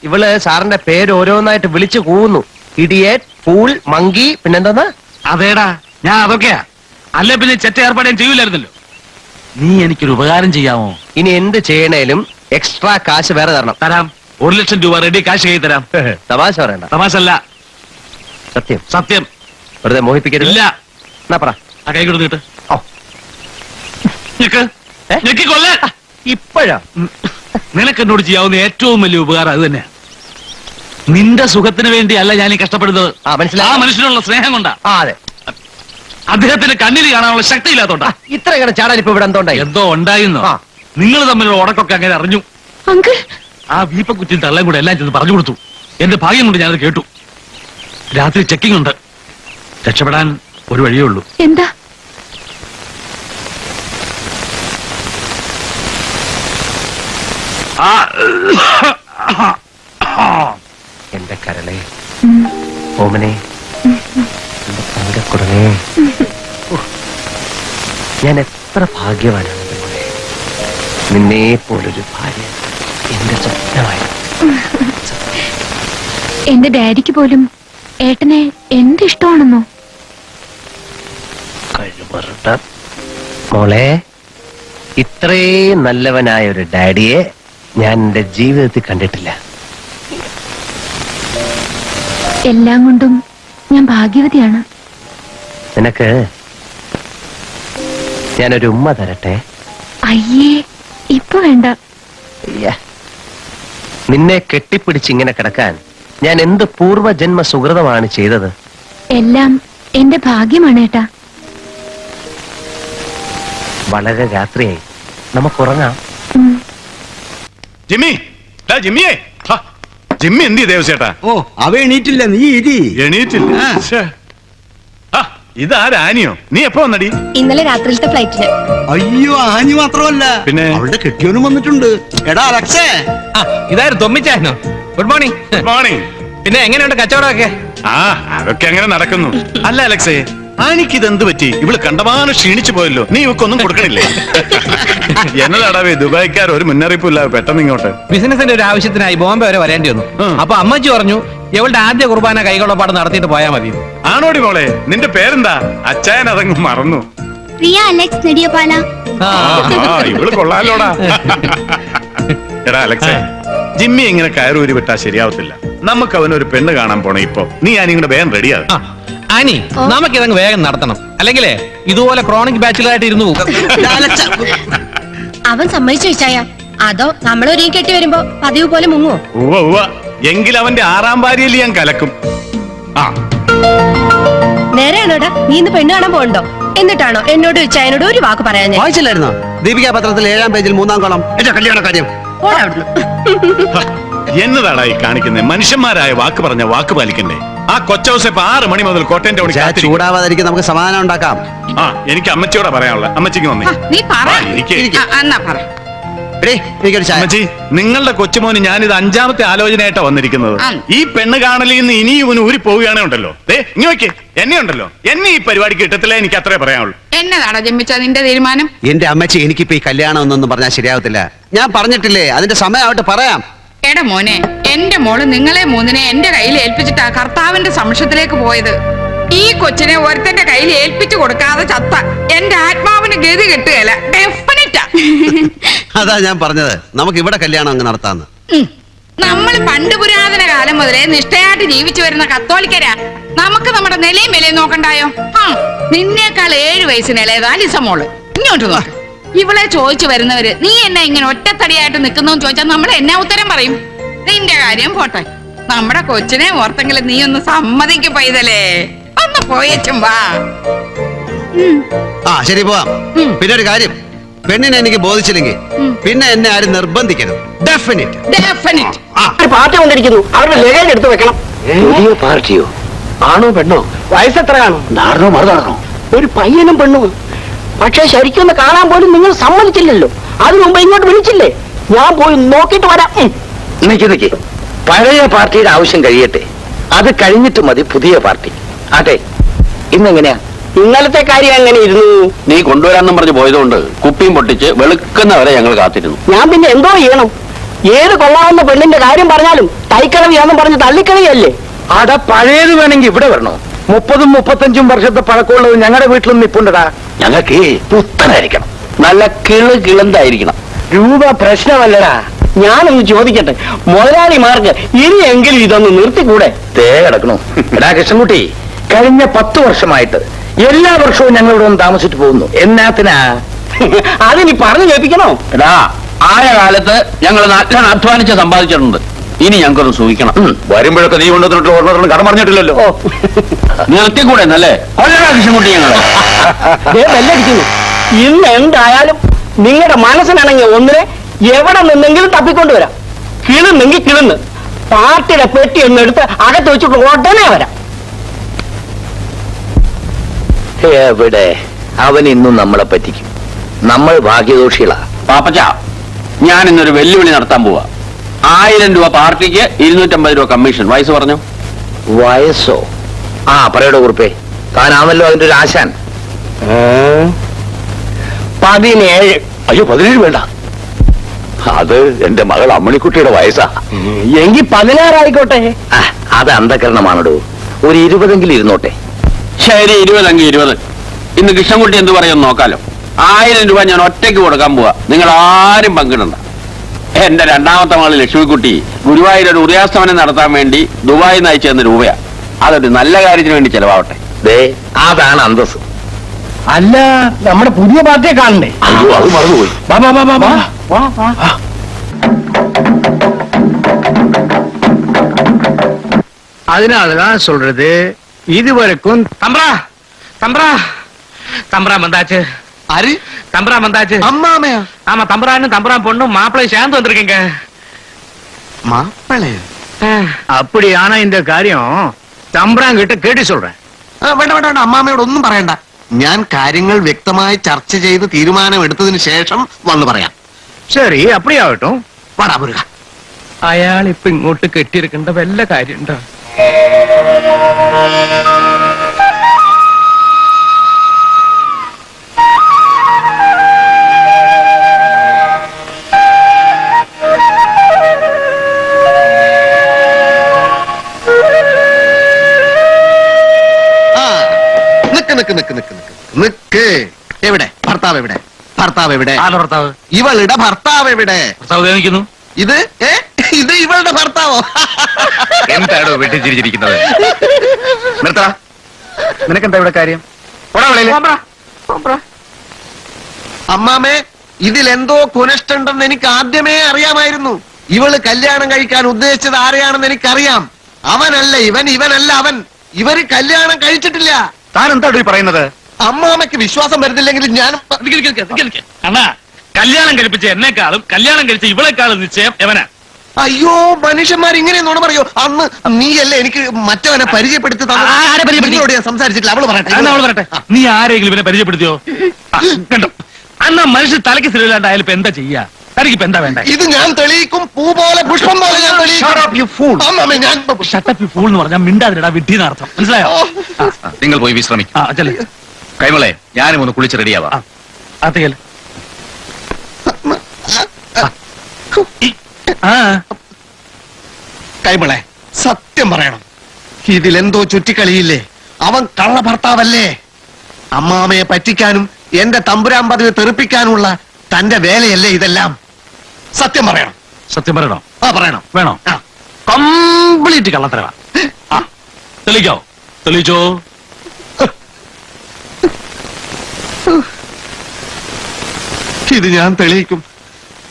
ഇവള് സാറിന്റെ പേര് ഓരോന്നായിട്ട് വിളിച്ചു കൂവുന്നു. ഇഡിയറ്റ്, ഫൂൾ, മങ്കി, പിന്നെന്താ? അതേടാ, ഞാൻ അതൊക്കെയാ. അല്ലെ പിന്നെ ചെറ്റ ഏർപ്പാട് ചെയ്യൂലായിരുന്നല്ലോ. നീ എനിക്കൊരു ഉപകാരം ചെയ്യാമോ? ഇനി എന്ത് ചെയ്യണേലും എക്സ്ട്രാ കാശ് വേറെ തരണം. തരാം. 1 ലക്ഷം രൂപ റെഡി കാശ് കൈ തരാം. തമാശ പറയണ്ട. തമാശ അല്ല, സത്യം. സത്യം. വെറുതെ മോഹിപ്പിക്കരുത്. എന്നാ പറ. ആ കൈ കൊടുത്തിട്ട് കൊല്ല. ഇപ്പോഴാ നിനക്ക് എന്നോട് ചെയ്യാവുന്ന ഏറ്റവും വലിയ ഉപകാരം അത് തന്നെയാ. നിന്റെ സുഖത്തിന് വേണ്ടി അല്ല ഞാൻ ഈ കഷ്ടപ്പെടുന്നത്. ആ മനുഷ്യനുള്ള സ്നേഹം കൊണ്ടാ. അതെ. അദ്ദേഹത്തിന്റെ കണ്ണിൽ കാണാനുള്ള ശക്തി ഇല്ലാത്തോണ്ടാ. ഇത്ര ചാടാൻ ഇപ്പൊ ഇവിടെ എന്തോ ഉണ്ടായിരുന്നോ? നിങ്ങൾ തമ്മിലുള്ള ഉടക്കൊക്കെ അങ്ങനെ അറിഞ്ഞു. ആ വീപ്പക്കുറ്റിയും തള്ളയും കൂടെ എല്ലാം ചെന്ന് പറഞ്ഞു കൊടുത്തു. എന്റെ ഭാഗ്യം കൊണ്ട് ഞാനത് കേട്ടു. രാത്രി ചെക്കിംഗ് ഉണ്ട്. രക്ഷപ്പെടാൻ ഒരു വഴിയേ ഉള്ളൂ. എന്താ? എന്റെ കരളെ, ഓമനെ, എന്റെ തങ്കക്കുടനെ, ഞാൻ എത്ര ഭാഗ്യവാനാണ്. നിന്നെ പോലൊരു ഭാര്യ എന്റെ സ്വപ്നമായി. എന്റെ ഡാഡിക്ക് പോലും ഏട്ടനെ എന്ത് ഇഷ്ടമാണെന്നോ? കഴിവറുട്ട മോളെ, ഇത്രയും നല്ലവനായ ഒരു ഡാഡിയെ ഞാൻ എന്റെ ജീവിതത്തിൽ കണ്ടിട്ടില്ല. എല്ലാം കൊണ്ടും ഞാൻ ഭാഗ്യവതിയാണ്. നിനക്ക് ഞാനൊരു ഉമ്മ തരട്ടെ? അയ്യേ, ഇപ്പൊ വേണ്ട. നിന്നെ കെട്ടിപ്പിടിച്ച് ഇങ്ങനെ കിടക്കാൻ ഞാൻ എന്ത് പൂർവജന്മ സുഹൃതമാണ് ചെയ്തത്. എല്ലാം എന്റെ ഭാഗ്യമാണ് ഏട്ടാ. വളരെ രാത്രിയായി, നമുക്കുറങ്ങാം. ജിമ്മി, ജിമ്മിയെ, ജിമ്മി എന്തി ദേവസേട്ടാ? ഓ, അവ എണീറ്റില്ല. നീ ഇരി. എണീറ്റില്ല? ഇതാരാനിയോ? നീ എപ്പോ വന്നടി? ഇന്നലെ രാത്രിയിലത്തെ ഫ്ലൈറ്റിന്. അയ്യോ, ആഞ്ഞു മാത്രമല്ല, പിന്നെ അവളുടെ കെട്ടിയോനും വന്നിട്ടുണ്ട്. എടാ അലക്സേ, ഇതായിരുന്നു തൊമ്മിച്ചായിരുന്നോ? Good morning. Good morning. പിന്നെ എങ്ങനെയുണ്ട് കച്ചവടമൊക്കെ? ആ, അതൊക്കെ അങ്ങനെ നടക്കുന്നു. അല്ല അലക്സേ, ആനിക്കിത് എന്ത് പറ്റി? ഇവള് കണ്ടമാനം ക്ഷീണിച്ചു പോയല്ലോ. നീ ഇവക്കൊന്നും കൊടുക്കണില്ലേ? എന്നതാടാവേ, ദുബായിക്കാർ ഒരു മുന്നറിയിപ്പില്ല, പെട്ടെന്ന് ഇങ്ങോട്ട്. ബിസിനസിന്റെ ഒരു ആവശ്യത്തിനായി ബോംബെ വരെ വരേണ്ടി വന്നു. അപ്പൊ അമ്മച്ചി പറഞ്ഞു ഇവളുടെ ആദ്യ കുർബാന കൈകൊള്ളപ്പാട് നടത്തിയിട്ട് പോയാൽ മതി. ആണോടി മോളെ? നിന്റെ പേരെന്താ? അച്ചായൻ അതങ്ങ് മറന്നു. പ്രിയ അലക്സ് നെടിയപാല. ഇവള് കൊള്ളാലോടാ. എടാ അലക്സേ, ജിമ്മി ഇങ്ങനെ കയറൂരി വിട്ടാ ശരിയാവത്തില്ല. നമുക്ക് അവനൊരു പെണ്ണ് കാണാൻ പോണേ. ഇപ്പൊ നീ ആനിങ്ങടെ വേഗം റെഡിയാകും. ആനി, നമുക്കിതങ്ങ് വേഗം നടത്തണം, അല്ലെങ്കിലേ ഇതുപോലെ ക്രോണിക് ബാച്ചിലായിട്ട് ഇരുന്നു പോകും. അവൻ സമ്മതിച്ചു വെച്ചായ അതോ നമ്മളൊരു കെട്ടി വരുമ്പോ പതിവ് പോലെ മുങ്ങോ? എങ്കിൽ അവന്റെ 6ാം ഭാര്യയിൽ ഞാൻ കലക്കും. ആ, നേരെയാണോടാ? നീ ഇന്ന് പെണ്ണ് കാണാൻ പോകണ്ടോ? എന്നിട്ടാണോ എന്നോട് ചായനോട് ഒരു വാക്ക് പറയാൻ? വായിച്ചില്ലായിരുന്നോ ദീപിക പത്രത്തിൽ 7ാം പേജിൽ 3ാം കോളം എന്റെ കല്യാണ കാര്യം? എന്നതാടാ ഈ കാണിക്കുന്നത്? മനുഷ്യന്മാരായ വാക്ക് പറഞ്ഞ വാക്ക് പാലിക്കണ്ടേ? ആ കൊച്ചൗസ് ഇപ്പൊ 6 മണി മുതൽ കോട്ടയം ടൗണിൽ ചൂടാവാതിരിക്കും, നമുക്ക് സമാധാനം ഉണ്ടാക്കാം. ആ, എനിക്ക് അമ്മച്ചിയോടാ പറയാനുള്ള. അമ്മച്ചിക്ക് വന്നേ. നീ പറ. എന്നാ പറ. അമ്മച്ചി, നിങ്ങളുടെ കൊച്ചുമോന് ഞാനിത് 5ാമത്തെ ആലോചനയായിട്ടാ വന്നിരിക്കുന്നത്. ഈ പെണ്ണ് കാണലിൽ നിന്ന് ഇനി ഇവന് ഊരി പോവുകയാണെ ഉണ്ടല്ലോ, ഇങ്ങോക്ക് എന്നെ ഉണ്ടല്ലോ, എന്നെ ഈ പരിപാടിക്ക് കിട്ടത്തില്ല. എനിക്ക് അത്രേ പറയാനുള്ളൂ. എന്നതാടാ ജമ്മിച്ച നിന്റെ തീരുമാനം? എന്റെ അമ്മച്ചി, എനിക്കിപ്പോ ഈ കല്യാണം ഒന്നൊന്നും പറഞ്ഞാൽ ശരിയാവത്തില്ല. ഞാൻ പറഞ്ഞിട്ടില്ലേ, അതിന്റെ സമയമായിട്ട് പറയാം. എടാ മോനെ, എന്റെ മോള് നിങ്ങളെ 3നെ എന്റെ കയ്യിൽ ഏൽപ്പിച്ചിട്ടാ കർത്താവിന്റെ സംശയത്തിലേക്ക് പോയത്. ഈ കൊച്ചിനെ ഒരുത്തന്റെ കയ്യിൽ ഏൽപ്പിച്ചു കൊടുക്കാതെ ചത്ത എന്റെ ആത്മാവിന് ഗതി കിട്ടുകയല്ല. ഡെഫിനറ്റാ. അതാ ഞാൻ പറഞ്ഞത്, നമുക്ക് ഇവിടെ കല്യാണം അങ്ങ് നടത്താന്ന്. നമ്മൾ പണ്ട് പുരാതന കാലം മുതലേ നിഷ്ഠയായിട്ട് ജീവിച്ചു വരുന്ന കത്തോലിക്കരാ. നമുക്ക് നമ്മുടെ നിലയും വിലയും നോക്കണ്ടായോ? നിന്നേക്കാൾ 7 വയസ്സിന് ഇളയതാ ലിസ മോള്. ഇങ്ങോട്ട് നോക്ക്. ഇവളെ ചോദിച്ചു വരുന്നവര് നീ എന്നെ ഇങ്ങനെ ഒറ്റത്തടിയായിട്ട് നിൽക്കുന്നു ചോദിച്ചാൽ നമ്മൾ എന്നാ ഉത്തരം പറയും? നിന്റെ കാര്യം പോട്ടെ, നമ്മുടെ കൊച്ചിനെ ഓർത്തെങ്കിലും നീ ഒന്ന് സമ്മതിക്ക് പൈതലേ. ഒന്ന് പോയേച്ചും വാ. ആ ശരി, പോവാം. പിന്നെ ഒരു കാര്യം, പെണ്ണിനെ എനിക്ക് ബോധിച്ചില്ലെങ്കിൽ പിന്നെ എന്നെ ആരും നിർബന്ധിക്കരുത്. പാർട്ടി കൊണ്ടിരിക്കുന്നു, അവരുടെ ലഗേജ് എടുത്ത് വെക്കണം. പുതിയ പാർട്ടിയോ? ആണോ പെണ്ണോ? വയസ്സെത്ര കാണും? നാടനോ മറുതാണോ? ഒരു പയ്യനും പെണ്ണും. പക്ഷെ ശരിക്കും ഒന്ന് കാണാൻ പോലും നിങ്ങൾ സമ്മതിച്ചില്ലല്ലോ. അതിനു മുമ്പ് ഇങ്ങോട്ട് വിളിച്ചില്ലേ? ഞാൻ പോയി നോക്കിയിട്ട് വരാം. നിക്ക്, പഴയ പാർട്ടിയുടെ ആവശ്യം കഴിയട്ടെ, അത് കഴിഞ്ഞിട്ട് മതി പുതിയ പാർട്ടി. അതെ, ഇന്നെങ്ങനെയാ? ഇന്നലത്തെ കാര്യം എങ്ങനെ ഇരുന്നു? നീ കൊണ്ടുവരാന്നും പറഞ്ഞ് പോയതുകൊണ്ട് കുപ്പിയും പൊട്ടിച്ച് വെളുക്കുന്നവരെ ഞങ്ങൾ കാത്തിരുന്നു. ഞാൻ പിന്നെ എന്തോ ചെയ്യണം? ഏത് കൊള്ളാവുന്ന പെണ്ണിന്റെ കാര്യം പറഞ്ഞാലും തൈക്കളവിയാന്നും പറഞ്ഞ് തള്ളിക്കളയല്ലേ? അട പഴയത് വേണമെങ്കിൽ ഇവിടെ വരണോ? 30-35 വർഷത്തെ പഴക്കമുള്ളത് ഞങ്ങളുടെ വീട്ടിലും നിപ്പുണ്ടടാ. ഞങ്ങൾക്ക് പുത്തനായിരിക്കണം, നല്ല കിളുകിളന്തായിരിക്കണം. രൂപ പ്രശ്നമല്ലടാ. ഞാനൊന്ന് ചോദിക്കട്ടെ, മുതലാളിമാർക്ക് ഇനിയെങ്കിലും ഇതൊന്ന് നിർത്തിക്കൂടെ? തേ കിടക്കണു. എടാ കൃഷ്ണൻകുട്ടി, കഴിഞ്ഞ 10 വർഷമായിട്ട് എല്ലാ വർഷവും ഞങ്ങളിവിടെ ഒന്ന് താമസിച്ചിട്ട് പോകുന്നു. എന്നാത്തിനാ? അതിനി പറഞ്ഞു കേൾപ്പിക്കണോ? എടാ, ആയ കാലത്ത് ഞങ്ങൾ നാട്ടിലാണ് അധ്വാനിച്ച് സമ്പാദിച്ചിട്ടുണ്ട്. ഇനി ഞങ്ങൾക്കൊന്ന് സൂക്ഷിക്കണം. വരുമ്പോഴൊക്കെ നീ കൊണ്ടുവന്നിട്ട് ഓർഡറിന് കടം പറഞ്ഞിട്ടില്ലല്ലോ. നിർത്തിക്കൂടെ നല്ലേ? കൊല്ലടാ കൃഷ്ണൻകുട്ടി ഞങ്ങള്. ബെല്ലടിക്കുന്നു. ഇന്ന് എന്തായാലും നിങ്ങളുടെ മനസ്സിനാണെങ്കിൽ ഒന്നിനെ എവിടെ നിന്നെങ്കിലും തപ്പിക്കൊണ്ടുവരാം. കിളുന്നെങ്കിൽ കിളുന്ന് പാർട്ടിയുടെ പെട്ടി എന്നെടുത്ത് അകത്ത് വെച്ചിട്ട് ഉടനെ വരാം. എവിടെ അവൻ ഇന്നും നമ്മളെ പറ്റിക്കും. നമ്മൾ ഭാഗ്യദോഷികളാ. പാപ്പച്ച, ഞാൻ ഇന്നൊരു വെല്ലുവിളി നടത്താൻ പോവാ. 1000 രൂപ പാർട്ടിക്ക്, 250 രൂപ കമ്മീഷൻ. വയസ്സ് പറഞ്ഞു? വയസ്സോ? ആ പറയടോ കുറിപ്പേ, താനാണല്ലോ അതിന്റെ ഒരു ആശാൻ. 17. അയ്യോ 17 വേണ്ട, അത് എന്റെ മകൾ അമ്മണിക്കുട്ടിയുടെ വയസ്സാ. എങ്കിൽ 16 ആയിക്കോട്ടെ. അത് അന്ധകരണമാണോ? ഒരു 20 ഇരുന്നോട്ടെ. ശരി, 20 20. ഇന്ന് കൃഷ്ണൻകുട്ടി എന്ത് പറയുമെന്ന് നോക്കാലോ. 1000 രൂപ ഞാൻ ഒറ്റയ്ക്ക് കൊടുക്കാൻ പോവാ. നിങ്ങൾ ആരും പങ്കിടണ്ട. എന്റെ 2ാമത്തെ മകള് ലക്ഷ്മിക്കുട്ടി ഗുരുവായൂർ ഒരു ഉദയാസ്തമനം നടത്താൻ വേണ്ടി ദുബായിൽ നിന്ന് അയച്ചു തന്ന രൂപയാ. അതൊരു നല്ല കാര്യത്തിന് വേണ്ടി ചെലവാവട്ടെ. അതാണ് അന്തസ്. അല്ല, നമ്മുടെ പുതിയ പാർട്ടിയെ കാണണ്ടേ? അയ്യോ, അത് മറന്നുപോയി. அதனாலதான் சொல்றது இதுவரைக்கும் தம்பரா வந்தாச்சு. ஆரு? தம்பரா வந்தாச்சு. அம்மாமையா? ஆமா, தம்பரான்னு தம்பரா பொண்ணும் மாப்பிள்ளை சேர்ந்து வந்திருக்கீங்க. மாப்பிள்ளை? அப்படி ஆனா இந்த காரியம் தம்பராங்கிட்ட கேட்டு சொல்றேன். വേണ്ട വേണ്ട വേണ്ട, അമ്മാമ്മയോട് ഒന്നും പറയണ്ട. ഞാൻ കാര്യങ്ങൾ വ്യക്തമായി ചർച്ച ചെയ്ത് തീരുമാനം എടുത്തതിന് ശേഷം വന്ന് പറയാം. ശരി, അപ്പടിയാവട്ടോ. വാടാ മുരുക. അയാൾ ഇപ്പൊ ഇങ്ങോട്ട് കെട്ടിയെടുക്കേണ്ട വല്ല കാര്യമുണ്ടോ? നിക്ക്. എവിടെ ഭർത്താവ്? എവിടെ ഭർത്താവ്? എവിടെ ഭർത്താവ്? ഇവളുടെ ഭർത്താവ് എവിടെ? ഭർത്താവ് ഇത് ഇത് ഇവളുടെ ഭർത്താവോ? എന്താണോ വെട്ടിച്ചിരിച്ചിരിക്കുന്നത്? നിർത്താ. നിനക്കെന്താ ഇവിടെ കാര്യം? അമ്മാമേ, ഇതിലെന്തോ കുനഷ്ടുണ്ടെന്ന് എനിക്ക് ആദ്യമേ അറിയാമായിരുന്നു. ഇവള് കല്യാണം കഴിക്കാൻ ഉദ്ദേശിച്ചത് ആരെയാണെന്ന് എനിക്കറിയാം. അവനല്ല ഇവൻ, ഇവനല്ല അവൻ. ഇവര് കല്യാണം കഴിച്ചിട്ടില്ല. താൻ എന്താ പറയുന്നത്? അമ്മാമയ്ക്ക് വിശ്വാസം വരുന്നില്ലെങ്കിൽ ഞാൻ അണ്ണാ, കല്യാണം കഴിപ്പിച്ച എന്നെക്കാളും കല്യാണം കഴിച്ച ഇവളെക്കാളും നിശ്ചയം എവനാ. അയ്യോ, മനുഷ്യന്മാർ ഇങ്ങനെ നുണ പറയോ? അന്ന് നീയല്ലേ എനിക്ക് മറ്റവനെ പരിചയപ്പെടുത്തി തന്നോട് ഞാൻ സംസാരിച്ചിട്ടില്ല. അവള് പറയട്ടെ. നീ ആരെങ്കിലും ഇവനെ പരിചയപ്പെടുത്തിയോ? കണ്ടോ, അന്നാ മനുഷ്യ തലയ്ക്ക് സ്ഥിരമില്ലാണ്ടായാലും ഇപ്പൊ എന്താ ചെയ്യാ? തനിക്ക് ഇപ്പൊ എന്താ വേണ്ട? ഇത് ഞാൻ തെളിയിക്കും. പൂ പോലെ പുഷ്പം പോലെ ഞാൻ ഫൂൾ എന്ന് പറഞ്ഞാൽ മിണ്ടാതിരടാ വിഡ്ഢിന്നർത്ഥം. മനസ്സിലായോ? നിങ്ങൾ പോയി വിശ്രമിക്കും. കൈമളെ, ഞാനും ഒന്ന് കുളിച്ച് റെഡിയാവാ. കൈമളെ, സത്യം പറയണം. ഇതിലെന്തോ ചുറ്റിക്കളിയില്ലേ? അവൻ കള്ള ഭർത്താവല്ലേ? അമ്മാമയെ പറ്റിക്കാനും എന്റെ തമ്പുരാൻ പദവി തെറിപ്പിക്കാനുള്ള തന്റെ വേലയല്ലേ ഇതെല്ലാം? സത്യം പറയണം. സത്യം പറയണോ? പറയണം. വേണോ? കംപ്ലീറ്റ് കള്ളത്തരവാ. തെളിയിക്കോ? തെളിയിച്ചോ? ഇത് ഞാൻ തെളിയിക്കും.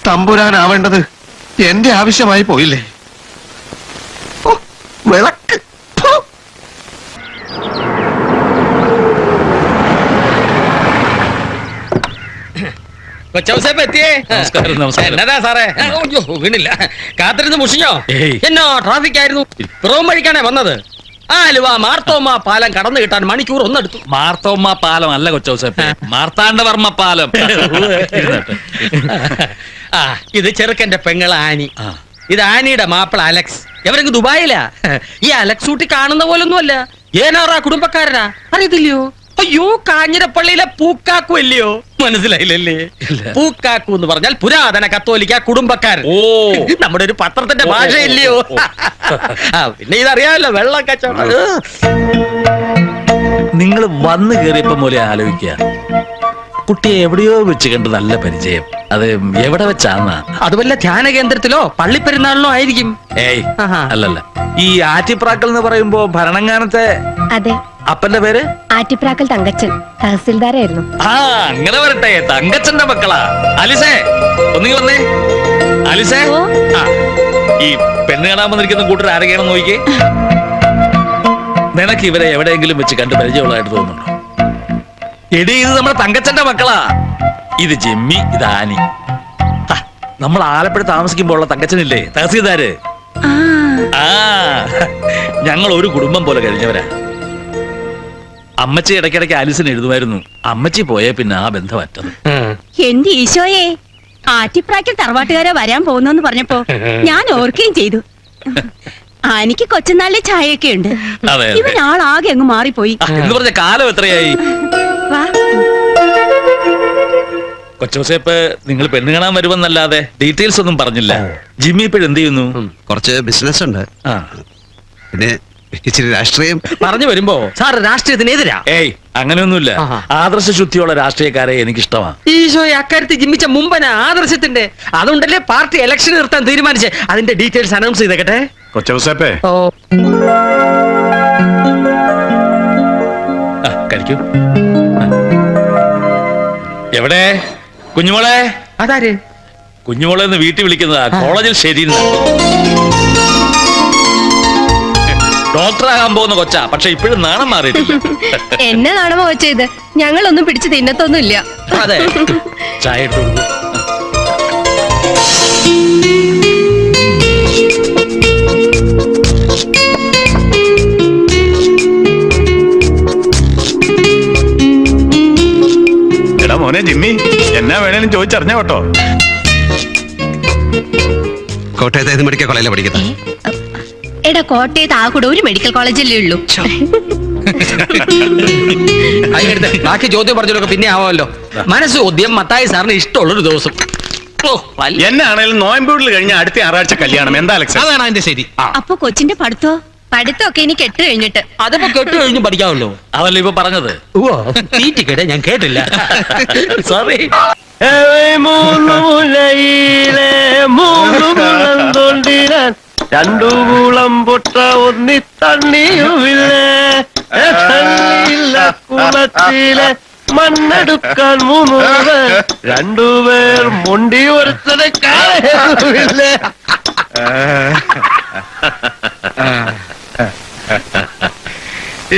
തമ്പുരാനാവേണ്ടത് എന്റെ ആവശ്യമായി പോയില്ലേ? വിളക്ക്. എന്നതാ സാറേ? വീണില്ല, കാത്തിരുന്ന് മുഷിഞ്ഞോ? എന്നോ ട്രാഫിക് ആയിരുന്നു. പിറവും വഴിക്കാണേ വന്നത്. ആലുവ മാർത്തോമ്മ പാലം കടന്നു കിട്ടാൻ മണിക്കൂർ ഒന്നെടുത്തു. മാർത്തോമ്മ പാലം അല്ല കൊച്ചൗസേപ്പേ, മാർത്താണ്ഡവർമ്മ പാലം. ആ, ഇത് ചെറുക്കന്റെ പെങ്ങള ആനി. ഇത് ആനിയുടെ മാപ്പിള അലക്സ്. എവരെങ്കിൽ ദുബായിലാ. ഈ അലക്സ് ഊട്ടി കാണുന്ന പോലൊന്നുമല്ല. ഏനാറാ കുടുംബക്കാരനാ. അറിയത്തില്ലയോ? അയ്യോ, കാഞ്ഞിരപ്പള്ളിയിലെ പൂക്കാക്കു അല്ലയോ? മനസ്സിലായില്ലല്ലേ? പൂക്കാക്കു എന്ന് പറഞ്ഞാൽ പുരാതന കത്തോലിക്ക കുടുംബക്കാരൻ. ഓ, നമ്മുടെ ഒരു പത്രത്തിന്റെ ഭാഷയില്ലയോ? പിന്നെ ഇതറിയാമല്ലോ, വെള്ളം കച്ചവടം. നിങ്ങൾ വന്നു കയറിയപ്പോ പോലെ ആലോചിക്കുക, കുട്ടിയെ എവിടെയോ വെച്ച് കണ്ട് നല്ല പരിചയം. അത് എവിടെ വെച്ചാന്നാ? അത് വല്ല ധ്യാന കേന്ദ്രത്തിലോ പള്ളിപ്പെരുന്നാളിനോ ആയിരിക്കും. ഏയ്, അല്ലല്ല. ഈ ആറ്റിപ്രാക്കൽ എന്ന് പറയുമ്പോ ഭരണങ്ങാനത്തെ അതെ, അപ്പന്റെ പേര് ആറ്റിപ്രാക്കൽ തങ്കച്ചൻ, തഹസിൽദാരായിരുന്നു. ആ, അങ്ങനെ വരട്ടെ. തങ്കച്ചന്റെ മക്കളാ. അലിസേ, ഒന്നിങ്ങി വന്നേ. അലിസേ, ഈ പെണ്ണ് കാണാൻ വന്നിരിക്കുന്ന കൂട്ടർ ആരൊക്കെയാണെന്ന് നോക്കിക്കേ. നിനക്ക് ഇവരെ എവിടെയെങ്കിലും വെച്ച് കണ്ട് പരിചയമുള്ളതായിട്ട് തോന്നുന്നുണ്ടോ? എടി, ഇത് നമ്മുടെ തങ്കച്ചന്റെ മക്കളാ. ഇത് ജിമ്മി, ഇത് ആനി. നമ്മൾ ആലപ്പുഴ താമസിക്കുമ്പോൾ ഉള്ള തങ്കച്ചനില്ലേ, തഹസീൽദാര്. ആ, ഞങ്ങൾ ഒരു കുടുംബം പോലെ കഴിഞ്ഞവരാ. അമ്മച്ചി ഇടയ്ക്കിടയ്ക്ക് ആലിസിന് എഴുതുമായിരുന്നു. അമ്മച്ചി പോയേ പിന്നെ ആ ബന്ധം അറ്റത്. എന്റെ ഈശോയെ, ആറ്റിപ്രാക്കൽ തറവാട്ടുകാരെ വരാൻ പോകുന്നു പറഞ്ഞപ്പോ ഞാൻ ഓർക്കുകയും ചെയ്തു. ആനിക്ക് കൊച്ചുനാളിലെ ചായയൊക്കെ ഉണ്ട്. ഇവൻ ആളാകെ അങ്ങ് മാറിപ്പോയി എന്ന് പറഞ്ഞ കാലം എത്രയായി? കൊച്ചോസേപ്പ്, നിങ്ങൾ പെണ്ണ് കാണാൻ വരുമെന്നല്ലാതെ ഡീറ്റെയിൽസ് ഒന്നും പറഞ്ഞില്ല. ജിമ്മി ഇപ്പോഴും എന്ത് ചെയ്യുന്നു? കുറച്ച് ബിസിനസ് ഉണ്ട്, പിന്നെ ഇച്ചിരി രാഷ്ട്രീയം. പറഞ്ഞു വരുമ്പോ സാർ രാഷ്ട്രീയത്തിനെതിരാ? ഏയ്, അങ്ങനെയൊന്നുമില്ല. ആദർശ ശുദ്ധിയുള്ള രാഷ്ട്രീയക്കാരെ എനിക്കിഷ്ടമാണ്. ഈശോയെ, അക്കാര്യത്തിൽ ജിമ്മിച്ച മുമ്പനാ ആദർശത്തിന്റെ. അതുകൊണ്ടല്ലേ പാർട്ടി ഇലക്ഷൻ നിർത്താൻ തീരുമാനിച്ചേ. അതിന്റെ ഡീറ്റെയിൽസ് അനൗൺസ് ചെയ്തേക്കട്ടെ. കൊച്ചൗസേപ്പേ, കഴിക്കൂ. എവിടെ കുഞ്ഞുമോളെ? അതാര്? കുഞ്ഞുമോളെ എന്ന് വീട്ടിൽ വിളിക്കുന്നതാ. കോളേജിൽ ശരിയില്ല. ഡോക്ടറാകാൻ പോകുന്ന കൊച്ചാ, പക്ഷെ ഇപ്പോഴും നാണം മാറിയിട്ടില്ല. എന്നെ നാണമോ വെച്ചത്? ഞങ്ങളൊന്നും പിടിച്ച് തിന്നത്തൊന്നുമില്ല. അതെ, ചായ ഇട്ടു കൊടുക്കൂ. എന്താണെന്ന് ചോദിച്ചറിഞ്ഞ കേട്ടോ. കോട്ടയത്ത് ഏത് മെഡിക്കൽ കോളേജിലാണ് പഠിക്കുന്നത്? എടാ കോട്ടയത്ത് ആ കൂടെ ഒരു മെഡിക്കൽ കോളേജല്ലേ ഉള്ളൂ. ബാക്കി ചോദ്യം പറഞ്ഞൊക്കെ പിന്നെ ആവാമല്ലോ. മനസ്സ് ചോദ്യം മത്തായി സാറിന് ഇഷ്ടമുള്ളൊരു ദിവസം. എന്നാണേലും നോയമ്പൂരിൽ കഴിഞ്ഞ അടുത്ത ഞായറാഴ്ച കല്യാണം. എന്താ അലക്സ്? അതാണ് അതിന്റെ ശരി. അപ്പൊ കൊച്ചിന്റെ പഠിത്തോ? പഠിത്തമൊക്കെ ഇനി കെട്ട് കഴിഞ്ഞിട്ട്. അതിപ്പോ കെട്ട് കഴിഞ്ഞ് പഠിക്കാമല്ലോ. അതല്ല ഇപ്പൊ പറഞ്ഞത്. തീറ്റിക്കട്ടെ, ഞാൻ കേട്ടില്ല. സോറി. രണ്ടു കൂളം പൊട്ട ഒന്നി തണ്ണിയുമില്ലേ, തണ്ണിയില്ല കുളത്തിലെ മണ്ണെടുക്കാൻ 3 പേർ, 2 പേർ മുണ്ടി ഒരുത്തനെ കാണുന്നില്ലേ.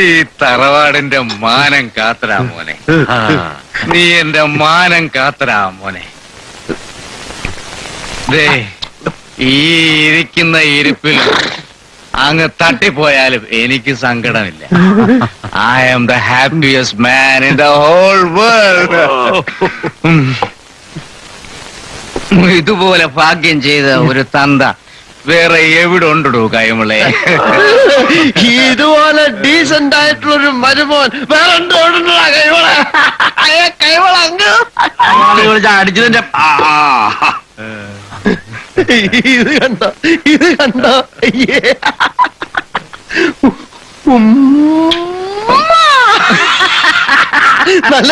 ഈ തറവാടിന്റെ മാനം കാത്തരാ മോനെ. നീ എന്റെ മാനം കാത്തരാ മോനെ. ദേ ഈ ഇരിക്കുന്ന ഇരിപ്പിൽ അങ്ങ് തട്ടിപ്പോയാലും എനിക്ക് സങ്കടമില്ല. I am the happiest man in the whole world. ഇതുപോലെ ഭാഗ്യം ചെയ്ത ഒരു തന്ത വേറെ എവിടെ ഉണ്ടോ കൈമളെ? ഇതുപോലെ ഡീസന്റ് ആയിട്ടുള്ളൊരു മരുമോൻ വേറെ കൈമളെ. കൈമള അങ്ങ് അടിച്ചതിന്റെ ഇത് കണ്ടോ, ഇത് കണ്ടോ? നല്ല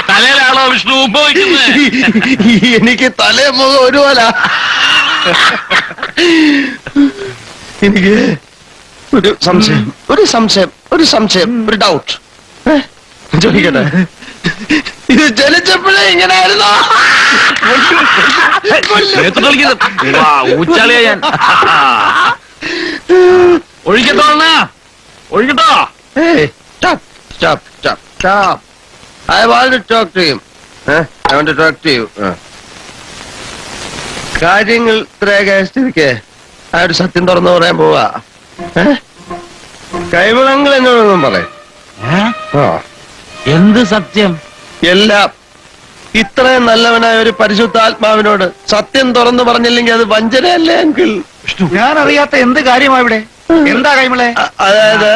തലയിലാണോ വിഷ്ണു ഉമ്മ വയ്ക്കുന്നത്? എനിക്ക് തലേ മുഖം ഒരുപോല. എനിക്ക് ഒരു സംശയം, ഒരു ഡൗട്ട് ചോദിക്കട്ടെ. ഇത് ജനിച്ചപ്പോഴേ ഇങ്ങനെയായിരുന്നോ? ഊച്ചാളിയാ ഞാൻ. ഒഴിക്കട്ടോ ഒഴിക്കട്ടോ. I want to talk to him. I want to talk to you. കാര്യങ്ങൾ ഇത്രയൊക്കെ സ്ഥിതിക്ക് ആ ഒരു സത്യം തുറന്നു പറയാൻ പോവാ. കൈവളങ്ങൾ എന്നോടൊന്നും പറയും. എന്ത് സത്യം? എല്ലാം. ഇത്രയും നല്ലവനായ ഒരു പരിശുദ്ധാത്മാവിനോട് സത്യം തുറന്നു പറഞ്ഞില്ലെങ്കിൽ അത് വഞ്ചനയല്ലേ അങ്കിൾ? ഞാൻ അറിയാത്ത എന്ത് കാര്യമാ ഇവിടെ? എന്താ കൈമളെ? അതായത്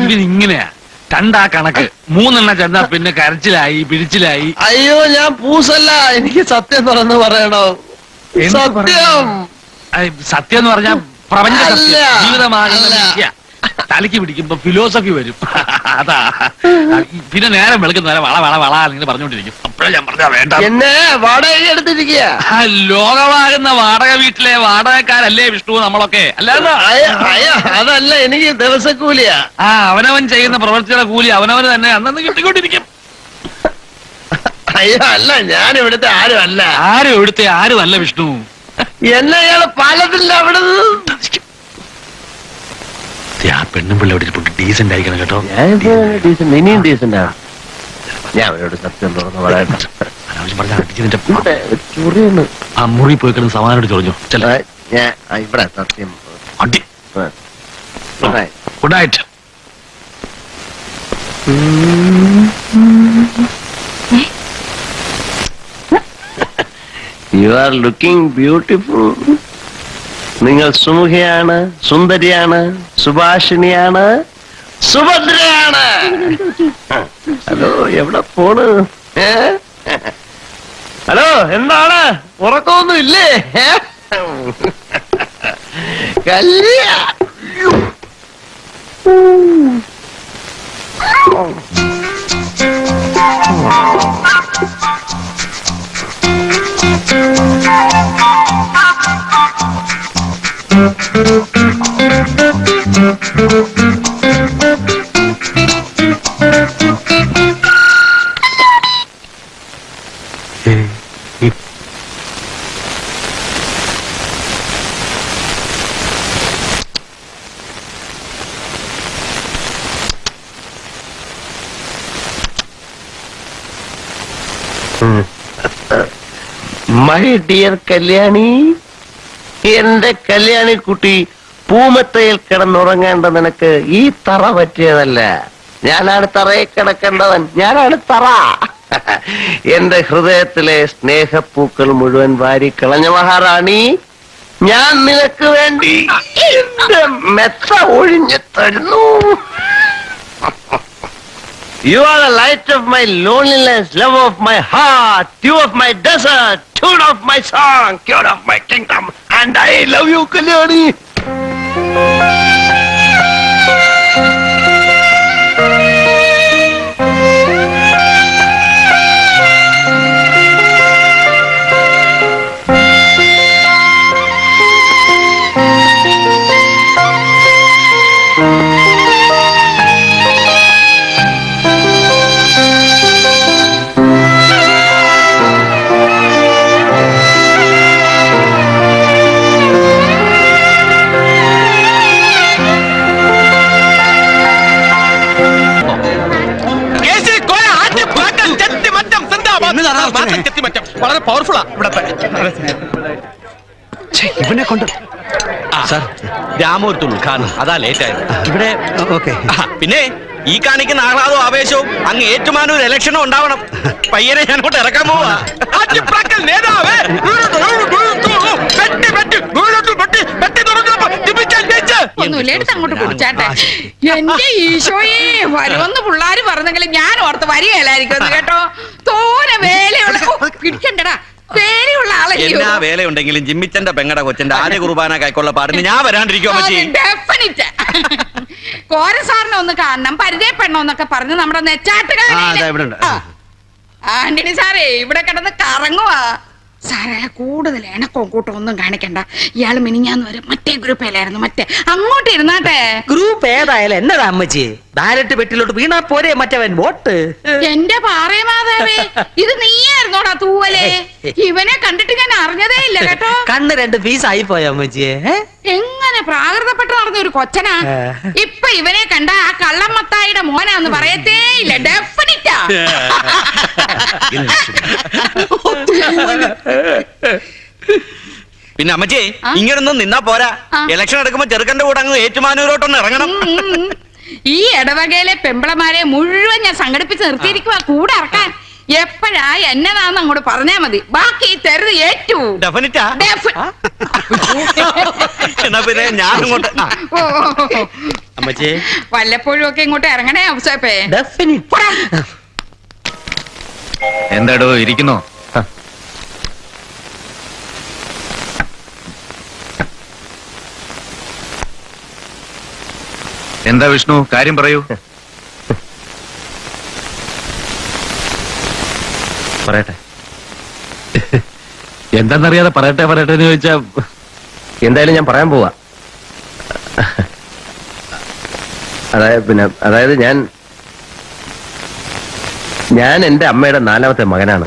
ഇവനിങ്ങനെയാ കണ്ടാ കണക്ക്. 3 എണ്ണം ചെന്നാ പിന്നെ കരച്ചിലായി പിടിച്ചിലായി. അയ്യോ ഞാൻ പൂസല്ല, എനിക്ക് സത്യം തുറന്നു പറയണോ? സത്യം. സത്യം എന്ന് പറഞ്ഞാൽ പ്രപഞ്ച സത്യം, ജീവിതമാകുന്ന വിദ്യ. തലയ്ക്ക് പിടിക്കുമ്പോ ഫിലോസഫി വരും. അതാ പിന്നെ നേരം വെളുക്കുന്ന വള വള വള അങ്ങനെ പറഞ്ഞോണ്ടിരിക്കും. അപ്പോഴേ ഞാൻ പറഞ്ഞാ വേണ്ട. എന്നെ വാടക എടുത്തിരിക്കുക. ലോകമാകുന്ന വാടക വീട്ടിലെ വാടകക്കാരല്ലേ വിഷ്ണു നമ്മളൊക്കെ? അല്ലാതെ അതല്ല, എനിക്ക് ദിവസക്കൂലിയാ. അവനവൻ ചെയ്യുന്ന പ്രവർത്തിയുടെ കൂലി അവനവന് തന്നെ അന്നു കിട്ടിക്കൊണ്ടിരിക്കും. അയ്യോ അല്ല, ഞാൻ ഇവിടുത്തെ ആരും അല്ല. ആരും ഇവിടുത്തെ ആരും അല്ല വിഷ്ണു. എന്നെ ഇയാള് പാലത്തില്ല അവിടെ. ആ പെണ്ണും പിള്ള അവിടെ ഡീസന്റ് ആയിക്കണം കേട്ടോ. ഇനിയും ഡീസന്റാ. ഞാൻ അവരോട് സത്യം തുറന്ന് പറയട്ടെ. പറഞ്ഞ അടിച്ചതിന്റെ ചൊറിയാണ്. ആ മുറി പോയി കിടന്ന് സമാനോട് ചൊറിഞ്ഞു. ഞാൻ ഇവിടെ സത്യം അടി. Good night. You are looking beautiful. നിങ്ങൾ സുമുഖയാണ്, സുന്ദരിയാണ്, സുഭാഷിണിയാണ്, സുഭദ്രയാണ്. ഹലോ, എവിടെ പോണ്? ഹലോ, എന്താണ് ഉറക്കമൊന്നും ഇല്ലേ? കല്യാണം മൈ ഡിയർ കല്യാണി, എന്റെ കല്യാണി കുട്ടി, പൂമത്തയിൽ കിടന്നുറങ്ങേണ്ട നിനക്ക് ഈ തറ പറ്റിയതല്ല. ഞാനാണ് തറയിൽ കിടക്കേണ്ടവൻ. ഞാനാണ് തറ. എന്റെ ഹൃദയത്തിലെ സ്നേഹപ്പൂക്കൾ മുഴുവൻ വാരിക്കളഞ്ഞ മഹാറാണി, ഞാൻ നിനക്ക് വേണ്ടി എന്റെ മെത്ത ഒഴിഞ്ഞു തരുന്നു. You are the light of my loneliness, love of my heart, dew of my desert, tune of my song, cure of my kingdom, and I love you, Kalyani. വളരെ പവർഫുള്ളാ ഇവനെ കൊണ്ട് സാർ രാമൂർത്തുള്ളൂ കാരണം അതാ ലേറ്റ് ആയത് ഇവിടെ ഓക്കെ. പിന്നെ ഈ കാണിക്കുന്ന ആഹ്ലാദവും ആവേശവും അങ്ങ് ഏറ്റുമാനൂർ ഇലക്ഷനും ഉണ്ടാവണം. പയ്യനെ ഞാൻ അങ്ങോട്ട് ഇറക്കാൻ പോവാ. ഒന്നുമില്ല, എടുത്ത് അങ്ങോട്ട് കുടിച്ചാട്ടെ. എന്റെ ഈശോയെ, വരുമെന്ന് പിള്ളാര് പറഞ്ഞെങ്കിലും ഞാൻ ഓർത്ത് വരികയില്ലായിരിക്കും കേട്ടോ. തോനെ വേലയുള്ള പിടിക്കണ്ടടാ, വേലയുള്ള ആളല്ലേ. എന്നാ വേലയുണ്ടെങ്കിലും ജിമ്മിച്ചന്റെ പെങ്ങടെ കൊച്ചന്റെ ആദ്യ കുർബാന കൈക്കൊള്ള പാടിന് ഞാൻ വരാണ്ടിരിക്കുമോ അമ്മച്ചി? ഡെഫിനിറ്റ്. കോര സാറിനെ ഒന്ന് കാണണം, പരിചയപ്പെടണമെന്നൊക്കെ പറഞ്ഞ് നമ്മുടെ നെച്ചാട്ടുകാർ ആന്റണി സാറേ ഇവിടെ കിടന്ന് കറങ്ങുവാ. സാറേ കൂടുതൽ എണക്കോ കൂട്ടോ ഒന്നും കാണിക്കണ്ട. ഇയാള് മിനിഞ്ഞാന്ന് വരെ മറ്റേ ഗ്രൂപ്പിലായിരുന്നു, മറ്റേ അങ്ങോട്ട് ഇരുന്നാട്ടെ. ഗ്രൂപ്പ് ഏതായാലും എന്നതാ അമ്മച്ചി, ഡയറക്റ്റ് പെട്ടിലോട്ട് വീണാ പോരെ മറ്റവൻ വോട്ട്. എന്റെ പാറേ മാതാവേ, ഇത് നീയായിരുന്നോടാ തൂവലേ. ഇവനെ കണ്ടിട്ട് ഞാൻ അറിഞ്ഞതേ ഇല്ല കേട്ടോ. കണ്ണ് രണ്ട് പീസ് ആയി പോയ അമ്മച്ചിയെ. എങ്ങനെ പ്രാകൃതപ്പെട്ട് നടന്ന ഒരു കൊച്ചനാ. ഇപ്പൊ ഇവനെ കണ്ട ആ കള്ളമ്മത്തായിയുടെ മോനാന്ന് പറയത്തേ ഇല്ല. ഡെഫിനിറ്റാ. പിന്നെ അമ്മച്ചി ഇങ്ങനൊന്നും നിന്നാ പോരാ. ഇലക്ഷൻ എടുക്കുമ്പോ ചെറുക്കന്റെ കൂടെ അങ്ങ് ഏറ്റുമാനൂരോട്ടൊന്ന് ഇറങ്ങണം. ഈ ഇടവകയിലെ പെമ്പിളമാരെ മുഴുവൻ ഞാൻ സംഘടിപ്പിച്ച് നിർത്തിയിരിക്കുക കൂടെ ഇറക്കാൻ. എപ്പോഴാ എന്നതാന്ന് അങ്ങോട്ട് പറഞ്ഞാ മതി, ബാക്കി തരുത് ഏറ്റു. ഡെഫിനിറ്റാ. എന്നാ പിന്നെ ഞാൻ ഇങ്ങോട്ട് അമ്മച്ചി വല്ലപ്പോഴും ഒക്കെ ഇങ്ങോട്ട് ഇറങ്ങണേ അവസരപ്പേ. എന്താടോ ഇരിക്കുന്നോ? എന്താ വിഷ്ണു, കാര്യം പറയൂ. പറയട്ടെ. എന്താന്നറിയാതെ പറയട്ടെ പറയട്ടെ എന്ന് ചോദിച്ചാ എന്തായാലും ഞാൻ പറയാൻ പോവാ. അതായത് ഞാൻ എന്റെ അമ്മയുടെ 4ാമത്തെ മകനാണ്.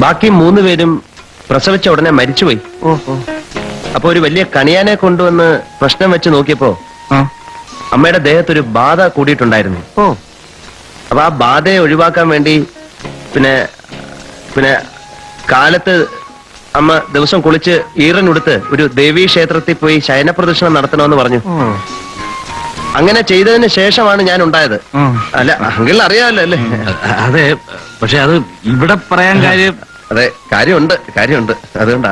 ബാക്കി 3 പേരും പ്രസവിച്ച ഉടനെ മരിച്ചുപോയി. അപ്പൊ ഒരു വലിയ കണിയാനെ കൊണ്ടുവന്ന് പ്രശ്നം വെച്ച് നോക്കിയപ്പോ അമ്മയുടെ ദേഹത്തൊരു ബാധ കൂടിയിട്ടുണ്ടായിരുന്നു. അപ്പൊ ആ ബാധയെ ഒഴിവാക്കാൻ വേണ്ടി പിന്നെ കാലത്ത് അമ്മ ദിവസം കുളിച്ച് ഈറനുടുത്ത് ഒരു ദേവീ ക്ഷേത്രത്തിൽ പോയി ശയനപ്രദക്ഷിണം നടത്തണമെന്ന് പറഞ്ഞു. അങ്ങനെ ചെയ്തതിന് ശേഷമാണ് ഞാൻ ഉണ്ടായത്. അല്ല അങ്കിളിന് അറിയാമല്ലോ അല്ലേ? അതെ, പക്ഷെ അത് ഇവിടെ പറയാൻ കാര്യം. അതെ, കാര്യമുണ്ട്. അതുകൊണ്ടാ.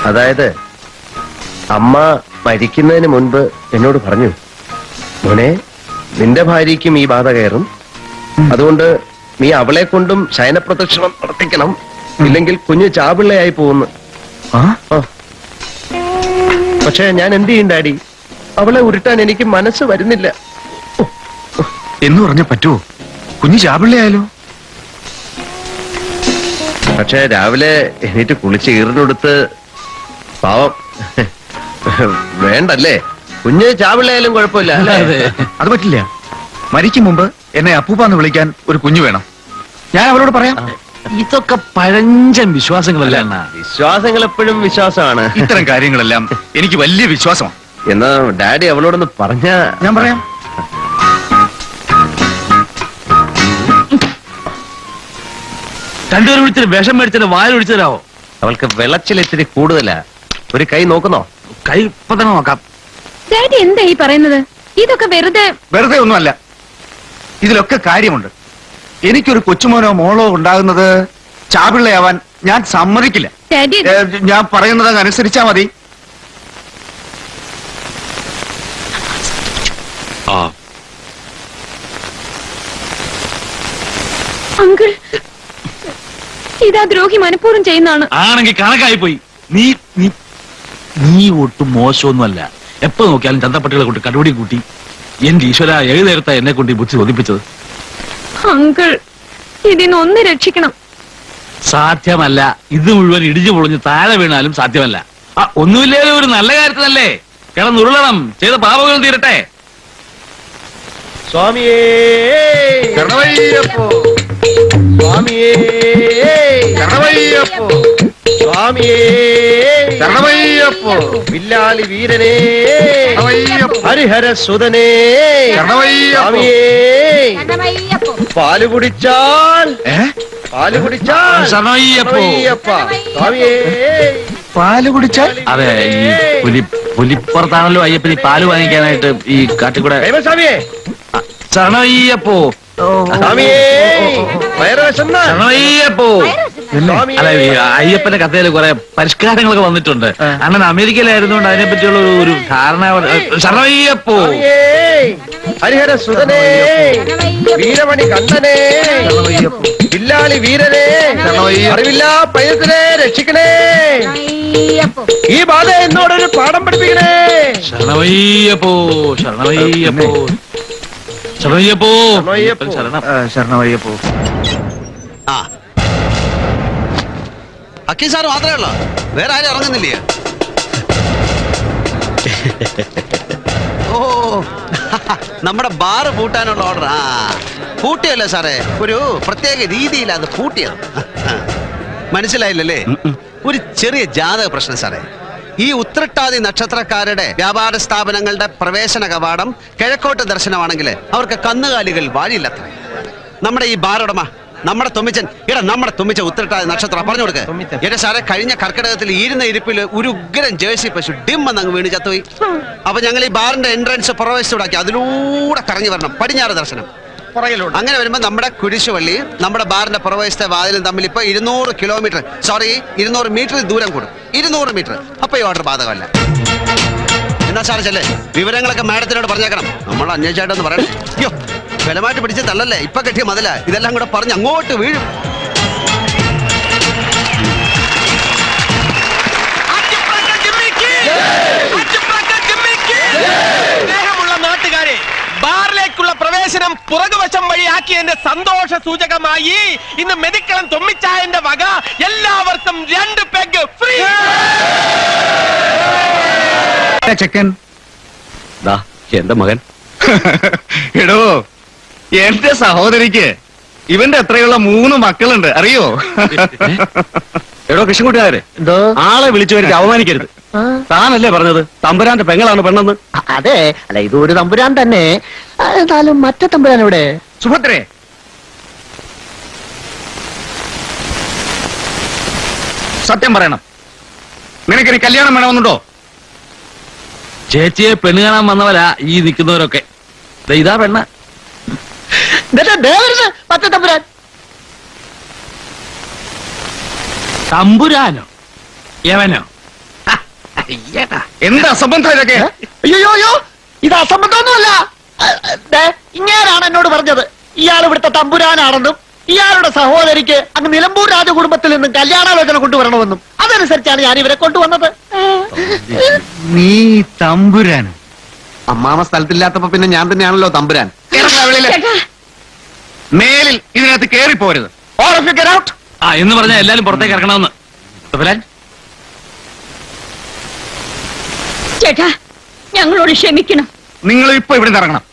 അതായത് അമ്മ മരിക്കുന്നതിന് മുൻപ് എന്നോട് പറഞ്ഞു, മോനെ നിന്റെ ഭാര്യയ്ക്കും ഈ ബാധ കയറും, അതുകൊണ്ട് നീ അവളെ കൊണ്ടും ശയനപ്രദക്ഷിണം നടത്തിക്കണം, ഇല്ലെങ്കിൽ കുഞ്ഞ് ചാപിള്ളയായി പോകുന്നു. പക്ഷെ ഞാൻ എന്ത് ചെയ്യും ഡാഡി, അവളെ ഉരുട്ടാൻ എനിക്ക് മനസ്സ് വരുന്നില്ല. എന്ന് പറഞ്ഞ പറ്റുമോ? കുഞ്ഞ് ചാപിള്ളയായാലോ? പക്ഷെ രാവിലെ എണീറ്റ് കുളിച്ച് ഈറിനൊടുത്ത് പാവം വേണ്ടല്ലേ, കുഞ്ഞ് ചാവിള്ളയായാലും കുഴപ്പമില്ല. അത് പറ്റില്ല. മരിക്കും മുമ്പ് എന്നെ അപ്പൂപ്പാന്ന് വിളിക്കാൻ ഒരു കുഞ്ഞു വേണം. ഞാൻ അവളോട് പറയാം. ഇതൊക്കെ പഴഞ്ചൻ വിശ്വാസങ്ങളല്ല. വിശ്വാസങ്ങൾ എപ്പോഴും വിശ്വാസമാണ്. ഇത്തരം കാര്യങ്ങളെല്ലാം എനിക്ക് വലിയ വിശ്വാസമാണ്. എന്നാ ഡാഡി അവളോടൊന്ന് പറഞ്ഞ. ഞാൻ പറയാം. രണ്ടുപേരും വിളിച്ചിട്ട് വിഷം മേടിച്ചിട്ട് വായിൽ ഒഴിച്ചതരാവോ? അവൾക്ക് വെള്ളച്ചിൽ ഇത്തിരി കൂടുതലാ. ഒരു കൈ നോക്കുന്നോ? കൈ ഇപ്പൊ തന്നെ നോക്കാം. ഡാഡി എന്താ ഈ പറയുന്നത്? ഇതൊക്കെ വെറുതെ ഒന്നുമല്ല, ഇതിലൊക്കെ കാര്യമുണ്ട്. എനിക്കൊരു കൊച്ചുമോനോ മോളോ ഉണ്ടാകുന്നത് ചാപിള്ളയാവാൻ ഞാൻ സമ്മതിക്കില്ല. ഞാൻ പറയുന്നത് അനുസരിച്ചാ മതി. അങ്കിൾ ഇതാ ദ്രോഹി മനഃപൂർവ്വം ചെയ്യുന്നതാണ്. ആണെങ്കിൽ കണക്കായി പോയി. നീ നീ നീ ഒട്ടും മോശമൊന്നുമല്ല. എപ്പോ നോക്കിയാലും ചന്തപ്പട്ടികളെ കൊണ്ട് കടുപടി കൂട്ടി എന്റെ ഈശ്വര എഴുതേർത്ത എന്നെ കൊണ്ട് ഈ ബുദ്ധി ഒതിപ്പിച്ചത്. അങ്കിൾ ഇതിനൊന്ന് രക്ഷിക്കണം. സാധ്യമല്ല. ഇത് മുഴുവൻ ഇടിഞ്ഞു പൊളിഞ്ഞ് താഴെ വീണാലും സാധ്യമല്ല. ഒന്നുമില്ലേലും ഒരു നല്ല കാര്യത്തിനല്ലേ കിടന്നുരുളണം. ചെയ്ത പാപങ്ങളും തീരട്ടെ. സ്വാമിയേ ശരണമയ്യപ്പോ, സ്വാമിയേ ശരണമയ്യപ്പോ, സ്വാമിയേ ശരണമയ്യപ്പോ, വില്ലാളി വീരനേ ശരണമയ്യപ്പോ, ഹരിഹര സുതനേ ശരണമയ്യപ്പോ, സ്വാമിയേ പാല് കുടിച്ചാൽ ശരണമയ്യപ്പോ. സ്വാമിയേ പാല് കുടിച്ചാൽ അതെ, ഈ പുലിപ്പുറത്താണല്ലോ അയ്യപ്പൻ ഈ പാല് വാങ്ങിക്കാനായിട്ട് ഈ കാട്ടിക്കൂടെ. സ്വാമിയേ ശരണമയ്യപ്പോ, സ്വാമിയേ ശരണമയ്യപ്പോ. അല്ല, ഈ അയ്യപ്പന്റെ കഥയിൽ കുറെ പരിഷ്കാരങ്ങളൊക്കെ വന്നിട്ടുണ്ട്. അണ്ണൻ അമേരിക്കയിലായിരുന്നുകൊണ്ട് അതിനെ പറ്റിയുള്ള ഒരു ധാരണ. ശരണമയ്യപ്പോ, ഹരിഹര സുതനേ വീരമണി കണ്ണനേ വില്ലാളി വീരനേ അറിവില്ല പൈതത്തിനെ രക്ഷിക്കണേ. ഈ ബാധ എന്നോടൊരു പാഠം പഠിപ്പിക്കണേ. ശരണമയ്യപ്പോ, ശരണമയ്യപ്പോ, ശരണമയ്യപ്പോ, ശരണം. ശരണമയ്യപ്പോ. അക്കി സാർ മാത്രമേ ഉള്ളൂ, വേറെ ആരും ഇറങ്ങുന്നില്ലേ? ഓ, നമ്മുടെ ബാറ് പൂട്ടാനുള്ള ഓർഡർ. പൂട്ടിയല്ലോ സാറേ, ഒരു പ്രത്യേക രീതിയിൽ അത് പൂട്ടിയത്. മനസ്സിലായില്ലല്ലേ? ഒരു ചെറിയ ജാതക പ്രശ്നം സാറേ. ഈ ഉത്രട്ടാതി നക്ഷത്രക്കാരുടെ വ്യാപാര സ്ഥാപനങ്ങളുടെ പ്രവേശന കവാടം കിഴക്കോട്ട് ദർശനമാണെങ്കിൽ അവർക്ക് കന്നുകാലികൾ വാഴിയില്ലത്ര. നമ്മുടെ ഈ ബാറുടമ നമ്മുടെ തൊമ്മിച്ചൻ, നമ്മുടെ തൊമ്മിച്ച ഉത്രട്ടാതി നക്ഷത്രം പറഞ്ഞു കൊടുക്ക്. എന്റെ സാറെ, കഴിഞ്ഞ കർക്കിടകത്തിൽ ഇരുന്ന ഇരിപ്പിൽ ഒരു ഉഗ്രൻ ജേഴ്സി പശു ഡിം എന്നങ്ങ് വീണ് ചത്തുപോയി. അപ്പൊ ഞങ്ങൾ ഈ ബാറിന്റെ എൻട്രൻസ് പുറവശത്തോടാക്കി അതിലൂടെ കറങ്ങി വരണം, പടിഞ്ഞാറ് ദർശനം. അങ്ങനെ വരുമ്പോ നമ്മുടെ കുരിശുവള്ളി നമ്മുടെ ബാറിന്റെ പുറവശത്തെ വാതിലും തമ്മിൽ ഇപ്പൊ 200 മീറ്റർ ദൂരം കൂടും. 200 മീറ്റർ. അപ്പൊ ഈ ഓർഡർ ബാധകമല്ല. എന്നാ സാറ് ചെല്ലേ, വിവരങ്ങളൊക്കെ മാഡത്തിനോട് പറഞ്ഞേക്കണം. നമ്മൾ അന്വേഷിച്ചായിട്ടൊന്ന് പറയണം. അയ്യോ, ബലമായിട്ട് പിടിച്ച് തള്ളല്ലേ, ഇപ്പൊ കെട്ടിയ മതില. ഇതെല്ലാം കൂടെ പറഞ്ഞ് അങ്ങോട്ട് വീഴും. സ്നേഹമുള്ള നാട്ടുകാരെ, ബാറിലേക്കുള്ള പ്രവേശനം പുറകുവശം വഴിയാക്കിയതിന്റെ സന്തോഷ സൂചകമായി ഇന്ന് മെതിക്കളം തൊമ്മിച്ചായന്റെ വക എല്ലാവർക്കും 2 പെഗ് ഫ്രീ. ചെക്കൻ എന്റെ മകൻ. എടോ, എന്റെ സഹോദരിക്ക് ഇവന്റെ എത്രയുള്ള 3 മക്കളുണ്ട് അറിയോ? എടോ കൃഷ്ണൻകുട്ടിയാരെ, ആളെ വിളിച്ചവർക്ക് അവമാനിക്കരുത്. താനല്ലേ പറഞ്ഞത് തമ്പുരാന്റെ പെങ്ങളാണ് പെണ്ണെന്ന്? അതെ, അല്ല ഇതൊരു തമ്പുരാൻ തന്നെ. എന്നാലും മറ്റേ തമ്പുരാൻ എവിടെ? സുഭദ്രേ, സത്യം പറയണം, നിനക്കിനി കല്യാണം വേണമെന്നുണ്ടോ? ചേച്ചിയെ പെണ്ണ് കാണാൻ വന്നവരാ ഈ നിൽക്കുന്നവരൊക്കെ. ഇതാ പെണ്ണ്. മറ്റേ തമ്പുരാൻ. തമ്പുരാനോ? യവനോ? എന്താ അസംബന്ധം ഇതൊക്കെ? അയ്യോ, ഇത് അസംബന്ധമൊന്നുമല്ല. ഇങ്ങനെയാണ് എന്നോട് പറഞ്ഞത് ഇയാൾ ഇവിടുത്തെ തമ്പുരാനാണെന്നും ഇയാളുടെ സഹോദരിക്ക് അങ്ങ് നിലമ്പൂർ രാജകുടുംബത്തിൽ നിന്നും കല്യാണാലോചന കൊണ്ടുവരണമെന്നും. അതനുസരിച്ചാണ് ഞാൻ ഇവരെ കൊണ്ടുവന്നത്. നീ തമ്പുരാനോ? അമ്മാമ സ്ഥലത്തില്ലാത്തപ്പോ പിന്നെ ഞാൻ തന്നെയാണല്ലോ തമ്പുരാൻ. മേലിൽ ഇതിനകത്ത് കേറിപ്പോരുത്. എന്ന് പറഞ്ഞാൽ എല്ലാരും പുറത്തേക്ക് ഇറങ്ങണമെന്ന്. ചേട്ടാ, ഞങ്ങളോട് ക്ഷമിക്കണം. നിങ്ങൾ ഇപ്പൊ ഇവിടെ ഇറങ്ങണം.